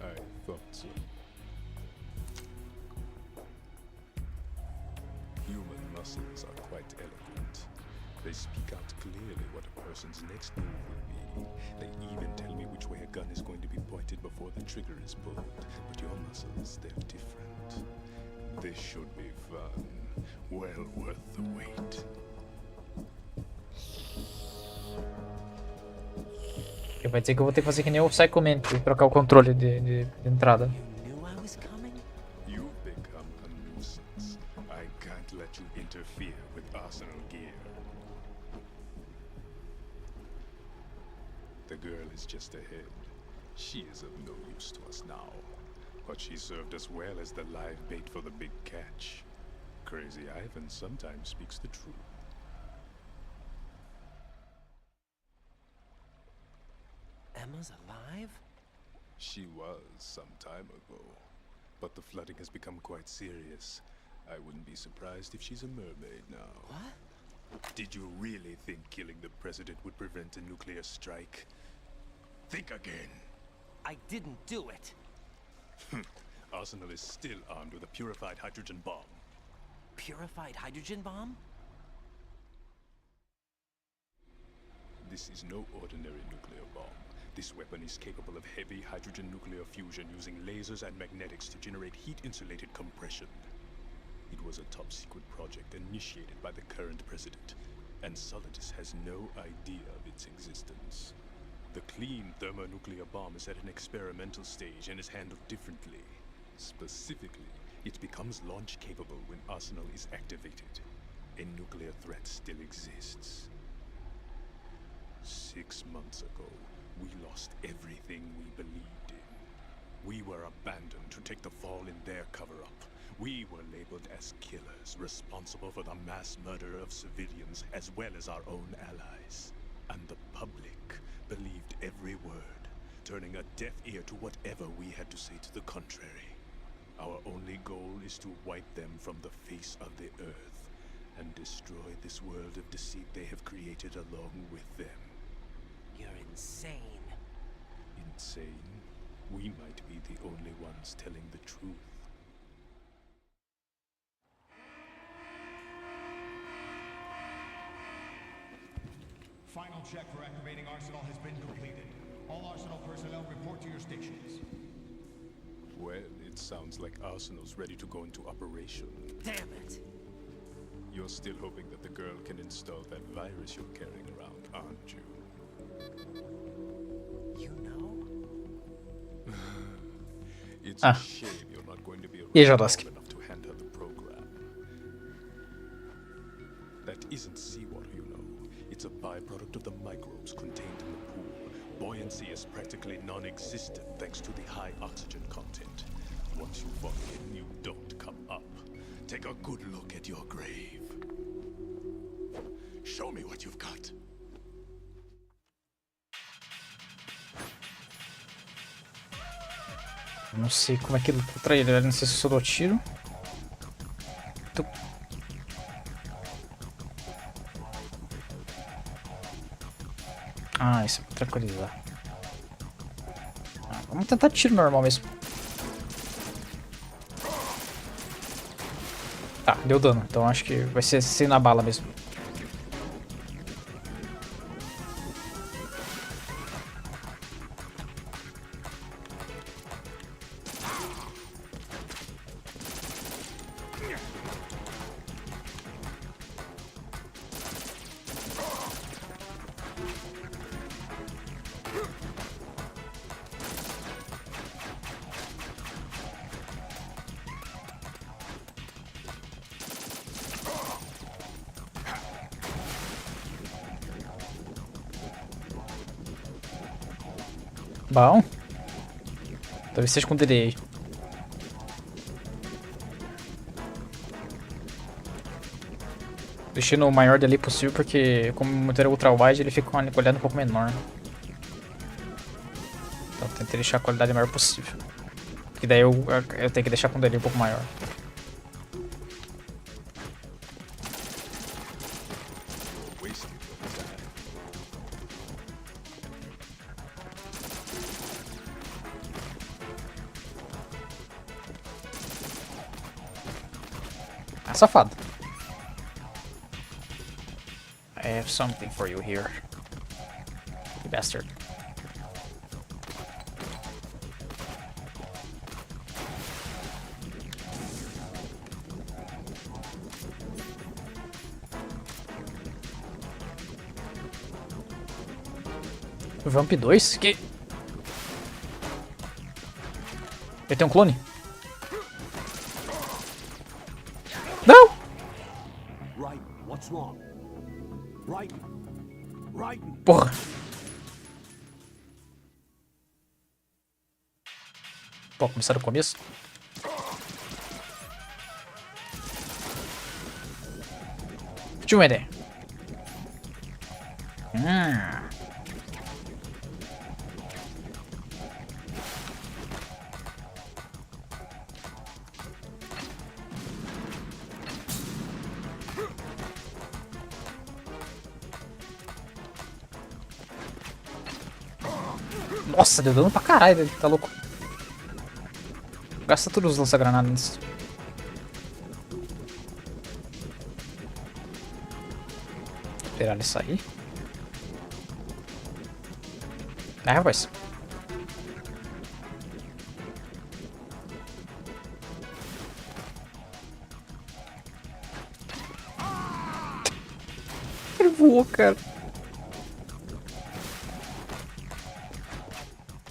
I thought so. Human muscles are quite eloquent. They speak out clearly what a person's next move will be. They even tell me which way a gun is going to be pointed before the trigger is pulled. But your muscles, they're different. This should be fun. Well worth the wait. Vai dizer que eu vou ter que fazer que nem o Psychoman e trocar o controle de entrada. You've become a nuisance. I can't let you interfere with arsenal gear. The girl is just ahead. She is of no use to us now, but she served us well as the live bait for the big catch. Crazy Ivan sometimes speaks the truth. Emma's alive? She was some time ago, but the flooding has become quite serious. I wouldn't be surprised if she's a mermaid now. What? Did you really think killing the president would prevent a nuclear strike? Think again. I didn't do it. Arsenal is still armed with a purified hydrogen bomb. Purified hydrogen bomb? This is no ordinary nuclear bomb. This weapon is capable of heavy hydrogen nuclear fusion using lasers and magnetics to generate heat-insulated compression. It was a top-secret project initiated by the current president, and Solidus has no idea of its existence. The clean thermonuclear bomb is at an experimental stage and is handled differently. Specifically, it becomes launch-capable when Arsenal is activated. A nuclear threat still exists. 6 months ago, we lost everything we believed in. We were abandoned to take the fall in their cover-up. We were labeled as killers, responsible for the mass murder of civilians as well as our own allies. And the public believed every word, turning a deaf ear to whatever we had to say to the contrary. Our only goal is to wipe them from the face of the earth and destroy this world of deceit they have created along with them. You're insane. Insane? We might be the only ones telling the truth. Final check for activating Arsenal has been completed. All Arsenal personnel report to your stations. Well, it sounds like Arsenal's ready to go into operation. Damn it! You're still hoping that the girl can install that virus you're carrying around, aren't you? You know? It's a shame you're not going to be E aí, around Jodorowsky? long enough to hand her the program. That isn't seawater, you know. It's a byproduct of the microbes contained in the pool. Buoyancy is practically non-existent thanks to the high oxygen content. Once you fall in, you don't come up. Take a good look at your grave. Show me what you've got. Não sei como é que luta contra ele, não sei se eu só dou tiro. Ah, isso é pra tranquilizar. Vamos tentar tiro normal mesmo. Tá, deu dano, então acho que vai ser sem na bala mesmo. Bom. Talvez seja com delay. Deixando o maior delay possível, porque como o monitor é ultra wide, ele fica com uma qualidade um pouco menor. Então tentei deixar a qualidade maior possível. E daí eu tenho que deixar com delay um pouco maior. Ah, safado. I have something for you here, you bastard. Vamp 2? Que... Ele tem um clone? Não! Right, what's wrong? Right. Porra. Pô, começar do começo. Tive uma ideia. Nossa, deu dano pra caralho, ele tá louco. Gasta todos os lança-granadas. Esperar ele sair. Ah, rapaz. Ele voou, cara.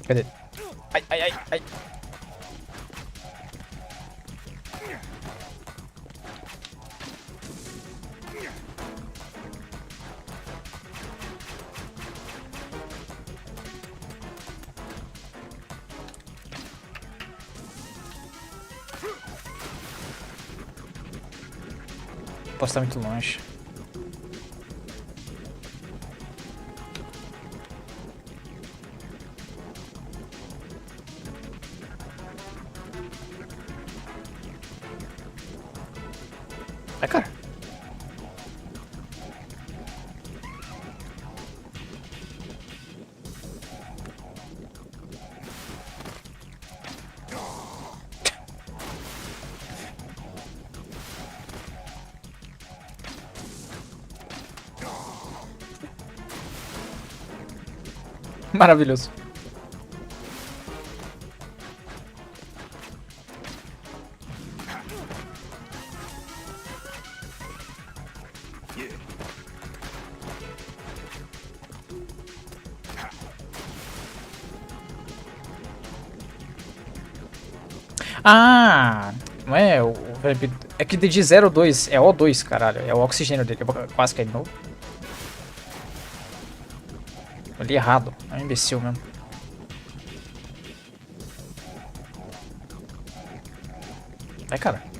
Cadê? Ai, ai, ai, ai. Posso estar muito longe. Ai, cara. Maravilhoso. Ah, não é o... É que de 02 é O2, caralho. É o oxigênio dele. Eu quase caí de novo. Eu li errado. É um imbecil mesmo. Ai, cara.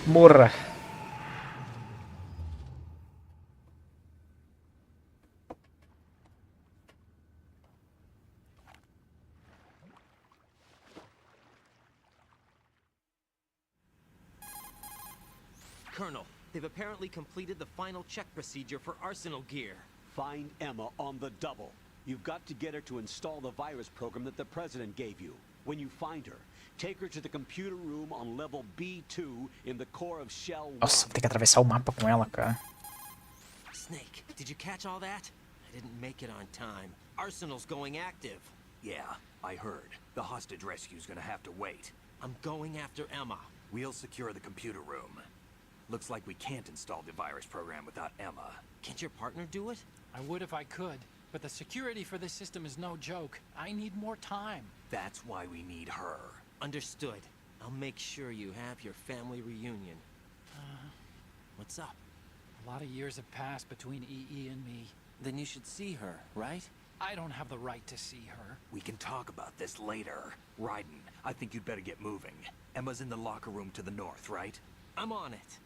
Morra. Colonel, they've apparently completed the final check procedure for arsenal gear. Find Emma on the double. You've got to get her to install the virus program that the President gave you. When you find her, take her to the computer room on level B2 in the core of Shell 1. Nossa, vou ter que atravessar o mapa com ela, cara. Snake, did you catch all that? I didn't make it on time. Arsenal's going active. Yeah, I heard. The hostage rescue's gonna have to wait. I'm going after Emma. We'll secure the computer room. Looks like we can't install the virus program without Emma. Can't your partner do it? I would if I could, but the security for this system is no joke. I need more time. That's why we need her. Understood. I'll make sure you have your family reunion. What's up? A lot of years have passed between EE and me. Then you should see her, right? I don't have the right to see her. We can talk about this later. Raiden, I think you'd better get moving. Emma's in the locker room to the north, right? I'm on it.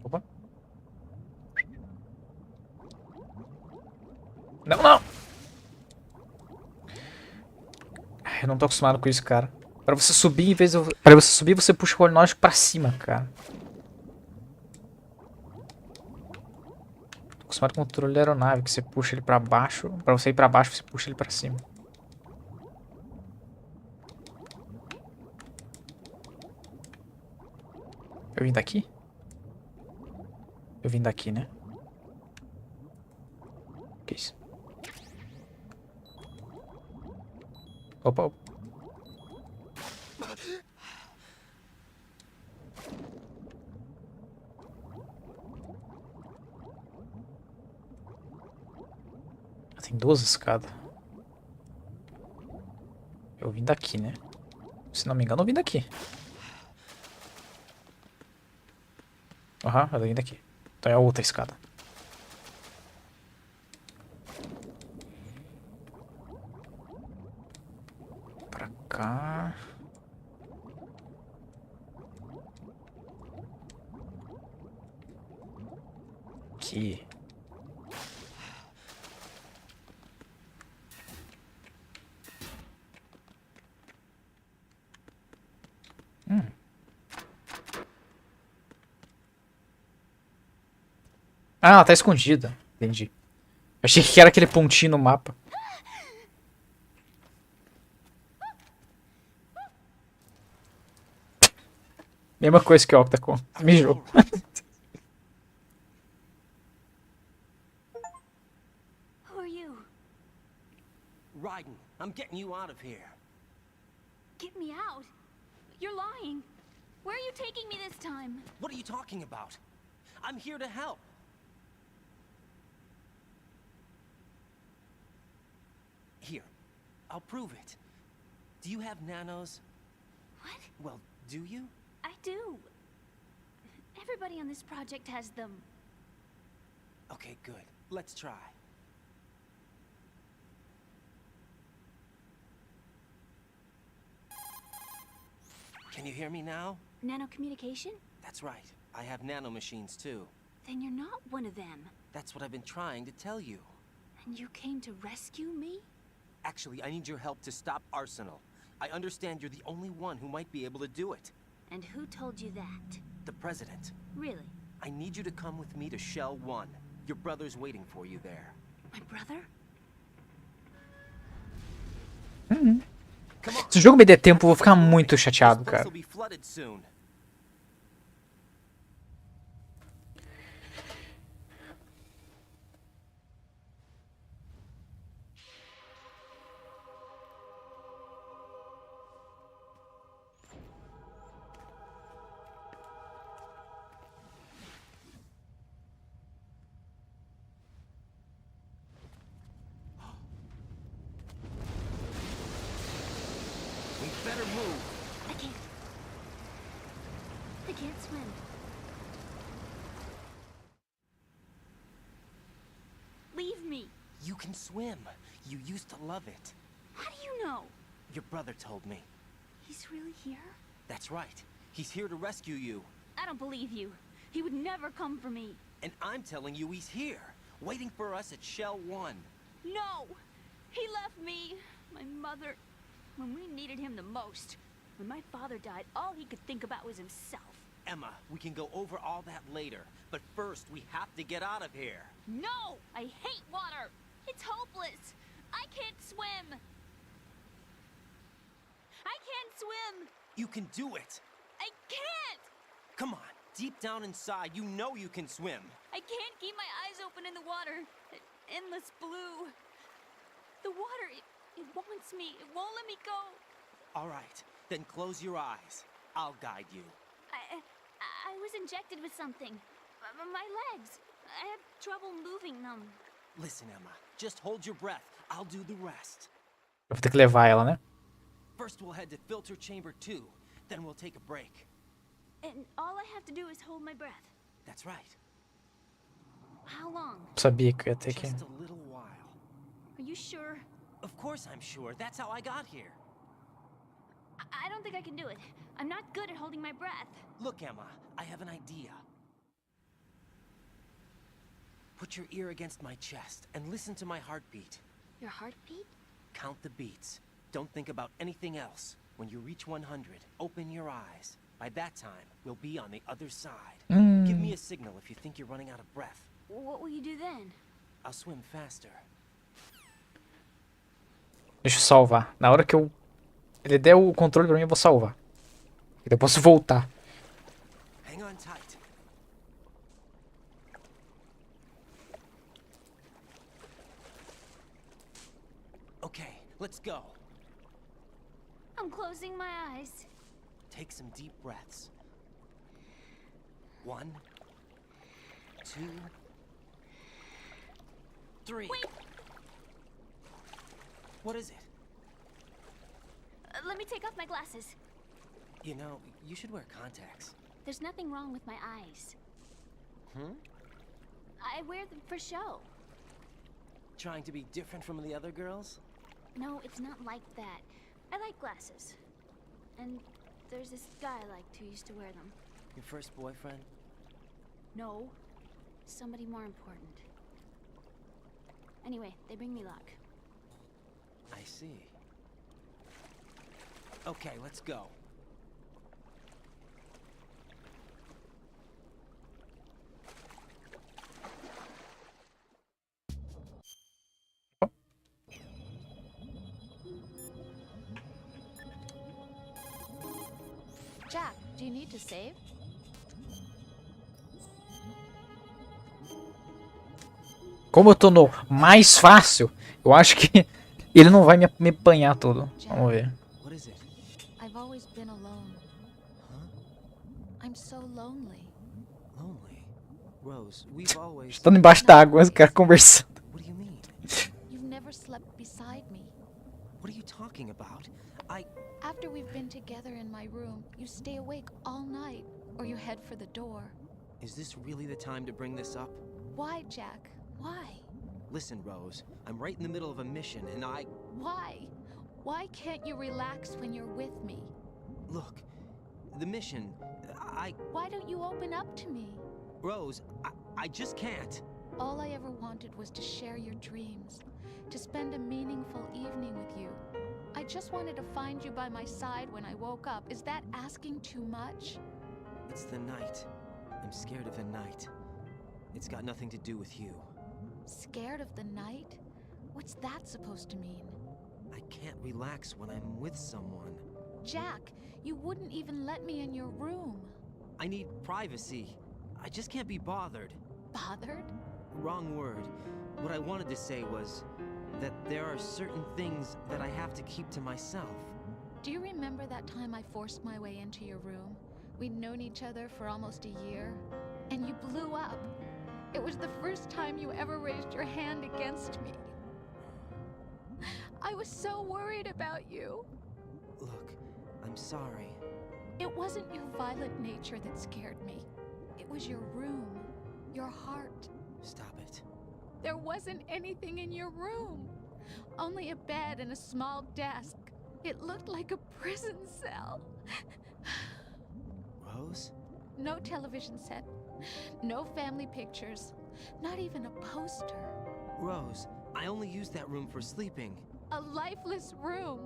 Opa. Não, não! Eu não tô acostumado com isso, cara. Pra você subir, em vez de... Pra você subir, você puxa o relógio pra cima, cara. Tô acostumado com o controle da aeronave, que você puxa ele pra baixo. Pra você ir pra baixo, você puxa ele pra cima. Eu vim daqui? Eu vim daqui, né? Que isso? Opa, opa. Tem 12 escadas. Eu vim daqui, né? Se não me engano, eu vim daqui. Aham, eu vim daqui. Então é a outra escada. Pra cá. Aqui. Ah, ela tá escondida. Entendi. Achei que era aquele pontinho no mapa. Mesma coisa que o Octacon. Mijou. Who are you? Raiden, I'm getting you out of here. Get me out? You're lying. Where are you taking me this time? What are you talking about? I'm here to help. Here, I'll prove it. Do you have nanos? What? Well, do you? I do. Everybody on this project has them. Okay, good. Let's try. Can you hear me now? Nanocommunication? That's right. I have nanomachines too. Then you're not one of them. That's what I've been trying to tell you. And you came to rescue me? Actually, I need your help to stop Arsenal. I understand you're the only one who might be able to do it. And who told you that? The President. Really? I need you to come with me to Shell 1. Your brother's waiting for you there. My brother? Se o jogo me der tempo, eu vou ficar muito chateado, cara. Will be flooded soon. We better move. I can't. I can't swim. Leave me. You can swim. You used to love it. How do you know? Your brother told me. He's really here? That's right. He's here to rescue you. I don't believe you. He would never come for me. And I'm telling you he's here, waiting for us at Shell 1. No! He left me, my mother, when we needed him the most. When my father died, all he could think about was himself. Emma, we can go over all that later, but first we have to get out of here. No! I hate water! It's hopeless! I can't swim! I can't swim! You can do it! I can't! Come on, deep down inside, you know you can swim. I can't keep my eyes open in the water. Endless blue. The water, it wants me. It won't let me go. All right, then close your eyes. I'll guide you. I was injected with something. My legs. I have trouble moving them. Listen, Emma, just hold your breath. I'll do the rest. Eu vou ter que levar ela, né? First we'll head to filter chamber 2, then we'll take a break. And all I have to do is hold my breath. That's right. How long? Sabia que eu ia ter que... Just a little while. Are you sure? Of course I'm sure. That's how I got here. I don't think I can do it. I'm not good at holding my breath. Look, Emma, I have an idea. Put your ear against my chest and listen to my heartbeat. Your heartbeat? Count the beats. Don't think about anything else. When you reach 100, open your eyes. By that time, we'll be on the other side. Give me a signal if you think you're running out of breath. What will you do then? I'll swim faster. Deixa eu salvar. Na hora que ele der o controle pra mim, eu vou salvar. E eu posso voltar. Hey, Hang on tight. Okay, let's go. I'm closing my eyes. Take some deep breaths. 1, 2, 3. Wait! What is it? Let me take off my glasses. You know, you should wear contacts. There's nothing wrong with my eyes. I wear them for show. Trying to be different from the other girls? No, it's not like that. I like glasses. And there's this guy I liked who used to wear them. Your first boyfriend? No. Somebody more important. Anyway, they bring me luck. I see. Okay, let's go. Jack, do you need to save? Como eu tô no mais fácil, eu acho que ele não vai me apanhar todo. Vamos ver. What is it? I've always been alone. I'm so lonely. Lonely? Rose, we've always... Estando embaixo da água, os caras conversando. What do you mean? You've never slept beside me. What are you talking about? After we've been together in my room, you stay awake all night, or you head for the door. Is this really the time to bring this up? Why, Jack? Why? Listen, Rose, I'm right in the middle of a mission, and Why? Why can't you relax when you're with me? Look, the mission, Why don't you open up to me? Rose, I just can't. All I ever wanted was to share your dreams, to spend a meaningful evening with you. I just wanted to find you by my side when I woke up. Is that asking too much? It's the night. I'm scared of the night. It's got nothing to do with you. Scared of the night? What's that supposed to mean? I can't relax when I'm with someone. Jack, you wouldn't even let me in your room. I need privacy. I just can't be bothered. Bothered? Wrong word. What I wanted to say was that there are certain things that I have to keep to myself. Do you remember that time I forced my way into your room? We'd known each other for almost a year, and you blew up. It was the first time you ever raised your hand against me. I was so worried about you. Look, I'm sorry. It wasn't your violent nature that scared me. It was your room, your heart. Stop it. There wasn't anything in your room. Only a bed and a small desk. It looked like a prison cell. Rose? No television set. No family pictures. Not even a poster. Rose, I only use that room for sleeping. A lifeless room.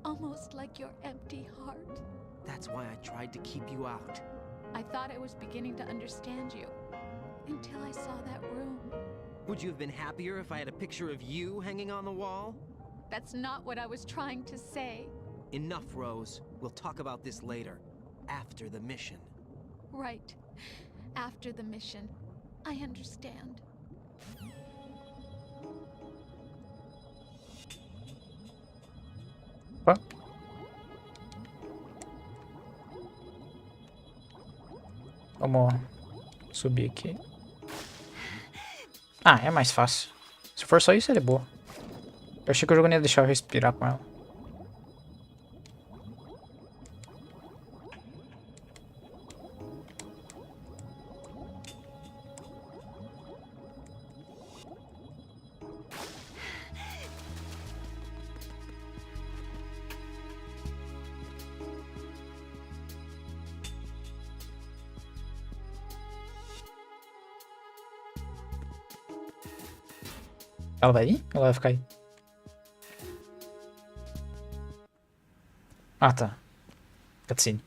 Almost like your empty heart. That's why I tried to keep you out. I thought I was beginning to understand you. Until I saw that room. Would you have been happier if I had a picture of you hanging on the wall? That's not what I was trying to say. Enough, Rose. We'll talk about this later. After the mission. Right. After the mission. I understand. Opa. Vamos subir aqui. Ah, é mais fácil. Se for só isso, ele é boa. Eu achei que o jogo não ia deixar eu respirar com ela. Ela vai ir? Ou ela vai ficar aí? Ah, tá. Cutscene.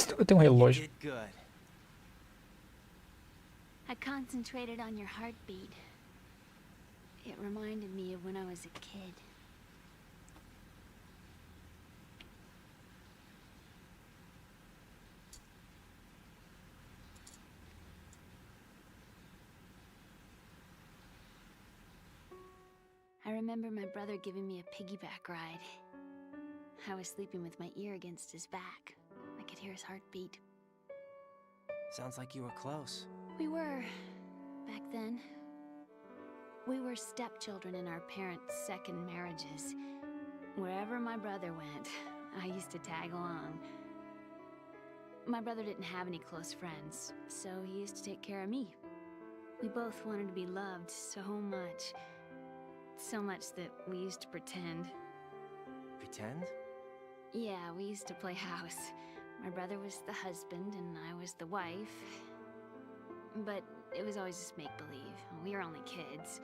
Eu tenho um relógio. You did good. I concentrated on your heartbeat. It reminded me of when I was a kid. I remember my brother giving me a piggyback ride. I was sleeping with my ear against his back. I could hear his heartbeat. Sounds like you were close. We were, back then. We were stepchildren in our parents' second marriages. Wherever my brother went, I used to tag along. My brother didn't have any close friends, so he used to take care of me. We both wanted to be loved so much. So much that we used to pretend. Pretend? Yeah, we used to play house. My brother was the husband and I was the wife. But it was always just make-believe. We were only kids.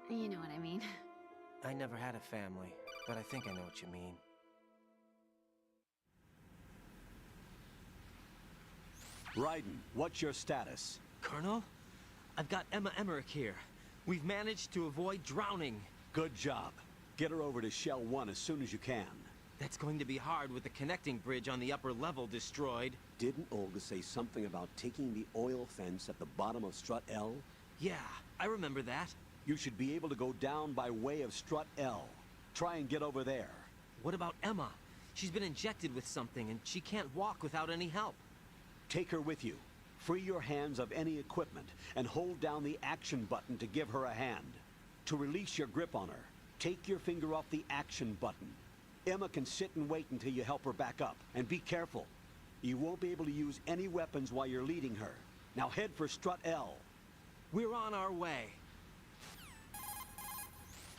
You know what I mean. I never had a family, but I think I know what you mean. Raiden, what's your status? Colonel? I've got Emma Emmerich here. We've managed to avoid drowning. Good job. Get her over to Shell 1 as soon as you can. That's going to be hard with the connecting bridge on the upper level destroyed. Didn't Olga say something about taking the oil fence at the bottom of Strut L? Yeah, I remember that. You should be able to go down by way of Strut L. Try and get over there. What about Emma? She's been injected with something and she can't walk without any help. Take her with you. Free your hands of any equipment and hold down the action button to give her a hand. To release your grip on her, take your finger off the action button. Emma can sit and wait until you help her back up. And be careful. You won't be able to use any weapons while you're leading her. Now head for Strut L. We're on our way.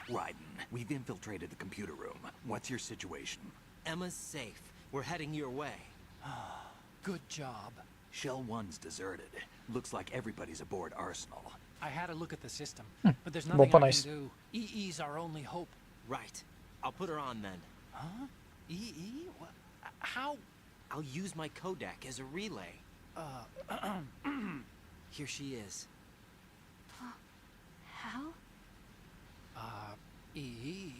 Raiden, we've infiltrated the computer room. What's your situation? Emma's safe. We're heading your way. Good job. Shell 1's deserted. Looks like everybody's aboard Arsenal. I had a look at the system, but there's Bom nothing pra I nós. can do. EE's our only hope. Right. I'll put her on then. Huh? EE? What? How? I'll use my Kodak as a relay. Here she is. How? EE,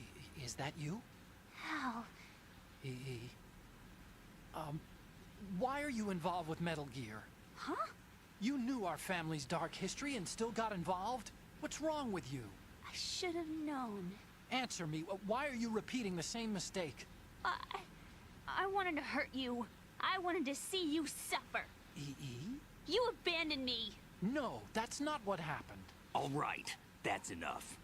is that you? How? EE. Why are you involved with Metal Gear? Huh? You knew our family's dark history and still got involved? What's wrong with you? I should have known. Answer me. Why are you repeating the same mistake? I wanted to hurt you. I wanted to see you suffer. EE? You abandoned me. No, that's not what happened. All right, that's enough.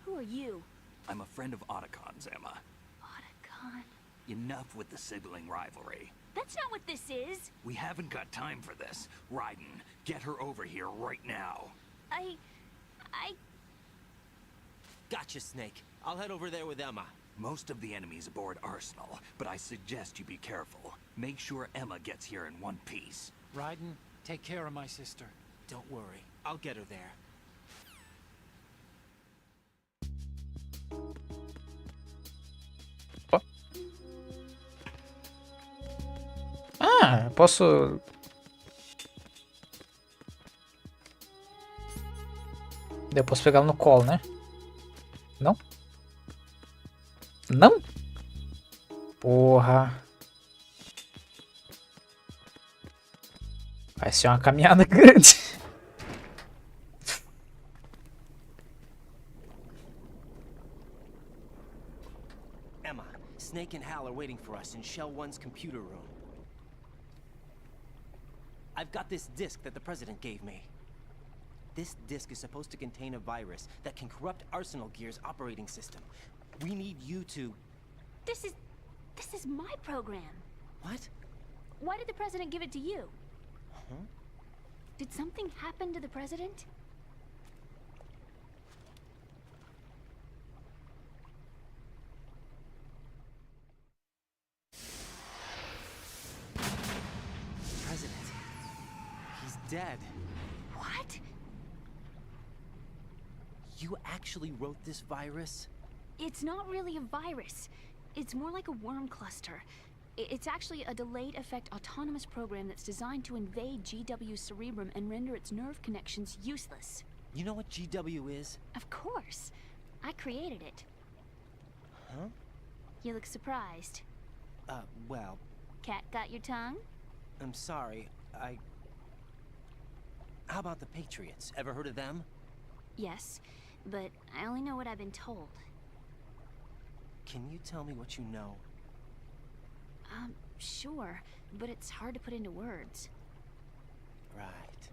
Who are you? I'm a friend of Otacon's, Emma. Otacon? Enough with the sibling rivalry. That's not what this is. We haven't got time for this. Raiden, get her over here right now. I... Gotcha, Snake. I'll head over there with Emma. Most of the enemy's aboard Arsenal, but I suggest you be careful. Make sure Emma gets here in one piece. Raiden, take care of my sister. Don't worry. I'll get her there. Ah, posso... Eu posso pegar ela no colo, né? Não? Não? Porra. Vai ser uma caminhada grande. Emma, Snake and Hal are waiting for us in Shell 1's computer room. I've got this disk that the President gave me. This disk is supposed to contain a virus that can corrupt Arsenal Gear's operating system. We need you to... This is my program. What? Why did the President give it to you? Huh? Did something happen to the President? President. He's dead. What? You actually wrote this virus? It's not really a virus. It's more like a worm cluster. It's actually a delayed effect autonomous program that's designed to invade GW's cerebrum and render its nerve connections useless. You know what GW is? Of course. I created it. Huh? You look surprised. Well... Cat got your tongue? I'm sorry, How about the Patriots? Ever heard of them? Yes, but I only know what I've been told. Can you tell me what you know? Sure, but it's hard to put into words. Right.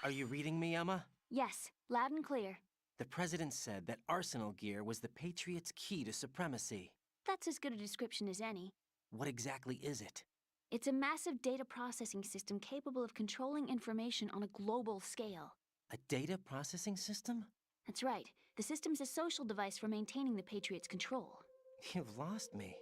Are you reading me, Emma? Yes, loud and clear. The President said that Arsenal gear was the Patriots' key to supremacy. That's as good a description as any. What exactly is it? It's a massive data processing system capable of controlling information on a global scale. A data processing system? That's right. The system's a social device for maintaining the Patriots' control. You've lost me.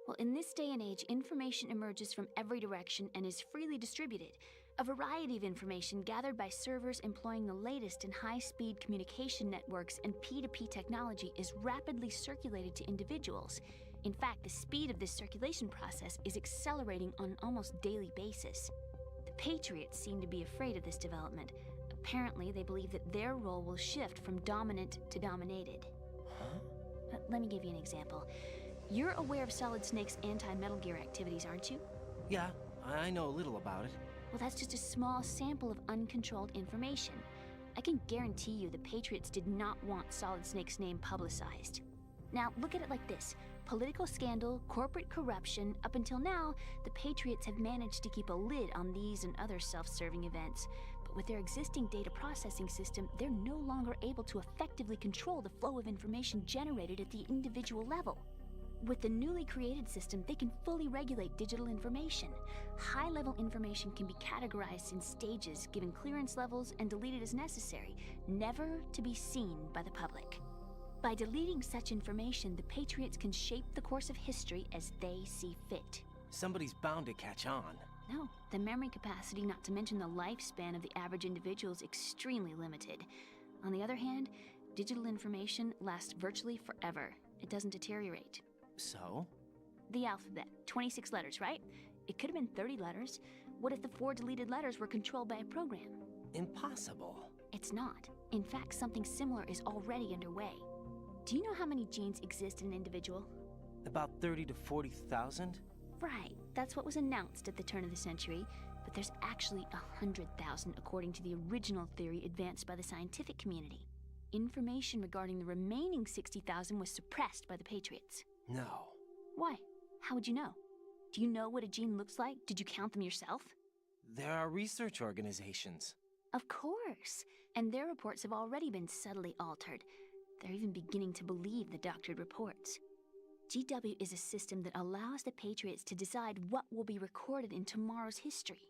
Well, in this day and age, information emerges from every direction and is freely distributed. A variety of information gathered by servers employing the latest in high-speed communication networks and P2P technology is rapidly circulated to individuals. In fact, the speed of this circulation process is accelerating on an almost daily basis. The Patriots seem to be afraid of this development. Apparently, they believe that their role will shift from dominant to dominated. Huh? Let me give you an example. You're aware of Solid Snake's anti-Metal Gear activities, aren't you? Yeah, I know a little about it. Well, that's just a small sample of uncontrolled information. I can guarantee you the Patriots did not want Solid Snake's name publicized. Now, look at it like this. Political scandal, corporate corruption, up until now, the Patriots have managed to keep a lid on these and other self-serving events. But with their existing data processing system, they're no longer able to effectively control the flow of information generated at the individual level. With the newly created system, they can fully regulate digital information. High-level information can be categorized in stages, given clearance levels, and deleted as necessary, never to be seen by the public. By deleting such information, the Patriots can shape the course of history as they see fit. Somebody's bound to catch on. No, the memory capacity, not to mention the lifespan of the average individual, is extremely limited. On the other hand, digital information lasts virtually forever. It doesn't deteriorate. So? The alphabet, 26 letters, right? It could have been 30 letters. What if the 4 deleted letters were controlled by a program? Impossible. It's not. In fact, something similar is already underway. Do you know how many genes exist in an individual? About 30 to 40,000? Right, that's what was announced at the turn of the century, but there's actually 100,000 according to the original theory advanced by the scientific community. Information regarding the remaining 60,000 was suppressed by the Patriots. No. Why? How would you know? Do you know what a gene looks like? Did you count them yourself? There are research organizations. Of course, and their reports have already been subtly altered. They're even beginning to believe the doctored reports. GW is a system that allows the Patriots to decide what will be recorded in tomorrow's history.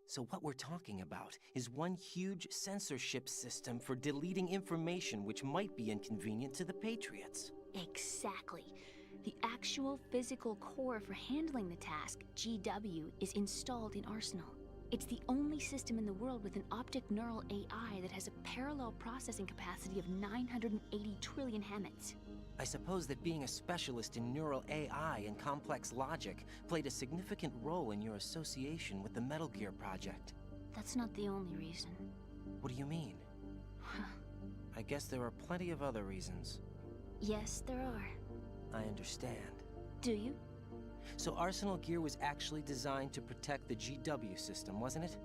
So what we're talking about is one huge censorship system for deleting information which might be inconvenient to the Patriots. Exactly. The actual physical core for handling the task, GW, is installed in Arsenal. It's the only system in the world with an optic neural AI that has a parallel processing capacity of 980 trillion Hammets. I suppose that being a specialist in neural AI and complex logic played a significant role in your association with the Metal Gear project. That's not the only reason. What do you mean? I guess there are plenty of other reasons. Yes, there are. I understand. Do you? So Arsenal Gear was actually designed to protect the GW system, wasn't it?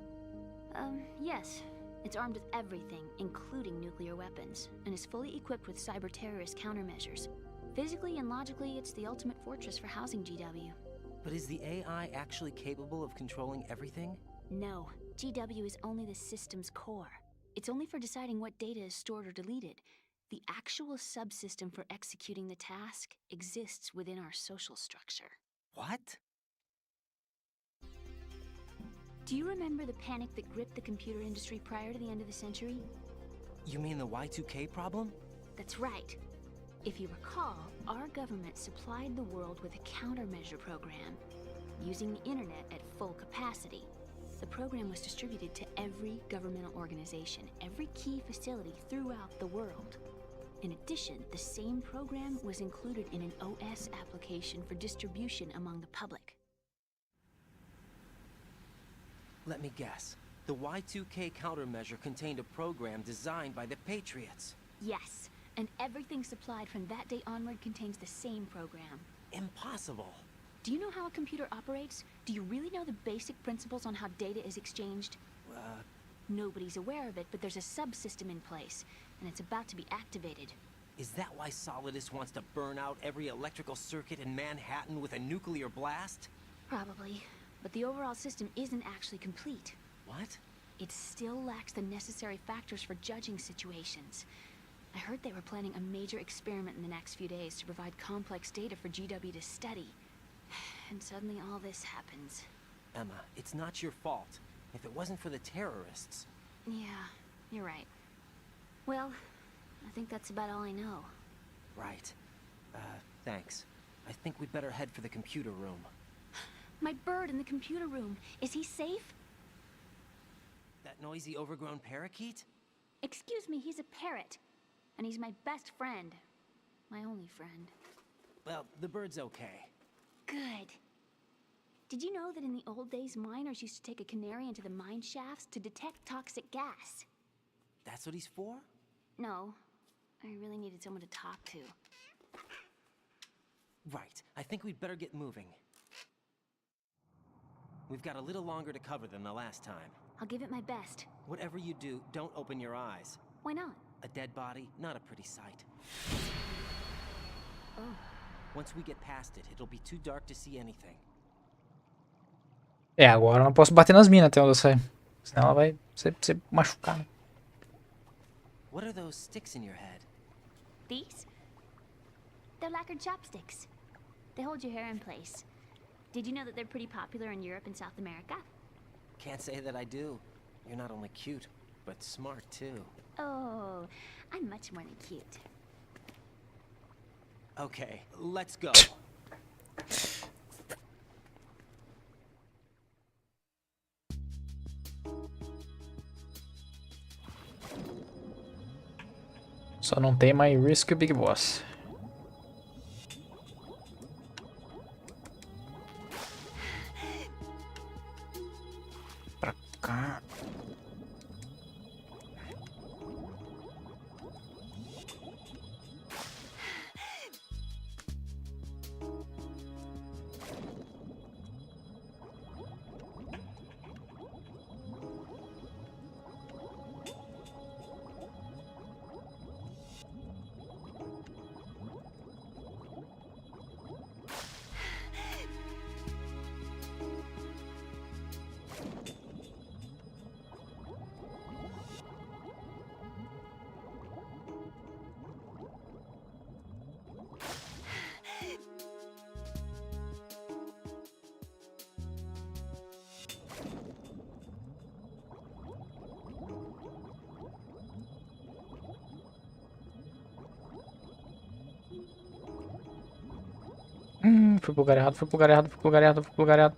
Yes. It's armed with everything, including nuclear weapons, and is fully equipped with cyber-terrorist countermeasures. Physically and logically, it's the ultimate fortress for housing GW. But is the AI actually capable of controlling everything? No. GW is only the system's core. It's only for deciding what data is stored or deleted. The actual subsystem for executing the task exists within our social structure. What? Do you remember the panic that gripped the computer industry prior to the end of the century? You mean the Y2K problem? That's right. If you recall, our government supplied the world with a countermeasure program, using the internet at full capacity. The program was distributed to every governmental organization, every key facility throughout the world. In addition, the same program was included in an OS application for distribution among the public. Let me guess. The Y2K countermeasure contained a program designed by the Patriots. Yes, and everything supplied from that day onward contains the same program. Impossible. Do you know how a computer operates? Do you really know the basic principles on how data is exchanged? Nobody's aware of it, but there's a subsystem in place, and it's about to be activated. Is that why Solidus wants to burn out every electrical circuit in Manhattan with a nuclear blast? Probably, but the overall system isn't actually complete. What? It still lacks the necessary factors for judging situations. I heard they were planning a major experiment in the next few days to provide complex data for GW to study. And suddenly all this happens. Emma, it's not your fault. If it wasn't for the terrorists... Yeah, you're right. Well, I think that's about all I know. Right. Thanks. I think we'd better head for the computer room. My bird in the computer room. Is he safe? That noisy, overgrown parakeet? Excuse me, he's a parrot. And he's my best friend. My only friend. Well, the bird's okay. Good. Did you know that in the old days, miners used to take a canary into the mine shafts to detect toxic gas? That's what he's for? No. I really needed someone to talk to. Right. I think we'd better get moving. We've got a little longer to cover than the last time. I'll give it my best. Whatever you do, don't open your eyes. Why not? A dead body, not a pretty sight. Oh. Once we get past it, it'll be too dark to see anything. É, agora eu não posso bater nas minas até onde eu sair. Senão ela vai ser machucada. What are those sticks in your head? These? They're lacquered chopsticks. They hold your hair in place. Did you know that they're pretty popular in Europe and South America? Can't say that I do. You're not only cute, but smart too. Oh, I'm much more than cute. Okay, let's go. Só não tem mais Risk Big Boss. Pra cá. Fui pro lugar errado, fui pro lugar errado, fui pro lugar errado, fui pro lugar errado.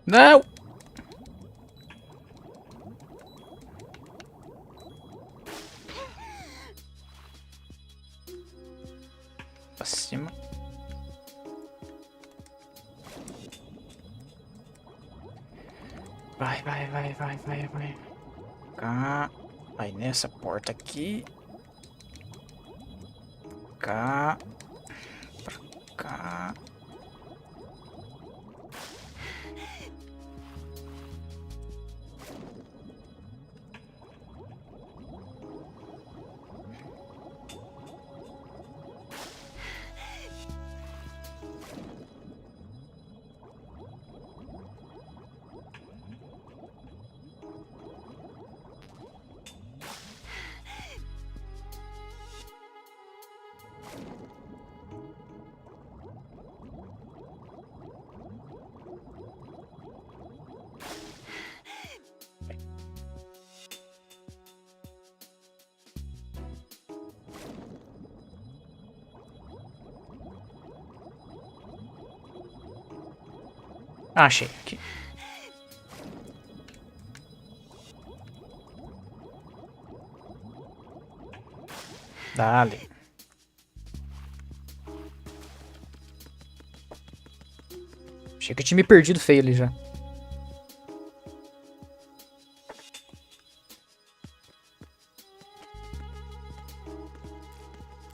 Não! Pra cima. Vai, vai, vai, vai, vai, vai. Cá. Vai nessa porta aqui. Cá. Pra cá. Achei aqui. Dale. Achei que eu tinha me perdido feio ali já.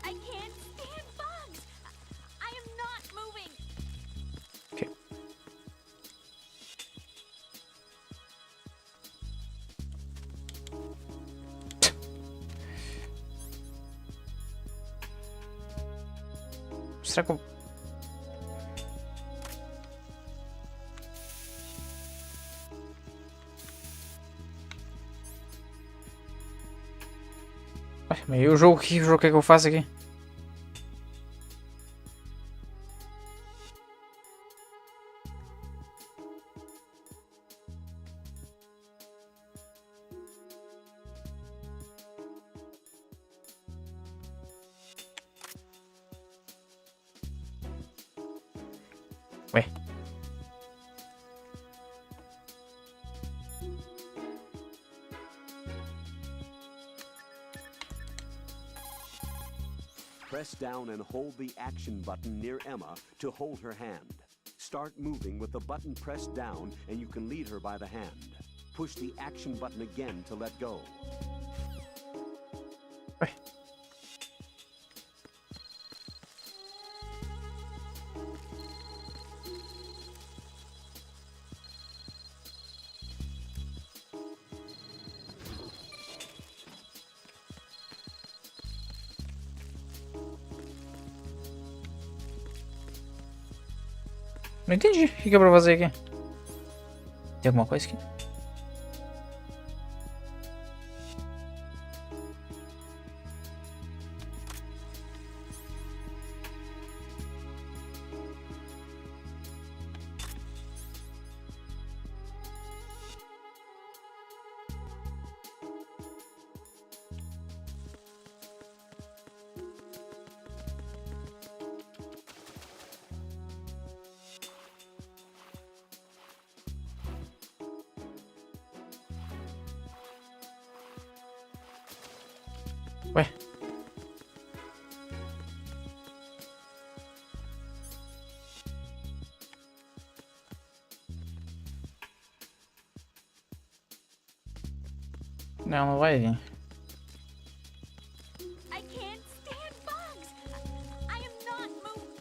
I can't stand bugs. I am not moving. Okay. Será que eu... Ué, mas e o jogo? Que jogo que eu faço aqui? Ué. Press down and hold the action button near Emma to hold her hand. Start moving with the button pressed down and you can lead her by the hand. Push the action button again to let go. Ué. Não entendi. O que é pra fazer aqui? Tem alguma coisa aqui? Ué. Não, não vai vir. I can't stand bugs. I am not moving.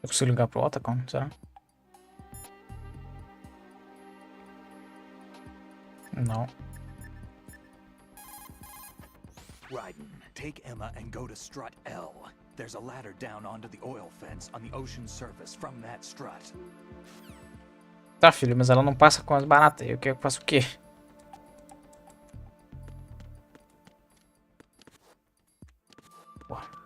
Eu consigo ligar pro Otacon, será? Não. Ryden, take Emma and go to strut L. There's a ladder down onto the oil fence on the ocean surface from that strut. Tá, filho, mas ela não passa com as baratas. Eu quero que eu faça o quê? Porra.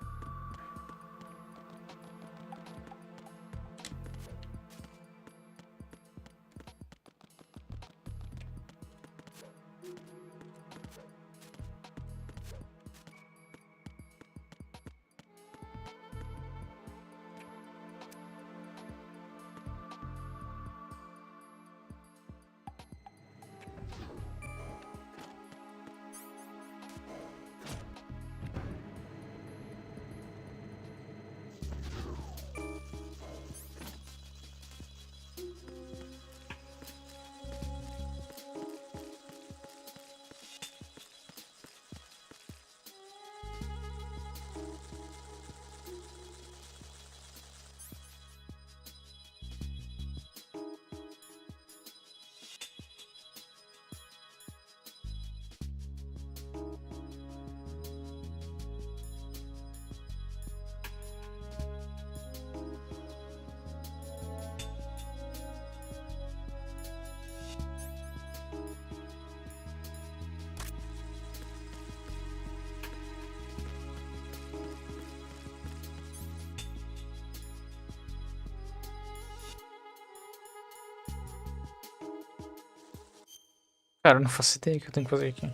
Cara, eu não faço ideia o que eu tenho que fazer aqui.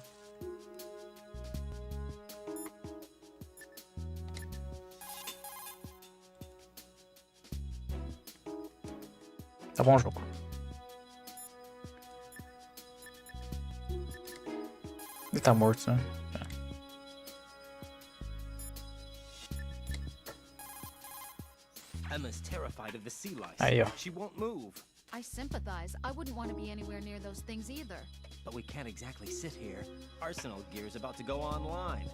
Tá bom o jogo. Ele tá morto, né? Emma's terrified of the sea lice. Aí, ó. She won't move. I sympathize. I wouldn't want to be anywhere near those things either. But we can't exactly sit here. Arsenal gear's about to go online.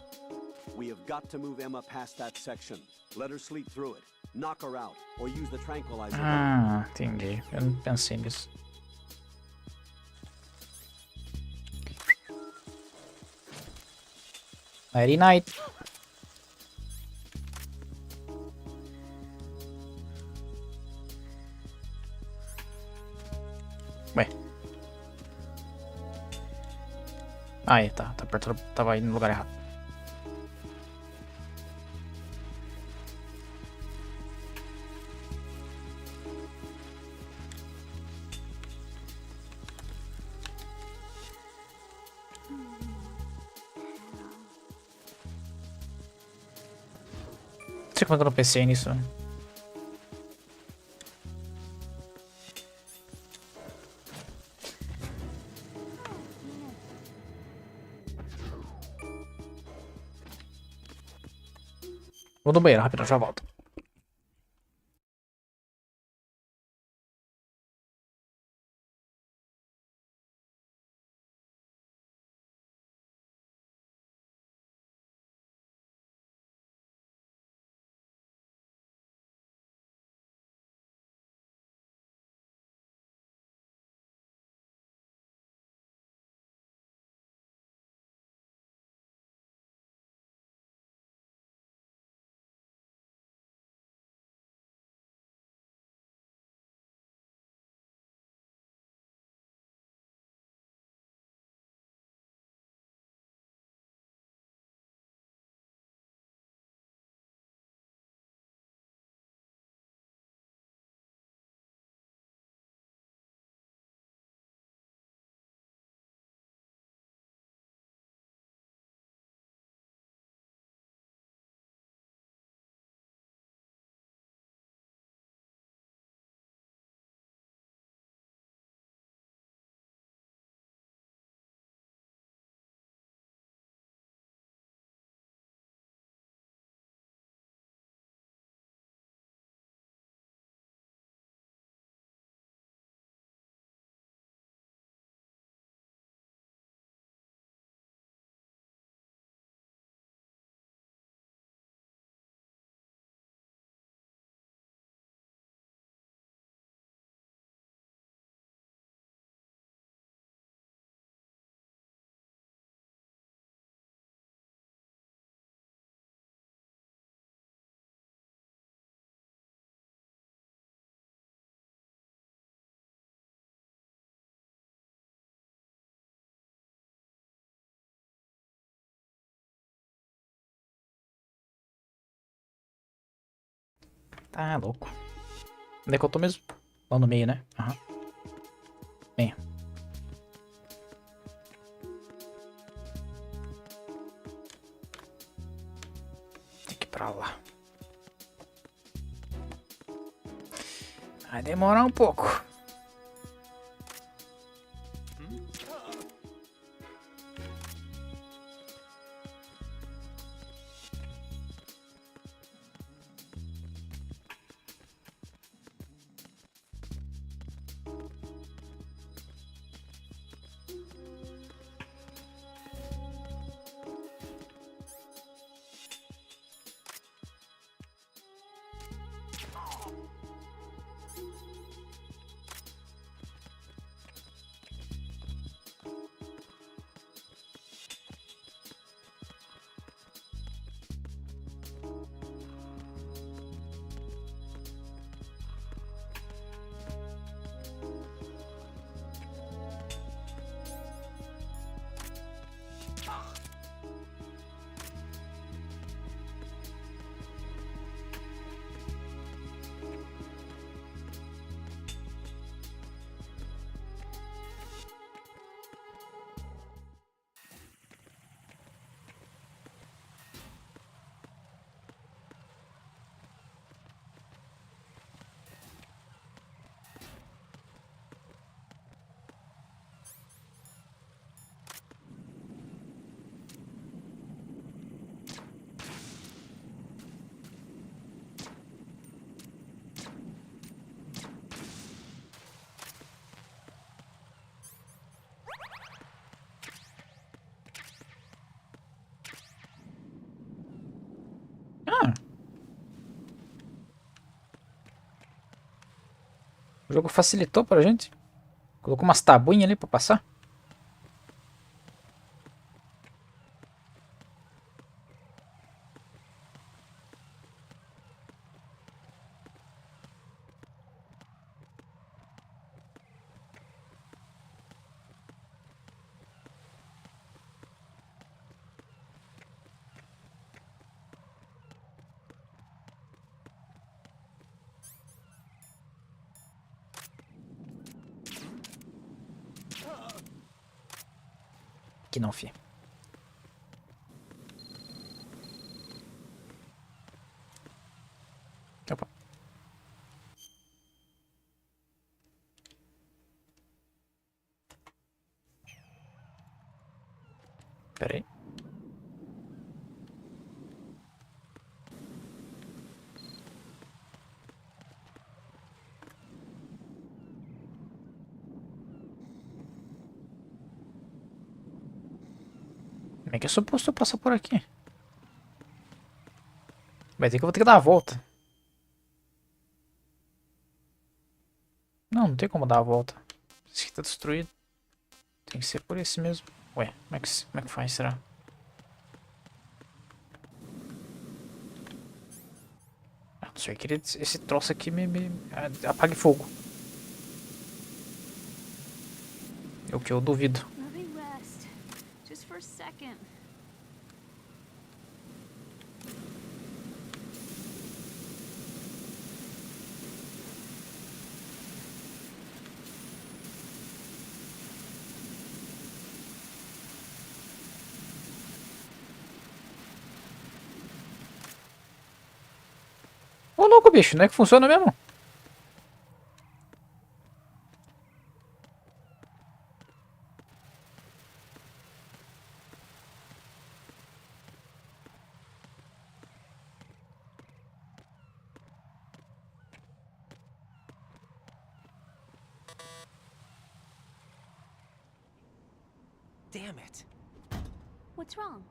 We have got to move Emma past that section. Let her sleep through it. Knock her out, or use the tranquilizer. Ah, entendi. Eu não pensei nisso. Nighty night. Ué. Aí, tá perto, tava indo no lugar errado. Não sei como é que eu não pensei nisso. Vou no banheiro, rápido, já volto. Tá louco. Onde é que eu tô mesmo? Lá no meio, né? Aham. Venha. Tem que ir pra lá. Vai demorar um pouco. O jogo facilitou pra gente. Colocou umas tabuinhas ali pra passar. Que não, fi. Opa. Pera aí. Como é que é suposto eu passar por aqui? Vai ter que eu vou ter que dar a volta. Não, não tem como dar a volta. Esse aqui tá destruído. Tem que ser por esse mesmo. Ué, como é que faz, será? Ah, não sei, queria esse troço aqui me apague fogo. É o que eu duvido. Let me rest. Just for a second. Ô louco, bicho, não é que funciona mesmo? Damn it. What's wrong?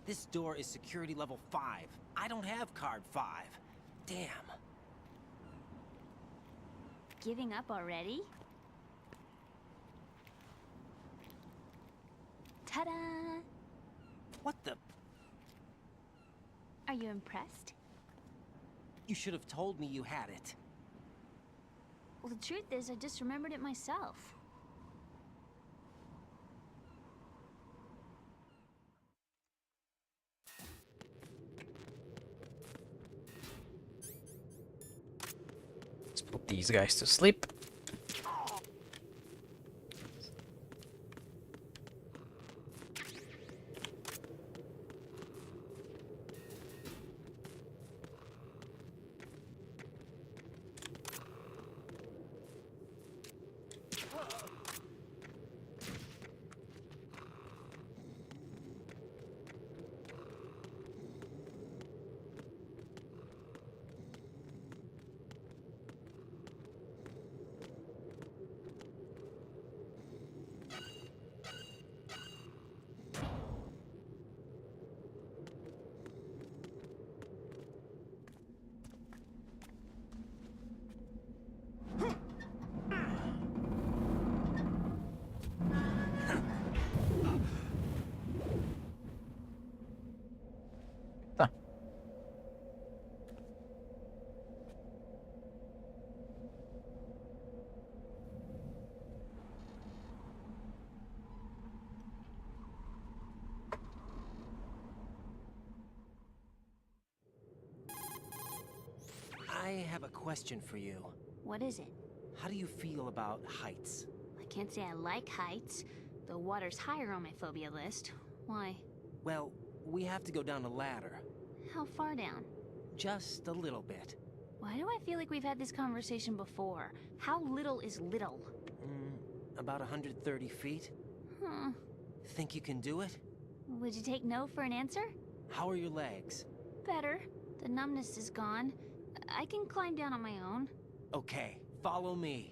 This door is security level 5. I don't have card 5. Damn. Giving up already? Ta-da! What the? Are you impressed? You should have told me you had it. Well, the truth is, I just remembered it myself. Let's put these guys to sleep. Tá. I have a question for you. What is it? How do you feel about heights? I can't say I like heights. The water's higher on my phobia list. Why? Well, we have to go down a ladder. How far down? Just a little bit. Why do I feel like we've had this conversation before? How little is little? About 130 feet. Huh. Think you can do it? Would you take no for an answer? How are your legs? Better. The numbness is gone. I can climb down on my own. Okay, follow me.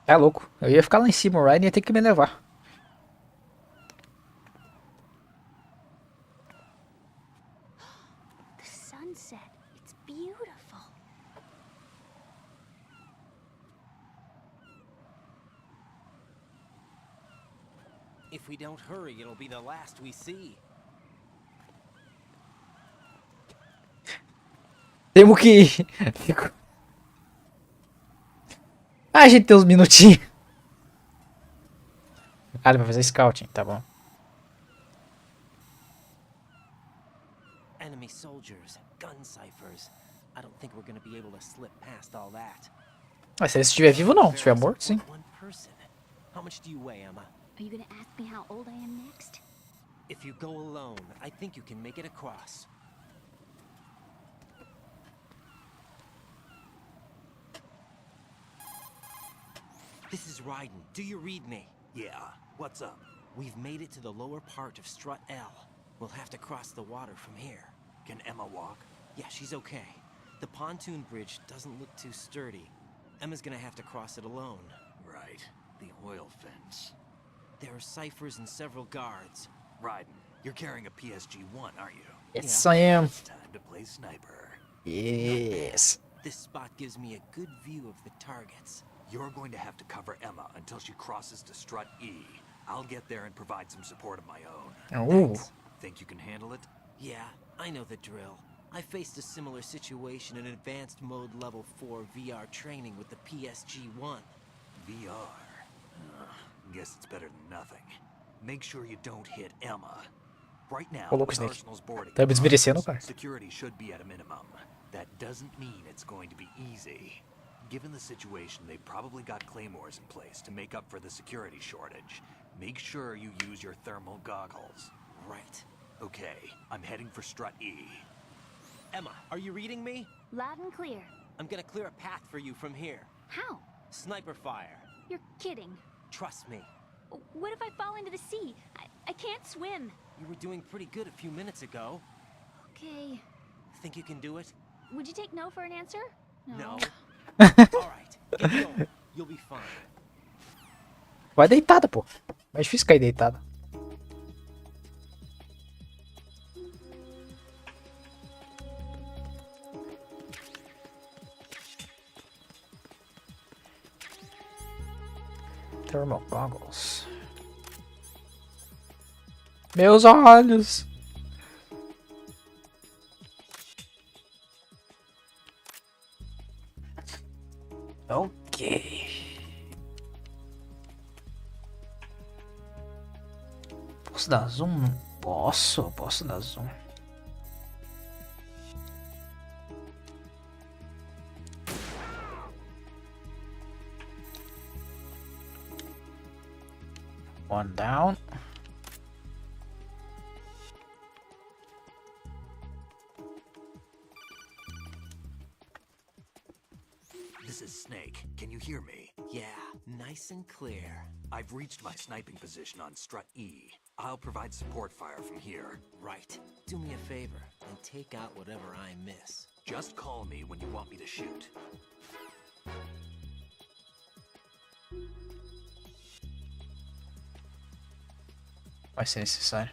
É louco. Eu ia ficar lá em cima, o Ryan ia ter que me levar. The sunset. It's beautiful. If we don't hurry, it'll be the last we see. Temos que ir. Fico... Ah, a gente tem uns minutinhos. Ah, ele vai fazer scouting, tá bom. Enemy soldiers, gun ciphers. I don't think we're gonna be able to slip past all that. Mas se ele estiver vivo, não. Se estiver morto, sim. One person. How much do you weigh, Emma? Are you gonna ask me how old I am next? If you go alone, I think you can make it across. This is Ryden. Do you read me? Yeah, what's up? We've made it to the lower part of Strut L. We'll have to cross the water from here. Can Emma walk? Yeah, she's okay. The pontoon bridge doesn't look too sturdy. Emma's gonna have to cross it alone. Right. The oil fence. There are ciphers and several guards. Ryden, you're carrying a PSG-1, aren't you? Yes, I am. It's time to play sniper. Yes. This spot gives me a good view of the targets. You're going to have to cover Emma until she crosses to Strut E. I'll get there and provide some support of my own. Ooh. Thanks. Think you can handle it? Yeah, I know the drill. I faced a similar situation in advanced mode level 4 VR training with the PSG-1. VR? Guess it's better than nothing. Make sure you don't hit Emma. Right now, Ô, louco, the Snake. arsenal's boarding. Tá me desmerecendo, cara. Security should be at a minimum. That doesn't mean it's going to be easy. Given the situation, they've probably got claymores in place to make up for the security shortage. Make sure you use your thermal goggles. Right. Okay, I'm heading for Strut E. Emma, are you reading me? Loud and clear. I'm gonna clear a path for you from here. How? Sniper fire. You're kidding. Trust me. What if I fall into the sea? I can't swim. You were doing pretty good a few minutes ago. Okay. Think you can do it? Would you take no for an answer? No. Alright, get going. You'll be fine. Vai deitada, pô. Mais difícil cair deitada. Thermal goggles. Meus olhos. Ok. Posso dar zoom? Não posso. Posso dar zoom. One down. This is Snake. Can you hear me? Yeah, nice and clear. I've reached my sniping position on Strut E. I'll provide support fire from here. Right. Do me a favor and take out whatever I miss. Just call me when you want me to shoot. Vai ser necessário.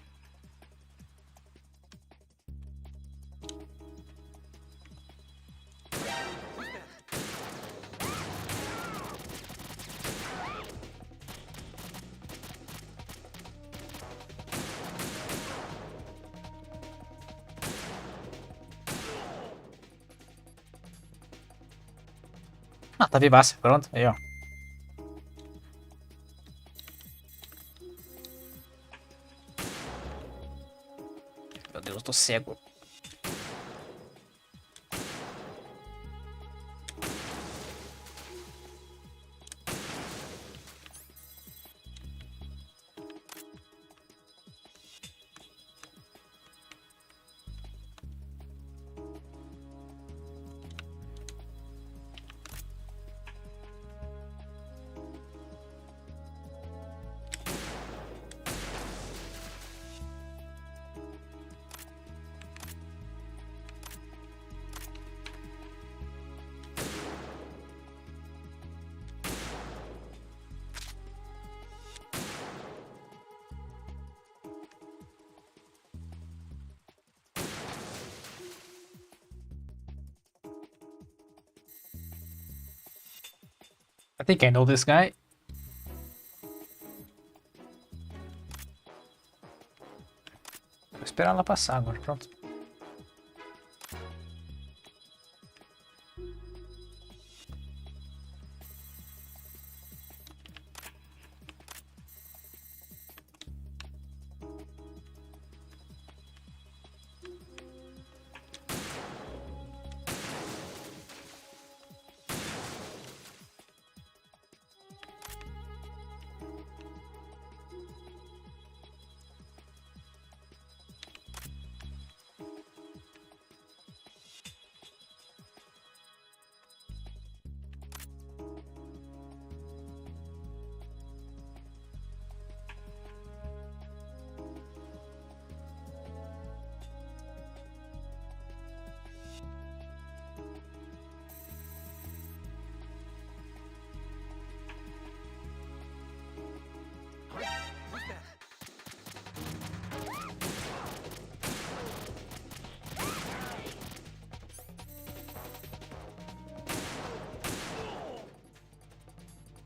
Ah, tá vivaça. Pronto, aí ó. Meu Deus, tô cego. I think I know this guy. Vou esperar ela passar agora, pronto.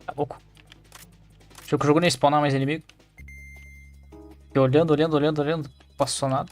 Tá louco. Achei que o jogo nem spawnar mais inimigo. Fiquei olhando, olhando, olhando, olhando. Não passou nada.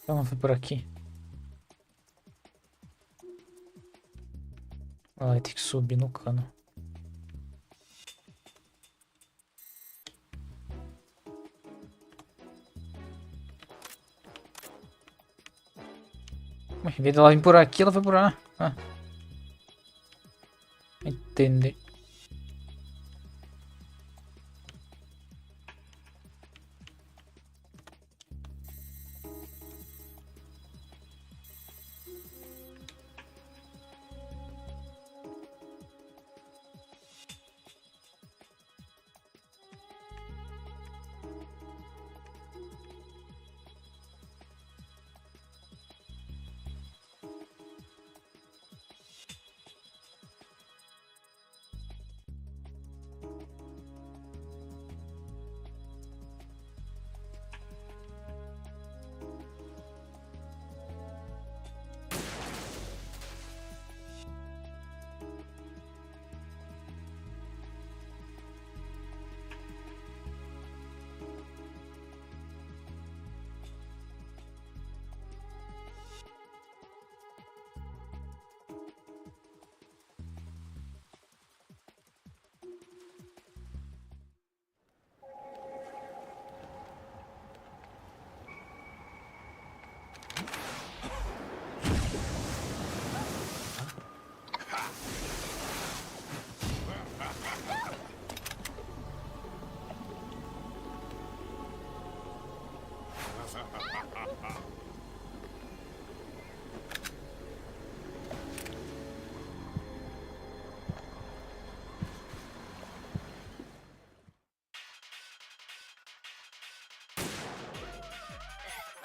Então não foi por aqui. Vai ter que subir no cano. Em vez dela vir por aqui, ela foi por lá. Ah. Entender.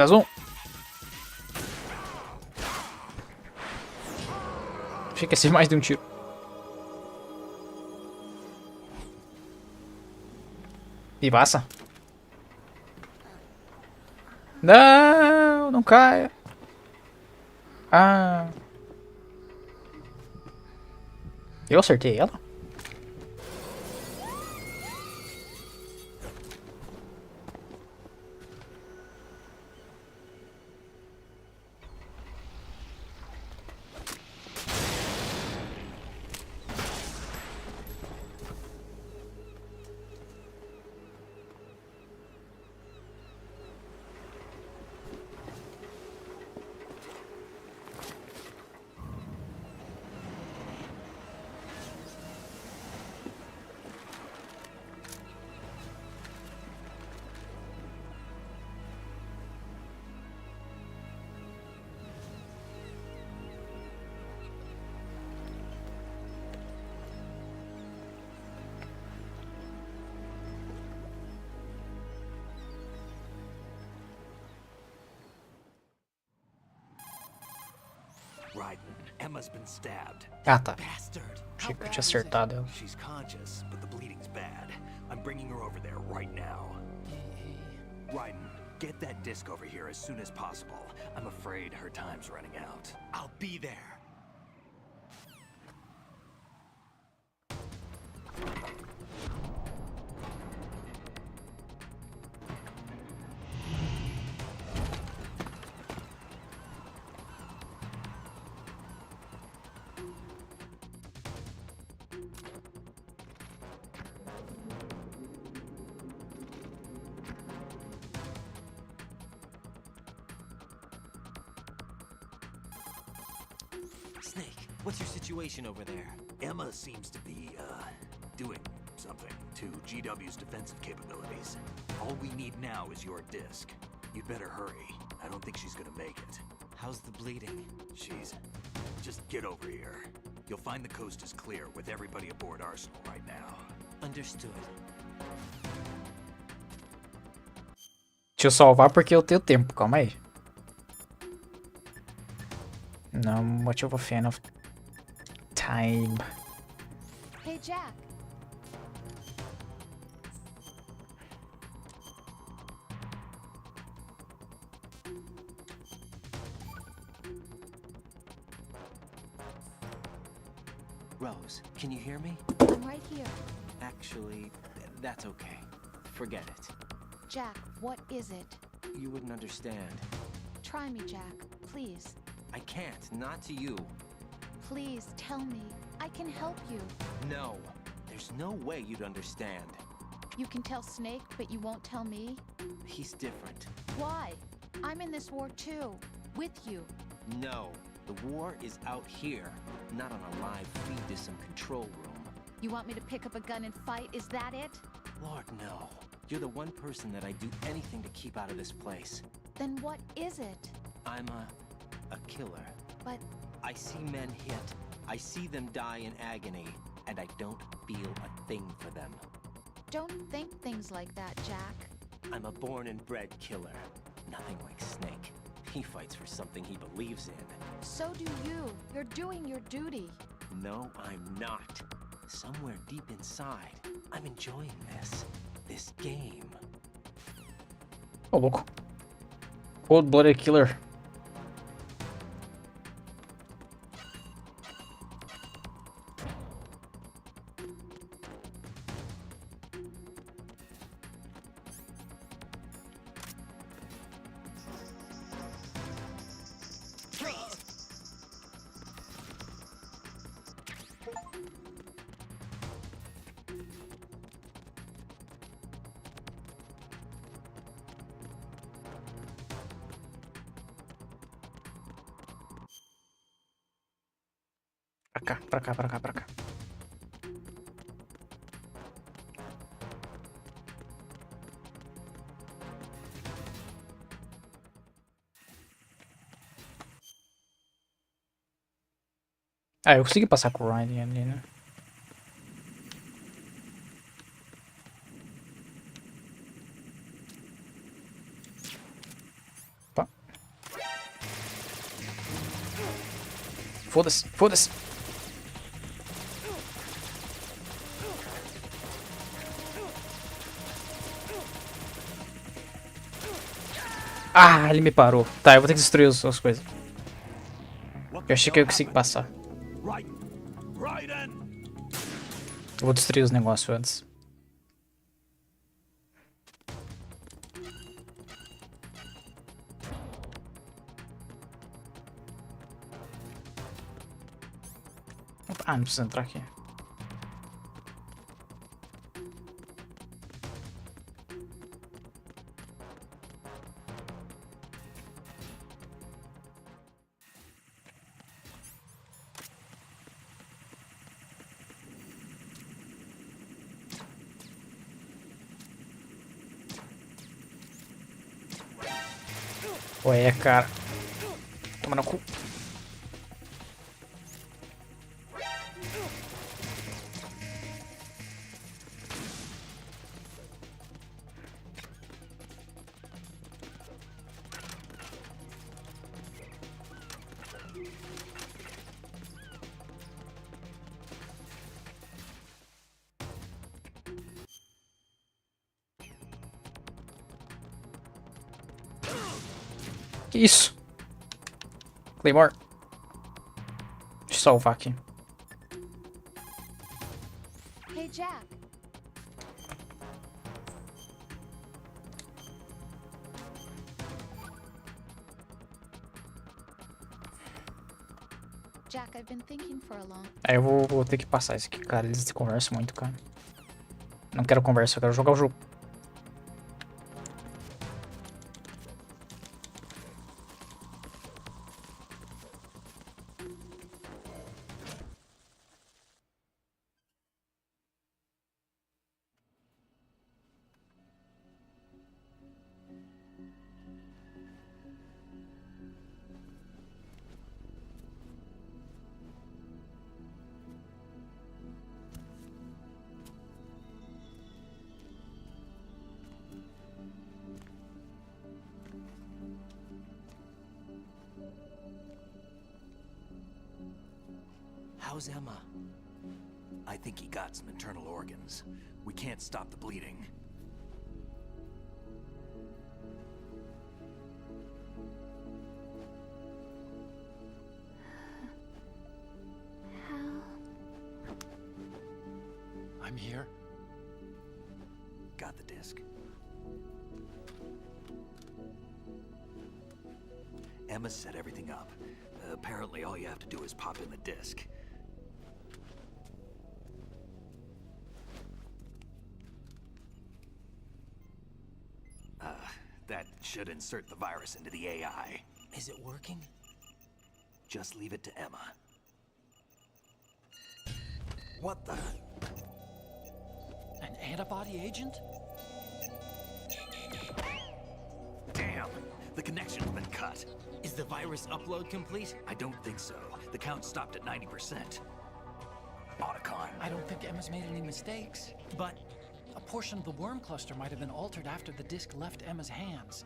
Mais um. Achei que ia ser mais de um tiro. E passa. Não, não caia. Ah. Eu acertei ela? Right. Emma's been stabbed. Ah, tá. Bastard. Achei que eu tinha acertado ela. She's conscious, but the bleeding's bad. I'm bringing her over there right now. Raiden, get that disc over here as soon as possible. I'm afraid her time's running out. I'll be there. Snake, what's your situation over there? Emma seems to be, doing something to GW's defensive capabilities. All we need now is your disc. You'd better hurry. I don't think she's gonna make it. How's the bleeding? Just get over here. You'll find the coast is clear with everybody aboard Arsenal right now. Understood. Deixa eu salvar porque eu tenho tempo, calma aí. Not much of a fan of time. Hey, Jack. Rose, can you hear me? I'm right here. Actually, that's okay. Forget it. Jack, what is it? You wouldn't understand. Try me, Jack. Please. I can't, not to you. Please, tell me. I can help you. No, there's no way you'd understand. You can tell Snake, but you won't tell me? He's different. Why? I'm in this war too. With you. No, the war is out here, not on a live feed to some control room. You want me to pick up a gun and fight? Is that it? Lord, no. You're the one person that I'd do anything to keep out of this place. Then what is it? I'm a killer. But I see men hit, I see them die in agony, and I don't feel a thing for them. don't think things like that, Jack. I'm a born and bred killer. Nothing like Snake. He fights for something he believes in. So do you. You're doing your duty. No, I'm not. Somewhere deep inside, I'm enjoying this game. Ô, louco. Cold-blooded killer. Pra cá. Ah, eu consegui passar com o Ryan ali, né? Opa. Foda-se, foda-se. Ah, ele me parou. Tá, eu vou ter que destruir as coisas. Eu achei que eu consegui passar. Eu vou destruir os negócios antes. Ah, não precisa entrar aqui. Ué, cara. Toma no cu. Que isso? Claymore. Deixa eu salvar aqui. Hey, Jack. Jack, I've been thinking for a long... Aí eu vou ter que passar isso aqui, cara. Eles conversam muito, cara. Não quero conversa, eu quero jogar o jogo. How's Emma? I think he got some internal organs. We can't stop the bleeding. I'm here. Got the disc. Emma set everything up. Apparently all you have to do is pop in the disc. That should insert the virus into the AI. Is it working? Just leave it to Emma. What the? An antibody agent? Damn! The connection's been cut. Is the virus upload complete? I don't think so. The count stopped at 90%. Otacon. I don't think Emma's made any mistakes. But a portion of the worm cluster might have been altered after the disc left Emma's hands.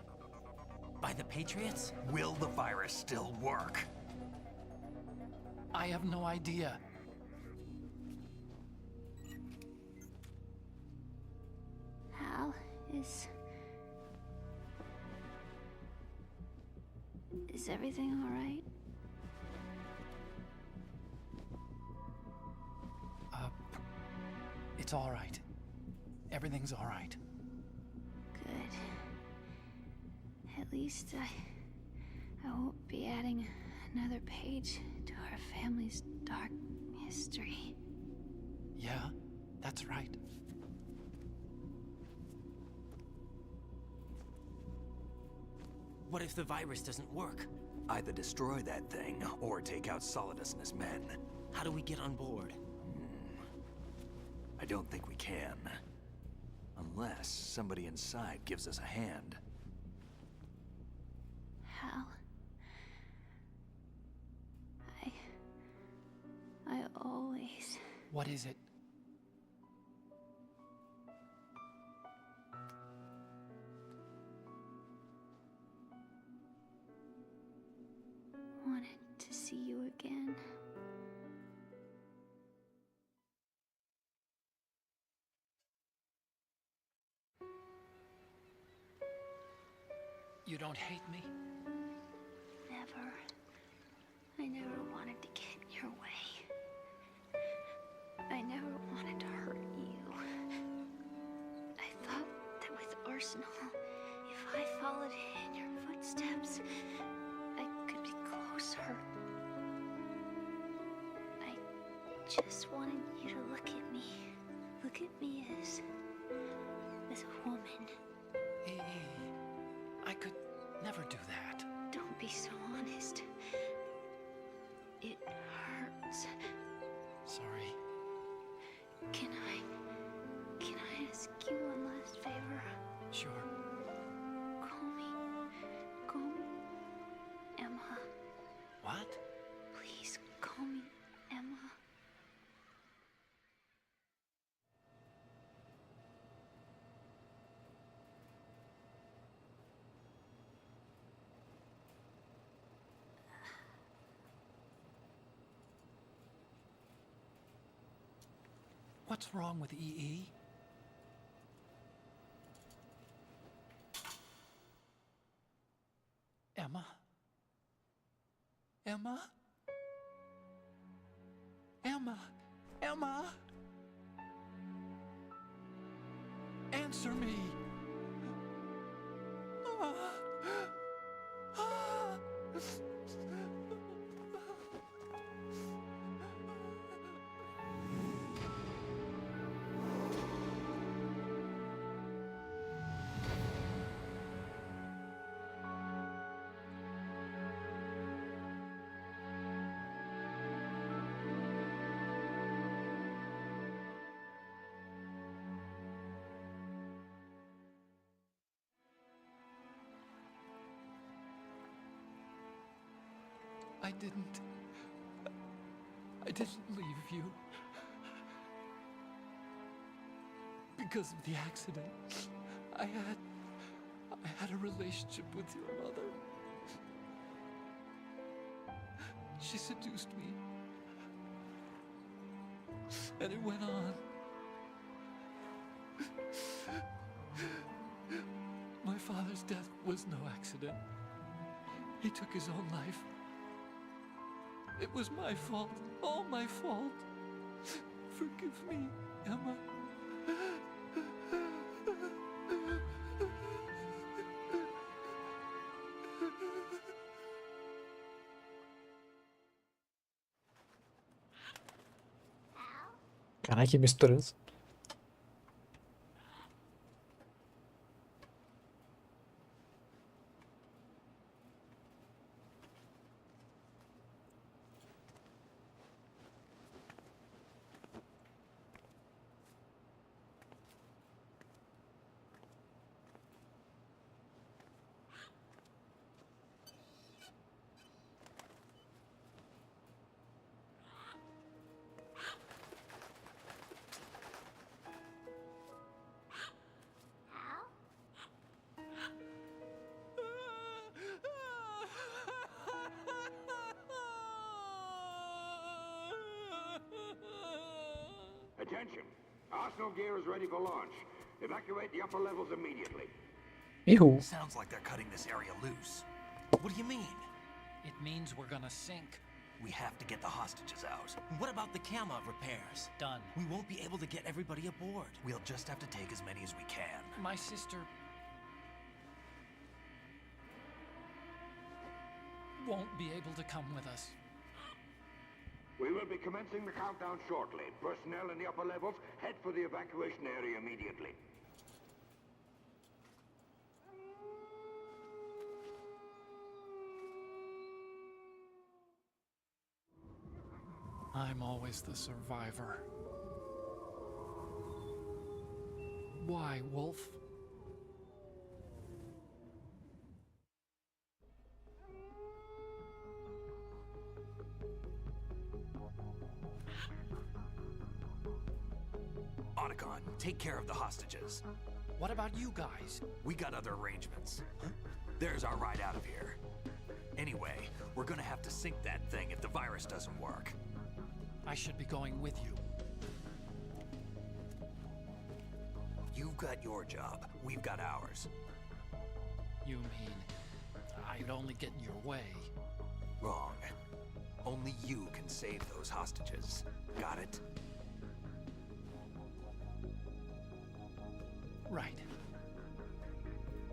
By the Patriots? Will the virus still work? I have no idea. Hal, is everything all right? It's all right. Everything's all right. Good. At least I won't be adding another page to our family's dark history. Yeah, that's right. What if the virus doesn't work? Either destroy that thing, or take out Solidus and his men. How do we get on board? I don't think we can. Unless somebody inside gives us a hand. Hal, I always... What is it? wanted to see you again. You don't hate me? Never. I never wanted to get in your way. I never wanted to hurt you. I thought that with Arsenal, if I followed in your footsteps, I could be closer. I just wanted you to look at me. Look at me as a woman. I could never do that. Don't be so honest. It hurts. Sorry. Can I ask you one last favor? Sure. Call me Emma. What? Please call me Emma. What's wrong with EE? Emma? Emma? Emma? Emma? Answer me! I didn't leave you. Because of the accident, I had a relationship with your mother. She seduced me. And it went on. My father's death was no accident. He took his own life. It was my fault, all my fault. Forgive me, Emma. Caralho, que misturoso. Attention! Arsenal gear is ready for launch. Evacuate the upper levels immediately. Ew. Sounds like they're cutting this area loose. What do you mean? It means we're gonna sink. We have to get the hostages out. What about the camera repairs? Done. We won't be able to get everybody aboard. We'll just have to take as many as we can. My sister won't be able to come with us. We will be commencing the countdown shortly. Personnel in the upper levels, head for the evacuation area immediately. I'm always the survivor. Why, Wolf? Otacon, take care of the hostages. What about you guys? We got other arrangements. There's our ride out of here. Anyway, we're gonna have to sink that thing if the virus doesn't work. I should be going with you. You've got your job. We've got ours. You mean I'd only get in your way? Wrong. Only you can save those hostages. Got it? Right.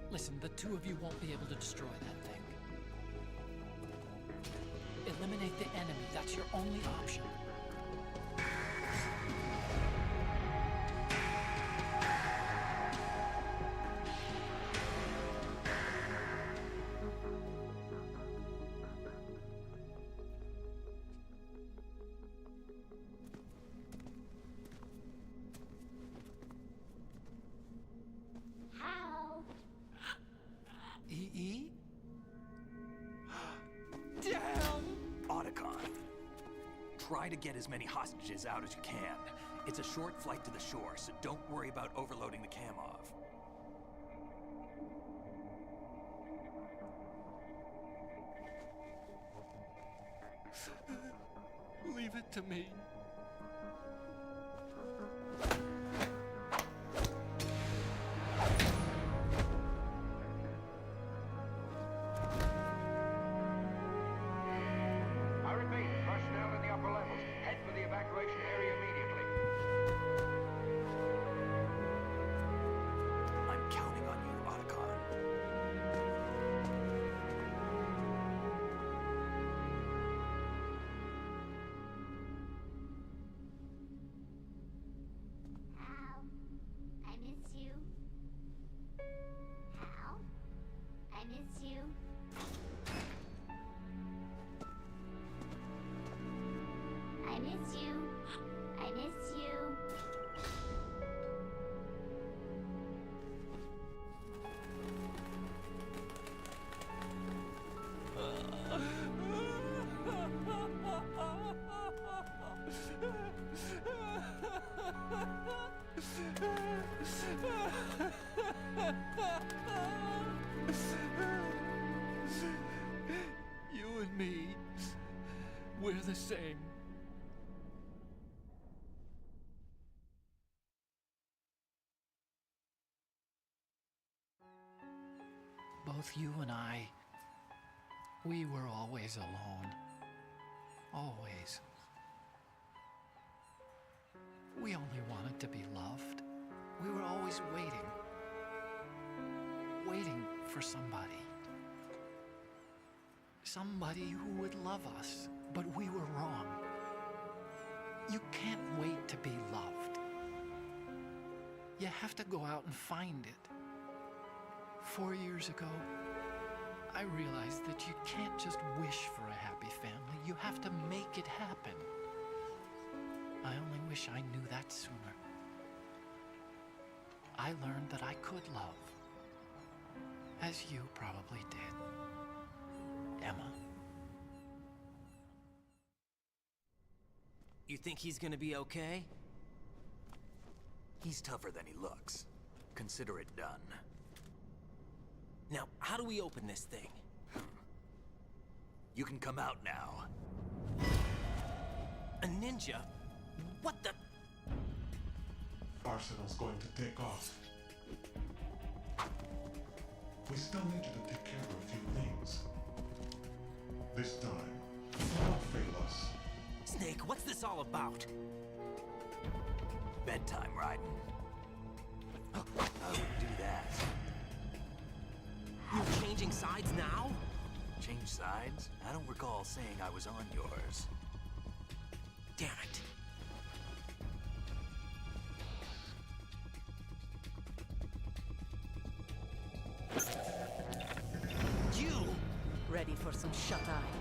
Listen, the two of you won't be able to destroy that thing. Eliminate the enemy. That's your only option. Try to get as many hostages out as you can. It's a short flight to the shore, so don't worry about overloading the Kamov. Leave it to me. both you and I, we were always alone. Always. We only wanted to be loved. We were always waiting. Waiting for somebody. Somebody who would love us, but we were wrong. You can't wait to be loved. You have to go out and find it. 4 years ago, I realized that you can't just wish for a happy family. You have to make it happen. I only wish I knew that sooner. I learned that I could love. As you probably did, Emma. You think he's gonna be okay? He's tougher than he looks. Consider it done. Now, how do we open this thing? You can come out now. A ninja? What the? Arsenal's going to take off. We still need you to take care of a few things. This time, do not fail us. Snake, what's this all about? Bedtime, Raiden. I would do that. You're changing sides now? Change sides? I don't recall saying I was on yours. Damn it. You! Ready for some shut-eye?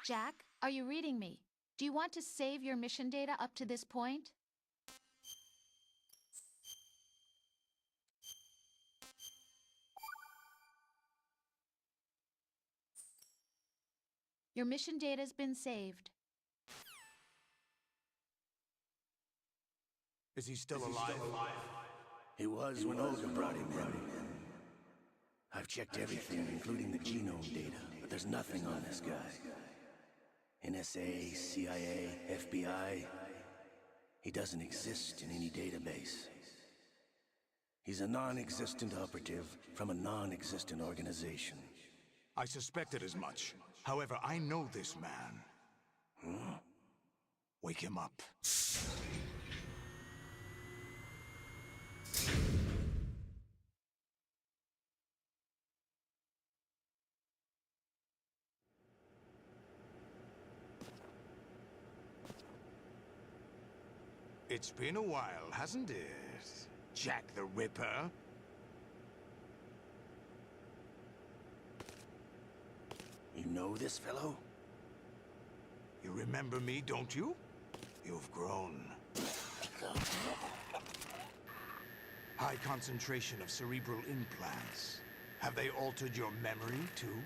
Jack, are you reading me? Do you want to save your mission data up to this point? Your mission data's been saved. Is he still alive? He was when Olga brought him in. I've checked everything, including the genome data, but there's nothing on this guy. NSA, CIA, FBI. He doesn't exist in any database. He's a non-existent operative from a non-existent organization. I suspected as much. However, I know this man. Huh? Wake him up. It's been a while, hasn't it? Jack the Ripper? You know this fellow? You remember me, don't you? You've grown. High concentration of cerebral implants. Have they altered your memory, too?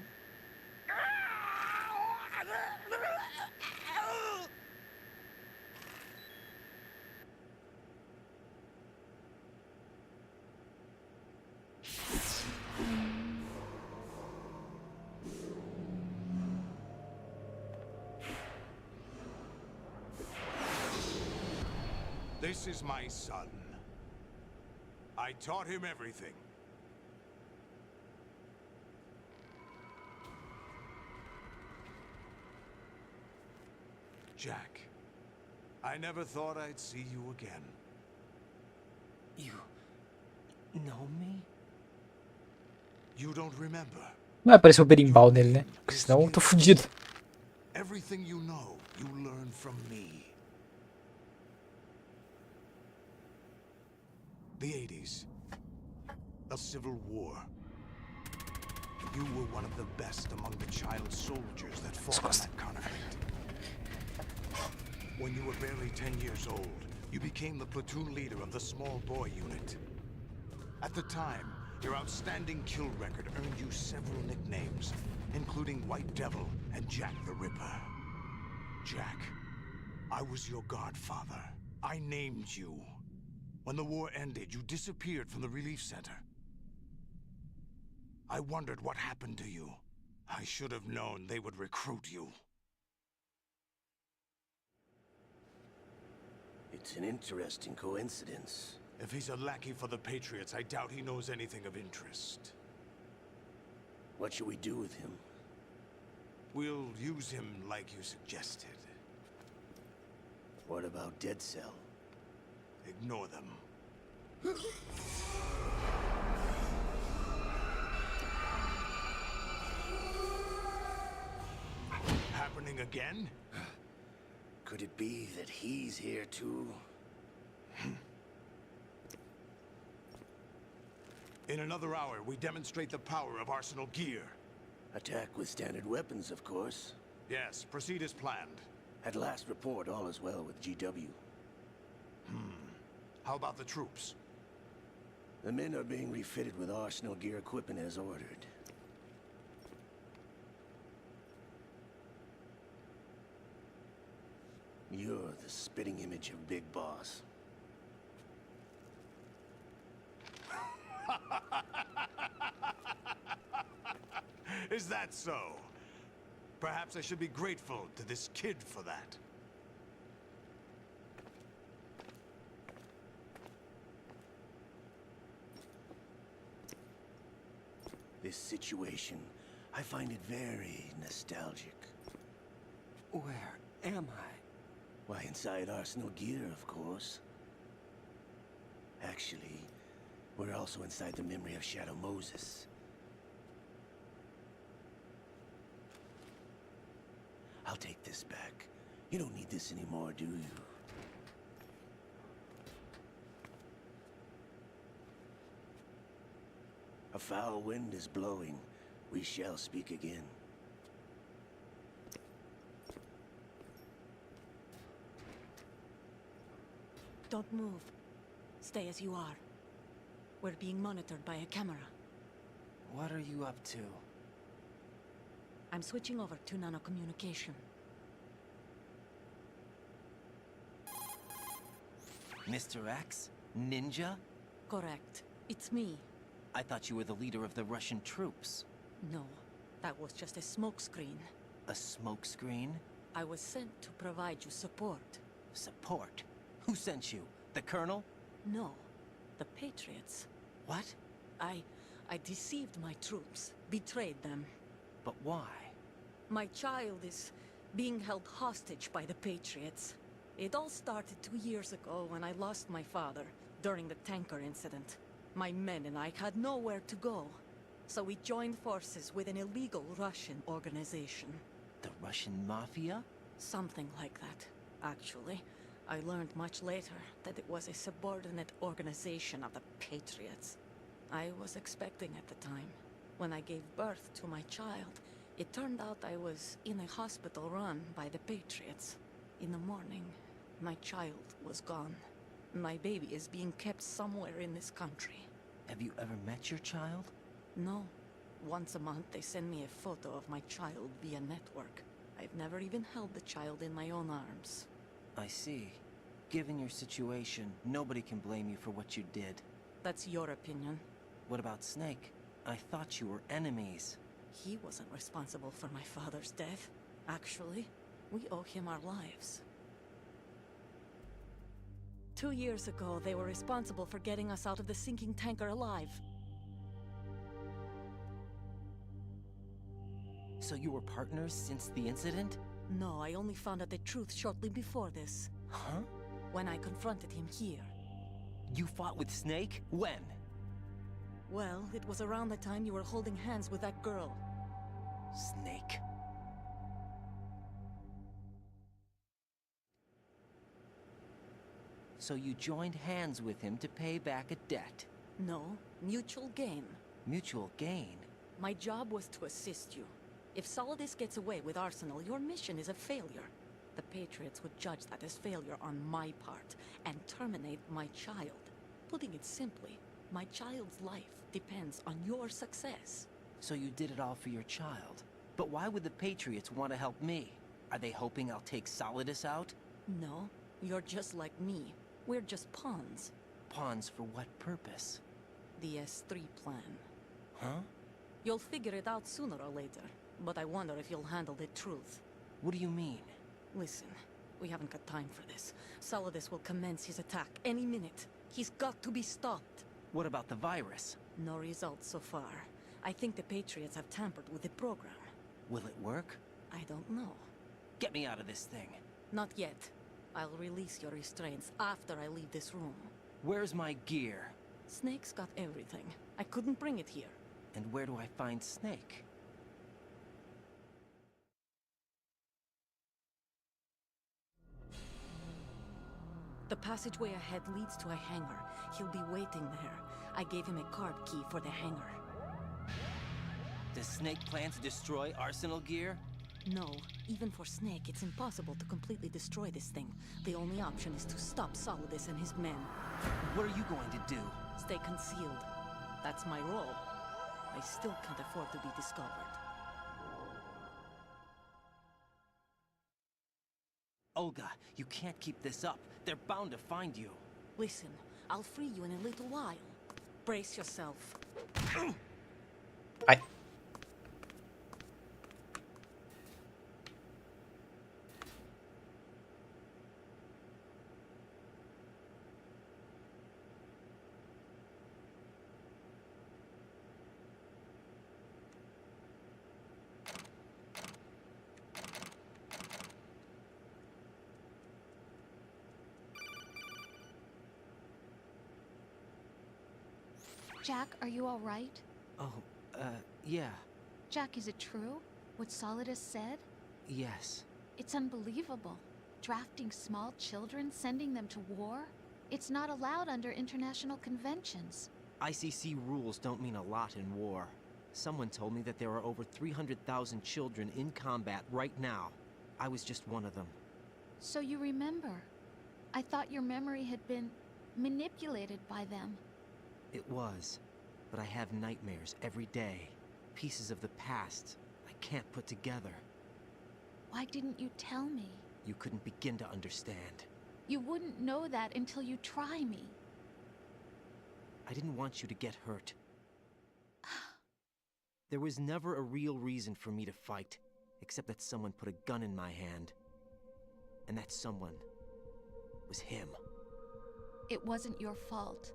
This is my son. I taught him everything. Jack, I never thought I'd see you again. You know me? You don't remember. Não vai aparecer o berimbau dele, né? Porque senão eu tô fudido. Everything you know, you learn from me. The 80s. A civil war. You were one of the best among the child soldiers that fought in that conflict. When you were barely 10 years old, you became the platoon leader of the small boy unit. At the time, your outstanding kill record earned you several nicknames, including White Devil and Jack the Ripper. Jack, I was your godfather. I named you. When the war ended, you disappeared from the relief center. I wondered what happened to you. I should have known they would recruit you. It's an interesting coincidence. If he's a lackey for the Patriots, I doubt he knows anything of interest. What should we do with him? We'll use him like you suggested. What about Dead Cell? Ignore them. Happening again? Could it be that he's here too? In another hour, we demonstrate the power of Arsenal gear. Attack with standard weapons, of course. Yes, proceed as planned. At last report, all is well with GW. How about the troops? The men are being refitted with Arsenal gear equipment as ordered. You're the spitting image of Big Boss. Is that so? Perhaps I should be grateful to this kid for that. This situation, I find it very nostalgic. Where am I? Why, inside Arsenal gear, of course. Actually, we're also inside the memory of Shadow Moses. I'll take this back. You don't need this anymore, do you? A foul wind is blowing. We shall speak again. Don't move. Stay as you are. We're being monitored by a camera. What are you up to? I'm switching over to nanocommunication. Mr. X? Ninja? Correct. It's me. I thought you were the leader of the Russian troops. No, that was just a smokescreen. A smokescreen? I was sent to provide you support. Support? Who sent you? The Colonel? No, the Patriots. What? I deceived my troops, betrayed them. But why? My child is being held hostage by the Patriots. It all started 2 years ago when I lost my father during the tanker incident. My men and I had nowhere to go, so we joined forces with an illegal Russian organization. The Russian Mafia? Something like that, actually. I learned much later that it was a subordinate organization of the Patriots. I was expecting at the time. When I gave birth to my child, it turned out I was in a hospital run by the Patriots. In the morning, my child was gone. My baby is being kept somewhere in this country. Have you ever met your child? No. Once a month they send me a photo of my child via network. I've never even held the child in my own arms. I see. Given your situation, nobody can blame you for what you did. That's your opinion. What about Snake? I thought you were enemies. He wasn't responsible for my father's death. Actually, we owe him our lives. 2 years ago, they were responsible for getting us out of the sinking tanker alive. So you were partners since the incident? No, I only found out the truth shortly before this. Huh? When I confronted him here. You fought with Snake? When? Well, it was around the time you were holding hands with that girl. Snake. So you joined hands with him to pay back a debt? No, mutual gain. Mutual gain? My job was to assist you. If Solidus gets away with Arsenal, your mission is a failure. The Patriots would judge that as failure on my part, and terminate my child. Putting it simply, my child's life depends on your success. So you did it all for your child. But why would the Patriots want to help me? Are they hoping I'll take Solidus out? No, you're just like me. We're just pawns. Pawns for what purpose? The S3 plan. Huh? You'll figure it out sooner or later, but I wonder if you'll handle the truth. What do you mean? Listen, we haven't got time for this. Solidus will commence his attack any minute. He's got to be stopped. What about the virus? No results so far. I think the Patriots have tampered with the program. Will it work? I don't know. Get me out of this thing. Not yet. I'll release your restraints after I leave this room. Where's my gear? Snake's got everything. I couldn't bring it here. And where do I find Snake? The passageway ahead leads to a hangar. He'll be waiting there. I gave him a card key for the hangar. Does Snake plan to destroy Arsenal gear? No. Even for Snake, it's impossible to completely destroy this thing. The only option is to stop Solidus and his men. What are you going to do? Stay concealed. That's my role. I still can't afford to be discovered. Olga, you can't keep this up. They're bound to find you. Listen, I'll free you in a little while. Brace yourself. Ai. Jack, are you all right? Oh, yeah. Jack, is it true? What Solidus said? Yes. It's unbelievable. Drafting small children, sending them to war? It's not allowed under international conventions. ICC rules don't mean a lot in war. Someone told me that there are over 300,000 children in combat right now. I was just one of them. So you remember. I thought your memory had been manipulated by them. It was, but I have nightmares every day. Pieces of the past I can't put together. Why didn't you tell me? You couldn't begin to understand. You wouldn't know that until you try me. I didn't want you to get hurt. There was never a real reason for me to fight, except that someone put a gun in my hand. And that someone was him. It wasn't your fault.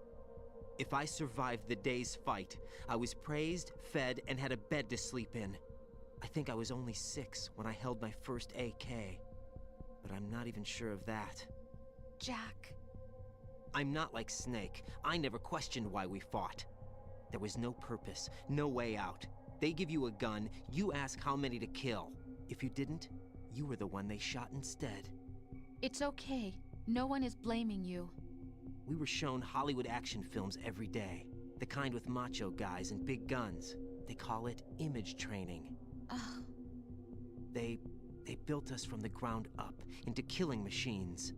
If I survived the day's fight, I was praised, fed, and had a bed to sleep in. I think I was only 6 when I held my first AK. But I'm not even sure of that. Jack. I'm not like Snake. I never questioned why we fought. There was no purpose, no way out. They give you a gun, you ask how many to kill. If you didn't, you were the one they shot instead. It's okay. No one is blaming you. We were shown Hollywood action films every day. The kind with macho guys and big guns. They call it image training. Ugh. They built us from the ground up into killing machines.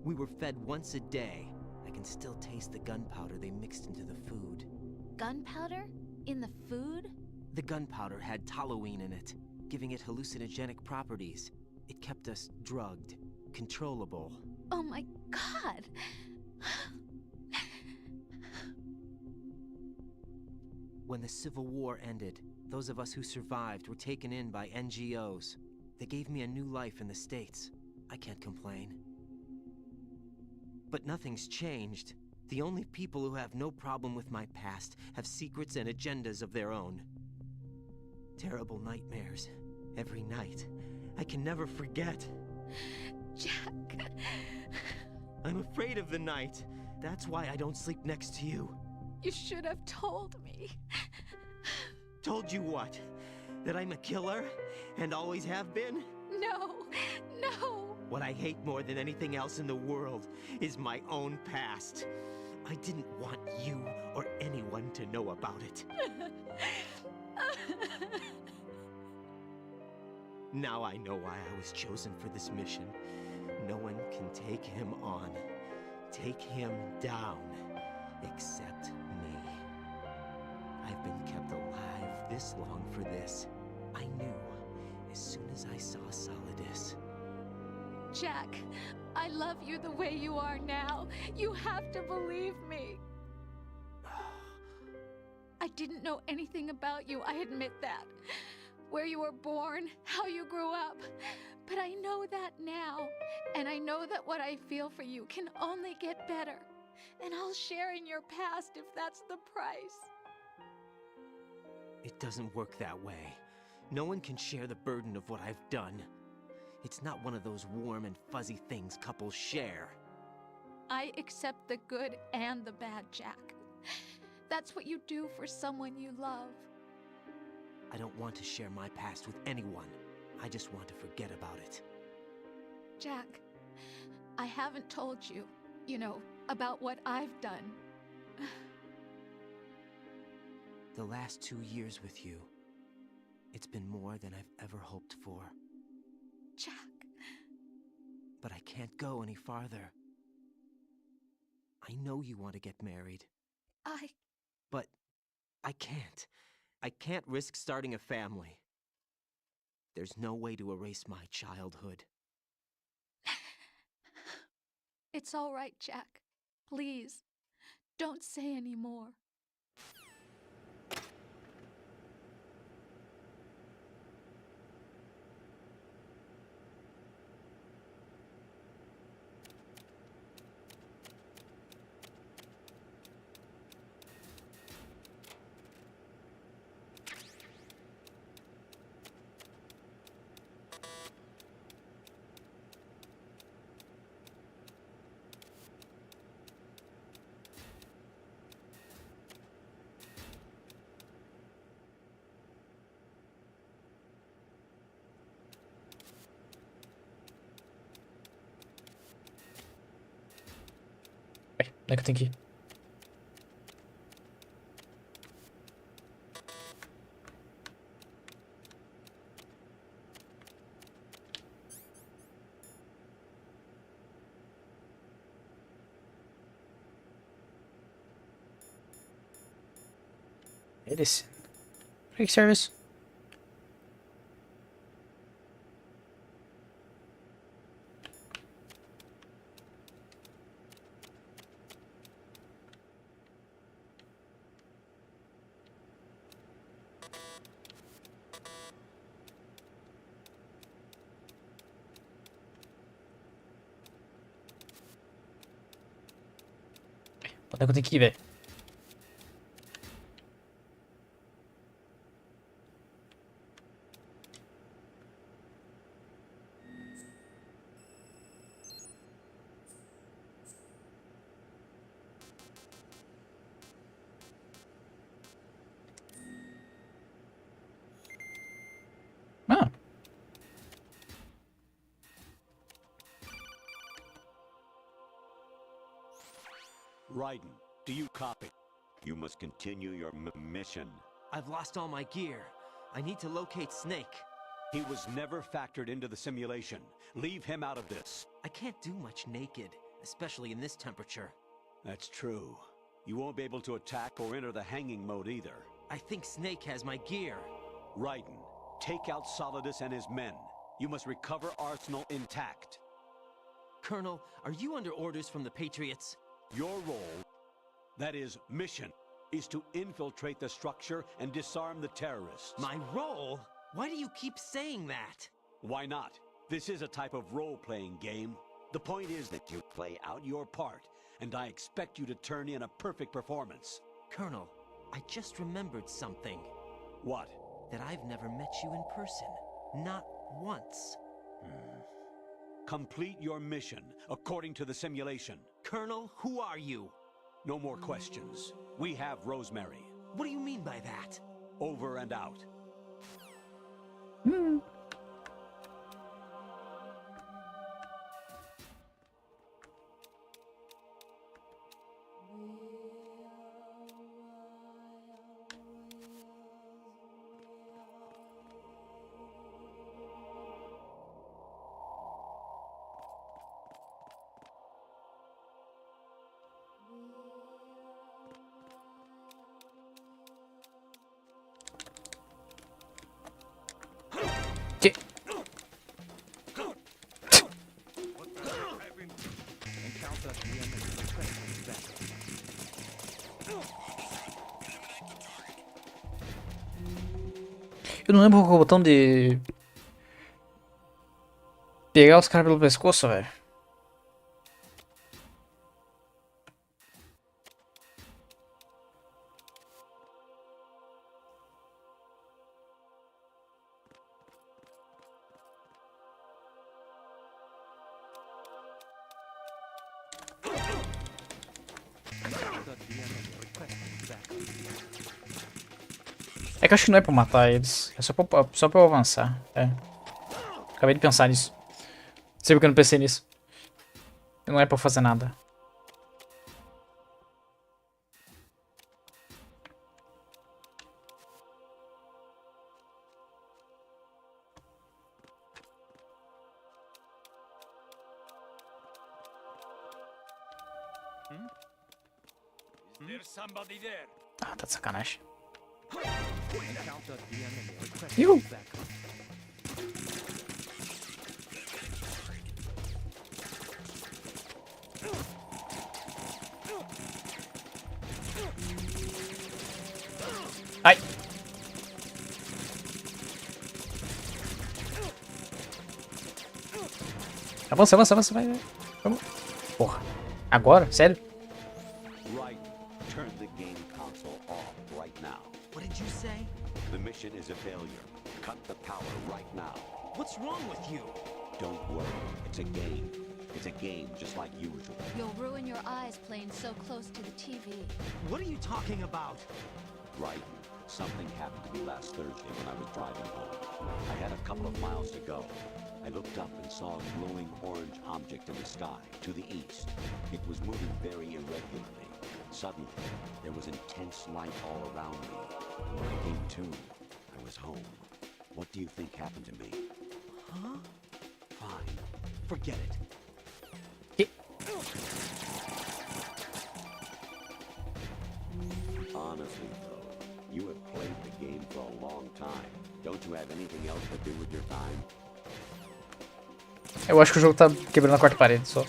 We were fed once a day. I can still taste the gunpowder they mixed into the food. Gunpowder? In the food? The gunpowder had toluene in it, giving it hallucinogenic properties. It kept us drugged, controllable. Oh my God! When the Civil War ended, those of us who survived were taken in by NGOs. They gave me a new life in the States. I can't complain. But nothing's changed. The only people who have no problem with my past have secrets and agendas of their own. Terrible nightmares. Every night. I can never forget. Jack. I'm afraid of the night. That's why I don't sleep next to you. You should have told me. Told you what? That I'm a killer? And always have been? No, no. What I hate more than anything else in the world is my own past. I didn't want you or anyone to know about it. Now I know why I was chosen for this mission. No one can take him on, take him down, except me. I've been kept alive this long for this. I knew as soon as I saw Solidus. Jack, I love you the way you are now. You have to believe me. I didn't know anything about you, I admit that. Where you were born, how you grew up. But I know that now. And I know that what I feel for you can only get better. And I'll share in your past if that's the price. It doesn't work that way. No one can share the burden of what I've done. It's not one of those warm and fuzzy things couples share. I accept the good and the bad, Jack. That's what you do for someone you love. I don't want to share my past with anyone. I just want to forget about it. Jack, I haven't told you, about what I've done. The last 2 years with you, it's been more than I've ever hoped for. Jack. But I can't go any farther. I know you want to get married. But I can't. I can't risk starting a family. There's no way to erase my childhood. It's all right, Jack. Please, don't say any more. Onde é que eu tenho que ir? Eles. Pra que serve isso? Onde é que eu tenho que ir, velho? Ah. Raiden, do you copy? You must continue your mission. I've lost all my gear. I need to locate Snake. He was never factored into the simulation. Leave him out of this. I can't do much naked, especially in this temperature. That's true. You won't be able to attack or enter the hanging mode either. I think Snake has my gear. Raiden, take out Solidus and his men. You must recover Arsenal intact. Colonel, are you under orders from the Patriots? Your role, that is, mission, is to infiltrate the structure and disarm the terrorists. My role? Why do you keep saying that? Why not? This is a type of role-playing game. The point is that you play out your part, and I expect you to turn in a perfect performance. Colonel, I just remembered something. What? That I've never met you in person. Not once. Complete your mission according to the simulation. Colonel, who are you? No more questions. We have Rosemary. What do you mean by that? Over and out. Que... Eu não lembro qual é o botão de... pegar os caras pelo pescoço, velho. É que eu acho que não é pra matar eles. É só pra eu avançar. É. Acabei de pensar nisso. Não sei porque eu não pensei nisso. Não é pra eu fazer nada. Is there somebody there? Ah, tá de sacanagem. Encounter the enemy. Request Iu. backup. Ai! Avança, avança, avança, vai, vai. Vamos. Porra. Agora? Sério? Right. Turn the game console off right now. What did you say? The mission is a failure. Cut the power right now. What's wrong with you? Don't worry. It's a game. It's a game just like usual. You'll ruin your eyes playing so close to the TV. What are you talking about? Right. Something happened to me last Thursday when I was driving home. I had a couple of miles to go. I looked up and saw a glowing orange object in the sky, to the east. It was moving very irregularly. Suddenly, there was intense light all around me. And when I came to, I was home. What do you think happened to me? Huh? Fine. Forget it. Honestly, though, you have played the game for a long time. Don't you have anything else to do with your time? Eu acho que o jogo tá quebrando a quarta parede só.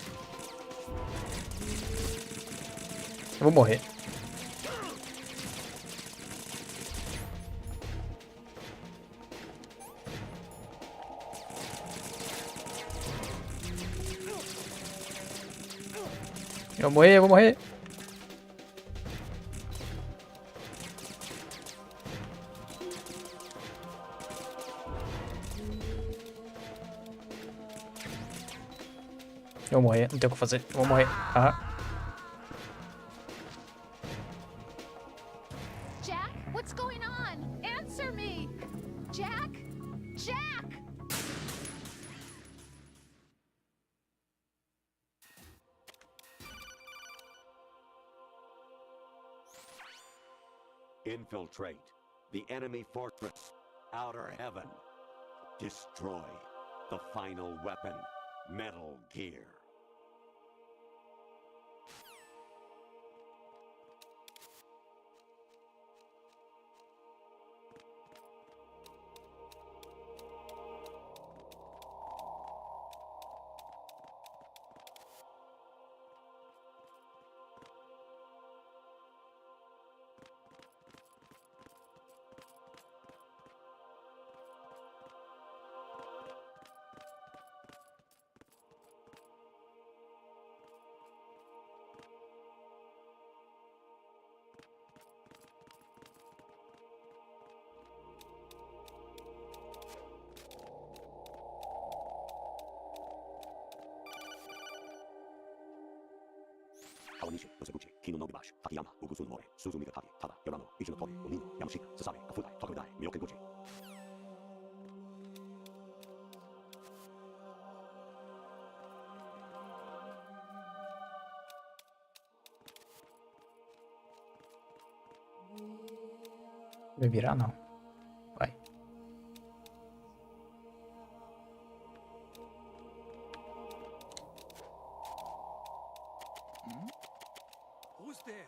Eu vou morrer. Eu vou morrer, eu vou morrer. Eu vou morrer, não tem o que fazer. Eu vou morrer. Ah. Jack, what's going on? Answer me! Jack? Jack! Infiltrate the enemy fortress. Outer heaven. Destroy the final weapon. Metal Gear. Kawanishi, Nosebuchi, Kino no Gibashi, Takayama, Uguzu no More, Suzumi Gatagi, Tada, Yorano, Ichi no Tori, Onino, Yamashika, Sasabe, Kafudai, Tokodai, Myokenguchi. Vai virar, não. Vai. Who's there?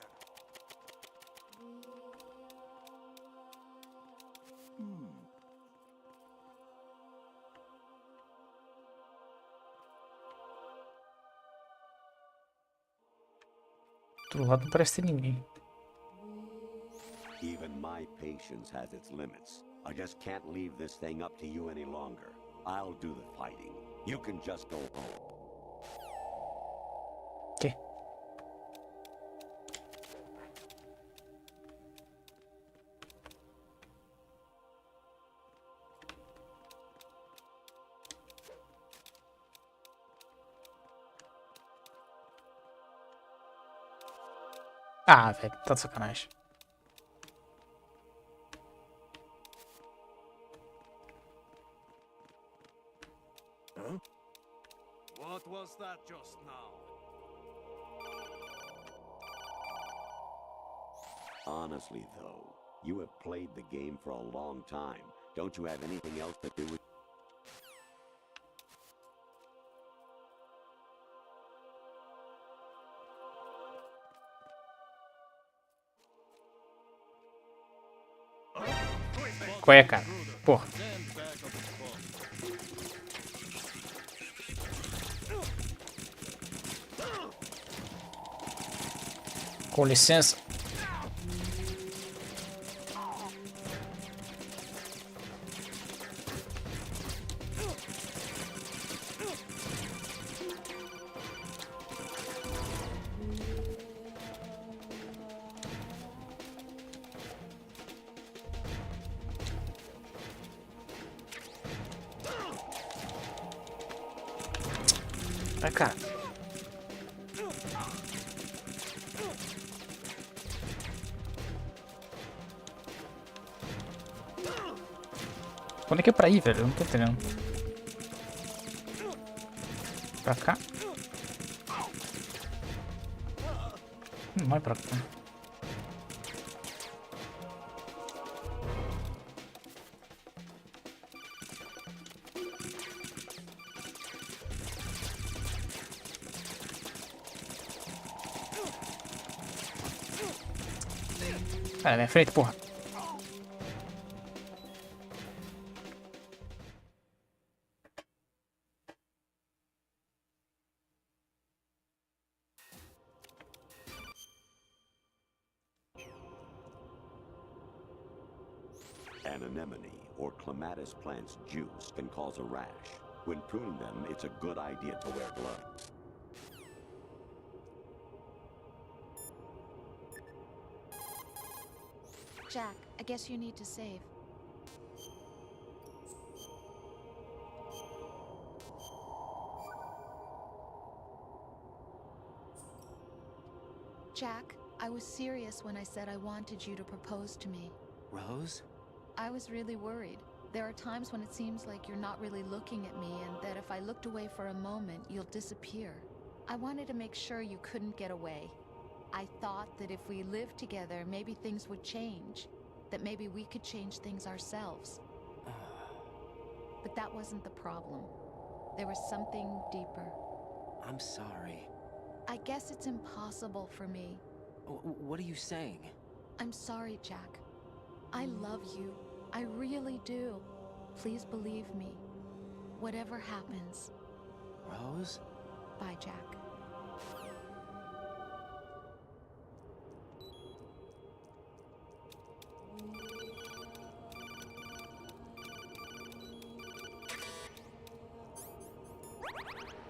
Do outro lado não parece ter ninguém. Even my patience has its limits. I just can't leave this thing up to you any longer. I'll do the fighting. You can just go home. Que? Ah, velho, tá de sacanagem. Huh? What was that just now? Honestly, though, you have played the game for a long time. Don't you have anything else to do with... Qual é, cara? Porra. Com licença. Vai, cara. Quando é que é pra ir, velho? Eu não tô entendendo. Pra cá? Não é pra cá. Cara, minha frente, porra. An anemone or clematis plant's juice can cause a rash. When pruning them, it's a good idea to wear gloves. Jack, I guess you need to save. Jack, I was serious when I said I wanted you to propose to me. Rose? I was really worried. There are times when it seems like you're not really looking at me and that if I looked away for a moment, you'll disappear. I wanted to make sure you couldn't get away. I thought that if we lived together, maybe things would change. That maybe we could change things ourselves. But that wasn't the problem. There was something deeper. I'm sorry. I guess it's impossible for me. What are you saying? I'm sorry, Jack. I love you. I really do. Please believe me. Whatever happens. Rose? Bye, Jack.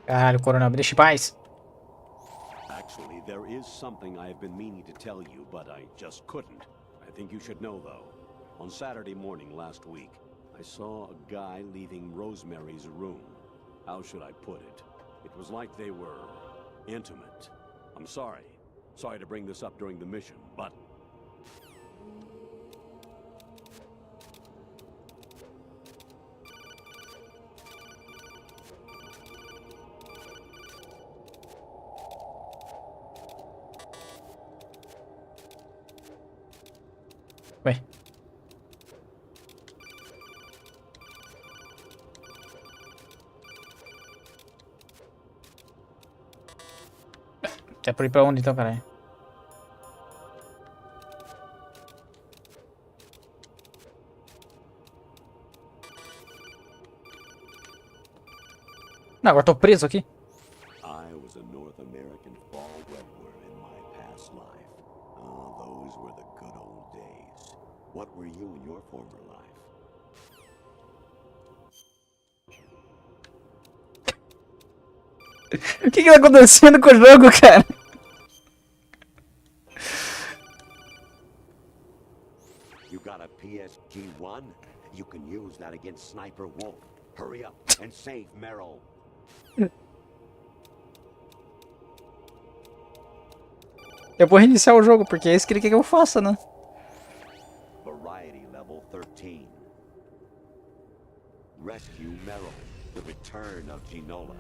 Caralho, Coronel, me deixa em paz. Actually, there is something I have been meaning to tell you, but I just couldn't. I think you should know, though. On Saturday morning last week, I saw a guy leaving Rosemary's room. How should I put it? It was like they were intimate. I'm sorry. Sorry to bring this up during the mission, but Ué. É por ir pra onde então, caralho? Não, agora tô preso aqui. I was a North American fall wetworm in my past life. Oh, those were the good old days. What were you in your former life? O que tá acontecendo com o jogo, cara? You got a PSG-1? You can use that against Sniper Wolf. Hurry up and save Meryl. Eu vou reiniciar o jogo, porque é isso que ele quer que eu faça, né? Variety level 13. Rescue Meryl. The return of Ginola.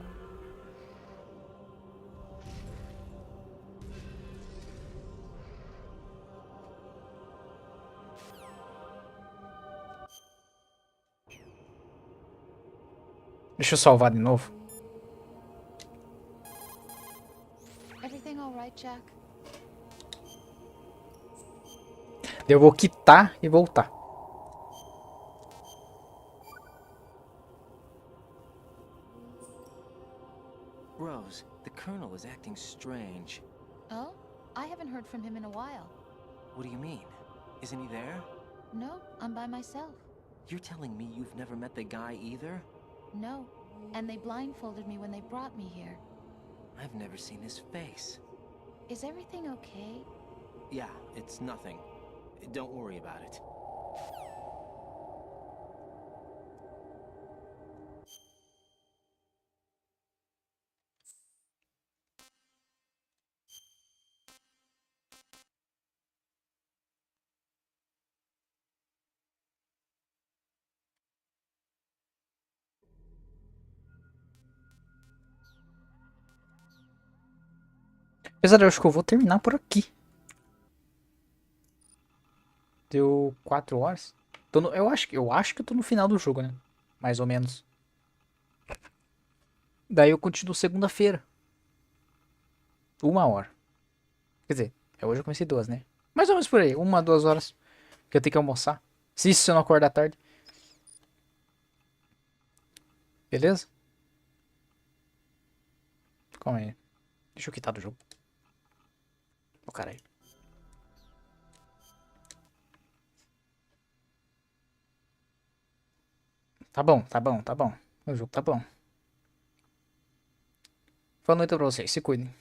Deixa eu salvar de novo. Everything all right, Jack? Eu vou quitar e voltar. Rose, the Colonel is acting strange. Oh? I haven't heard from him in a while. What do you mean? Isn't he there? No, I'm by myself. You're telling me you've never met the guy either? No, and they blindfolded me when they brought me here. I've never seen his face. Is everything okay? Yeah, it's nothing. Don't worry about it. Apesar de eu acho que eu vou terminar por aqui. Deu 4 horas. Eu acho que eu tô no final do jogo, né? Mais ou menos. Daí eu continuo segunda-feira. 1 hora. Quer dizer, hoje eu comecei 2, né? Mais ou menos por aí. 1, 2 horas. Que eu tenho que almoçar. Se isso eu não acordar tarde. Beleza? Calma aí. Deixa eu quitar do jogo. Ô, caralho. Tá bom, tá bom, tá bom. O jogo tá bom. Boa noite pra vocês. Se cuidem.